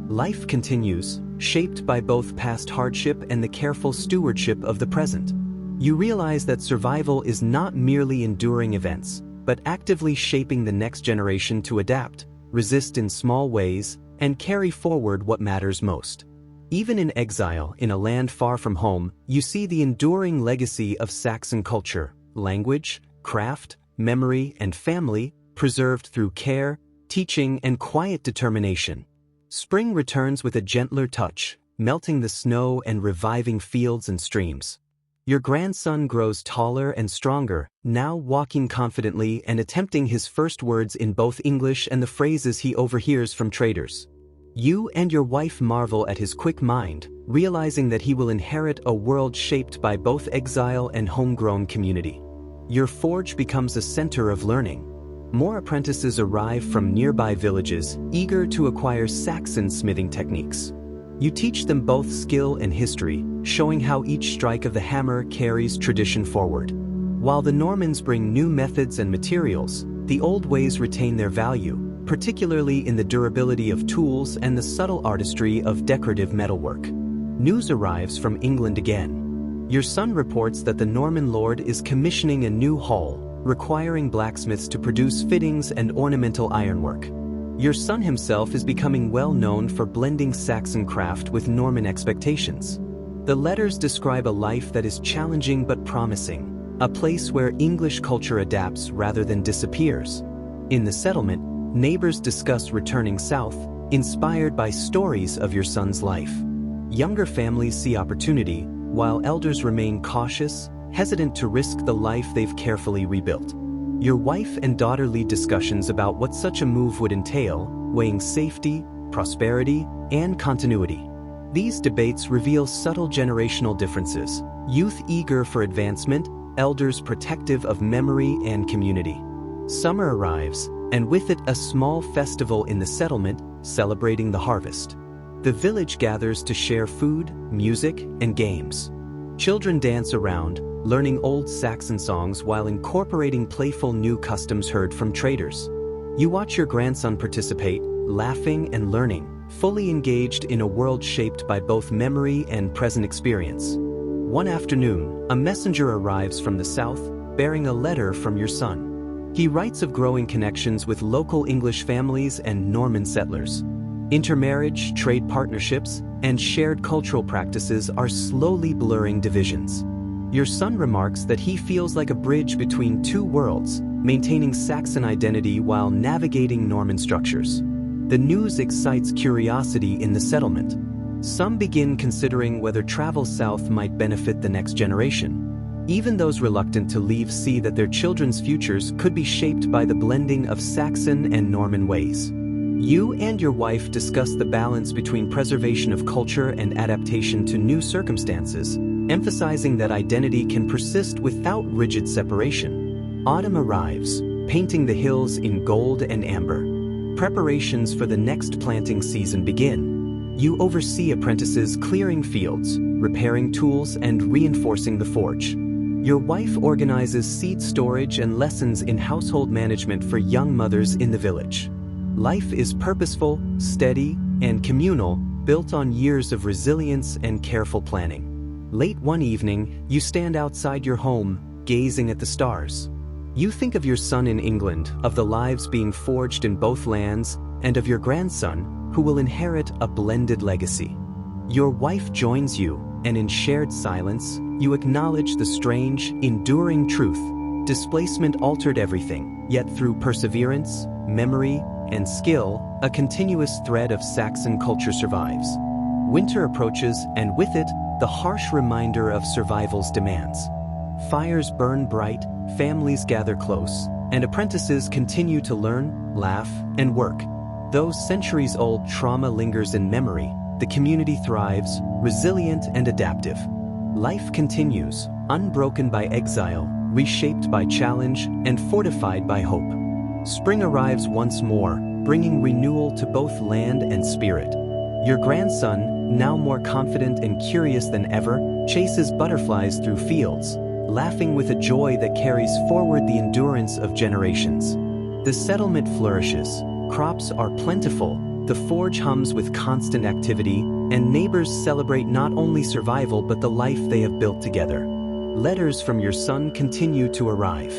Speaker 1: Life continues, shaped by both past hardship and the careful stewardship of the present. You realize that survival is not merely enduring events, but actively shaping the next generation to adapt, resist in small ways, and carry forward what matters most. Even in exile, in a land far from home, you see the enduring legacy of Saxon culture, language, craft, memory, and family, preserved through care, teaching, and quiet determination. Spring returns with a gentler touch, melting the snow and reviving fields and streams. Your grandson grows taller and stronger, now walking confidently and attempting his first words in both English and the phrases he overhears from traders. You and your wife marvel at his quick mind, realizing that he will inherit a world shaped by both exile and homegrown community. Your forge becomes a center of learning. More apprentices arrive from nearby villages, eager to acquire Saxon smithing techniques. You teach them both skill and history, showing how each strike of the hammer carries tradition forward. While the Normans bring new methods and materials, the old ways retain their value, particularly in the durability of tools and the subtle artistry of decorative metalwork. News arrives from England again. Your son reports that the Norman lord is commissioning a new hall, requiring blacksmiths to produce fittings and ornamental ironwork. Your son himself is becoming well known for blending Saxon craft with Norman expectations. The letters describe a life that is challenging but promising, a place where English culture adapts rather than disappears. In the settlement, neighbors discuss returning south, inspired by stories of your son's life. Younger families see opportunity, while elders remain cautious, hesitant to risk the life they've carefully rebuilt. Your wife and daughter lead discussions about what such a move would entail, weighing safety, prosperity, and continuity. These debates reveal subtle generational differences: youth eager for advancement, elders protective of memory and community. Summer arrives, and with it a small festival in the settlement, celebrating the harvest. The village gathers to share food, music, and games. Children dance around, learning old Saxon songs while incorporating playful new customs heard from traders. You watch your grandson participate, laughing and learning, fully engaged in a world shaped by both memory and present experience. One afternoon, a messenger arrives from the south, bearing a letter from your son. He writes of growing connections with local English families and Norman settlers. Intermarriage, trade partnerships, and shared cultural practices are slowly blurring divisions. Your son remarks that he feels like a bridge between two worlds, maintaining Saxon identity while navigating Norman structures. The news excites curiosity in the settlement. Some begin considering whether travel south might benefit the next generation. Even those reluctant to leave see that their children's futures could be shaped by the blending of Saxon and Norman ways. You and your wife discuss the balance between preservation of culture and adaptation to new circumstances, emphasizing that identity can persist without rigid separation. Autumn arrives, painting the hills in gold and amber. Preparations for the next planting season begin. You oversee apprentices clearing fields, repairing tools, and reinforcing the forge. Your wife organizes seed storage and lessons in household management for young mothers in the village. Life is purposeful, steady, and communal, built on years of resilience and careful planning. Late one evening, you stand outside your home, gazing at the stars. You think of your son in England, of the lives being forged in both lands, and of your grandson, who will inherit a blended legacy. Your wife joins you, and in shared silence, you acknowledge the strange, enduring truth. Displacement altered everything, yet through perseverance, memory, and skill, a continuous thread of Saxon culture survives. Winter approaches, and with it, the harsh reminder of survival's demands. Fires burn bright, families gather close, and apprentices continue to learn, laugh, and work. Though centuries-old trauma lingers in memory, the community thrives, resilient and adaptive. Life continues, unbroken by exile, reshaped by challenge, and fortified by hope. Spring arrives once more, bringing renewal to both land and spirit. Your grandson, now more confident and curious than ever, chases butterflies through fields, laughing with a joy that carries forward the endurance of generations. The settlement flourishes, crops are plentiful, the forge hums with constant activity, and neighbors celebrate not only survival but the life they have built together. Letters from your son continue to arrive.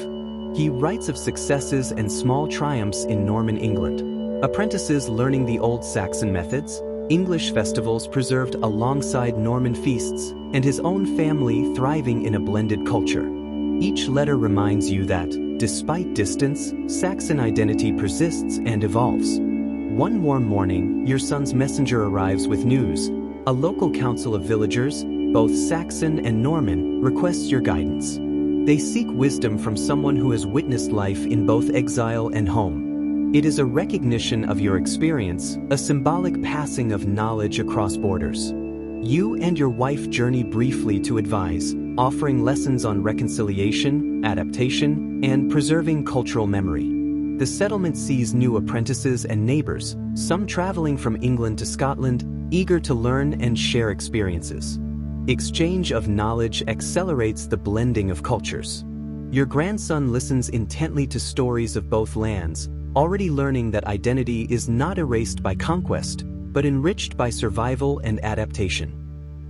Speaker 1: He writes of successes and small triumphs in Norman England. Apprentices learning the old Saxon methods, English festivals preserved alongside Norman feasts, and his own family thriving in a blended culture. Each letter reminds you that, despite distance, Saxon identity persists and evolves. One warm morning, your son's messenger arrives with news. A local council of villagers, both Saxon and Norman, requests your guidance. They seek wisdom from someone who has witnessed life in both exile and home. It is a recognition of your experience, a symbolic passing of knowledge across borders. You and your wife journey briefly to advise, offering lessons on reconciliation, adaptation, and preserving cultural memory. The settlement sees new apprentices and neighbors, some traveling from England to Scotland, eager to learn and share experiences. Exchange of knowledge accelerates the blending of cultures. Your grandson listens intently to stories of both lands, already learning that identity is not erased by conquest, but enriched by survival and adaptation.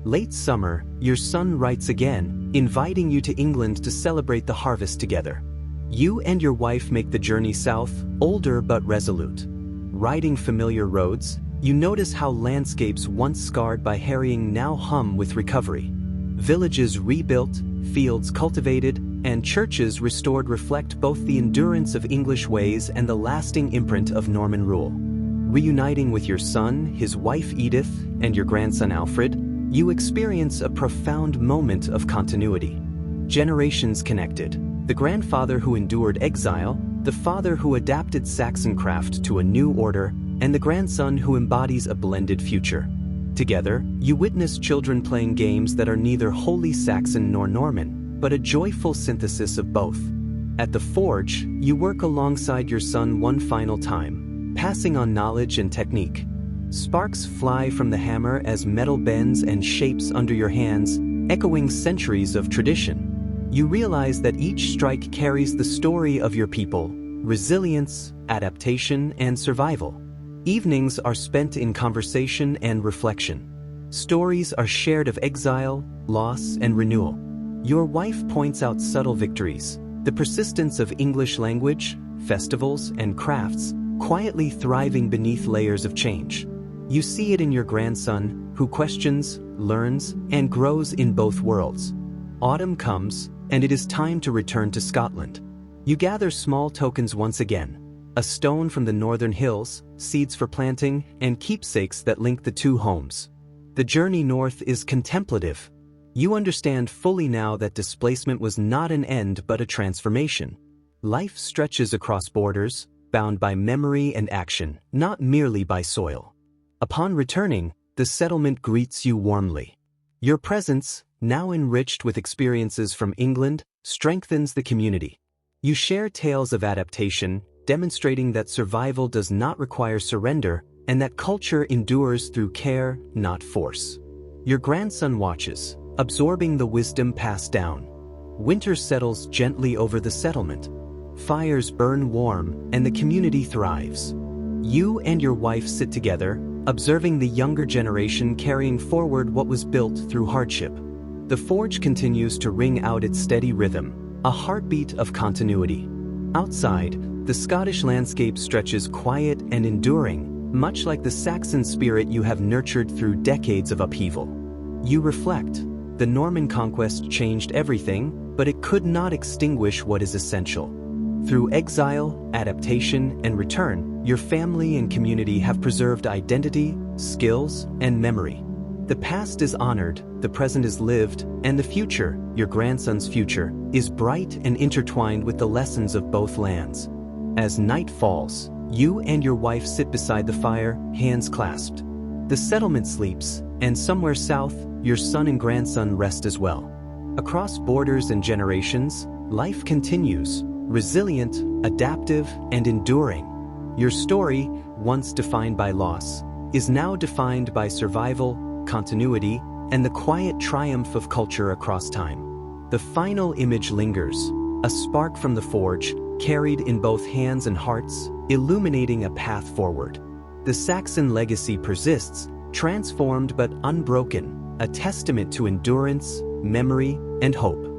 Speaker 1: Late summer, your son writes again, inviting you to England to celebrate the harvest together. You and your wife make the journey south, older but resolute. Riding familiar roads, you notice how landscapes once scarred by harrying now hum with recovery. Villages rebuilt, fields cultivated, and churches restored reflect both the endurance of English ways and the lasting imprint of Norman rule. Reuniting with your son, his wife Edith, and your grandson Alfred, you experience a profound moment of continuity. Generations connected. The grandfather who endured exile, the father who adapted Saxon craft to a new order, and the grandson who embodies a blended future. Together, you witness children playing games that are neither wholly Saxon nor Norman, but a joyful synthesis of both. At the forge, you work alongside your son one final time, passing on knowledge and technique. Sparks fly from the hammer as metal bends and shapes under your hands, echoing centuries of tradition. You realize that each strike carries the story of your people, resilience, adaptation, and survival. Evenings are spent in conversation and reflection. Stories are shared of exile, loss, and renewal. Your wife points out subtle victories, the persistence of English language, festivals, and crafts, quietly thriving beneath layers of change. You see it in your grandson, who questions, learns, and grows in both worlds. Autumn comes, and it is time to return to Scotland. You gather small tokens once again. A stone from the northern hills, seeds for planting, and keepsakes that link the two homes. The journey north is contemplative. You understand fully now that displacement was not an end but a transformation. Life stretches across borders, bound by memory and action, not merely by soil. Upon returning, the settlement greets you warmly. Your presence, now enriched with experiences from England, strengthens the community. You share tales of adaptation, demonstrating that survival does not require surrender and that culture endures through care, not force. Your grandson watches, absorbing the wisdom passed down. Winter settles gently over the settlement. Fires burn warm, and the community thrives. You and your wife sit together, observing the younger generation carrying forward what was built through hardship. The forge continues to ring out its steady rhythm, a heartbeat of continuity. Outside, the Scottish landscape stretches quiet and enduring, much like the Saxon spirit you have nurtured through decades of upheaval. You reflect. The Norman Conquest changed everything, but it could not extinguish what is essential. Through exile, adaptation, and return, your family and community have preserved identity, skills, and memory. The past is honored, the present is lived, and the future, your grandson's future, is bright and intertwined with the lessons of both lands. As night falls, you and your wife sit beside the fire, hands clasped. The settlement sleeps, and somewhere south, your son and grandson rest as well. Across borders and generations, life continues, resilient, adaptive, and enduring. Your story, once defined by loss, is now defined by survival, continuity, and the quiet triumph of culture across time. The final image lingers, a spark from the forge, carried in both hands and hearts, illuminating a path forward. The Saxon legacy persists, transformed but unbroken, a testament to endurance, memory, and hope.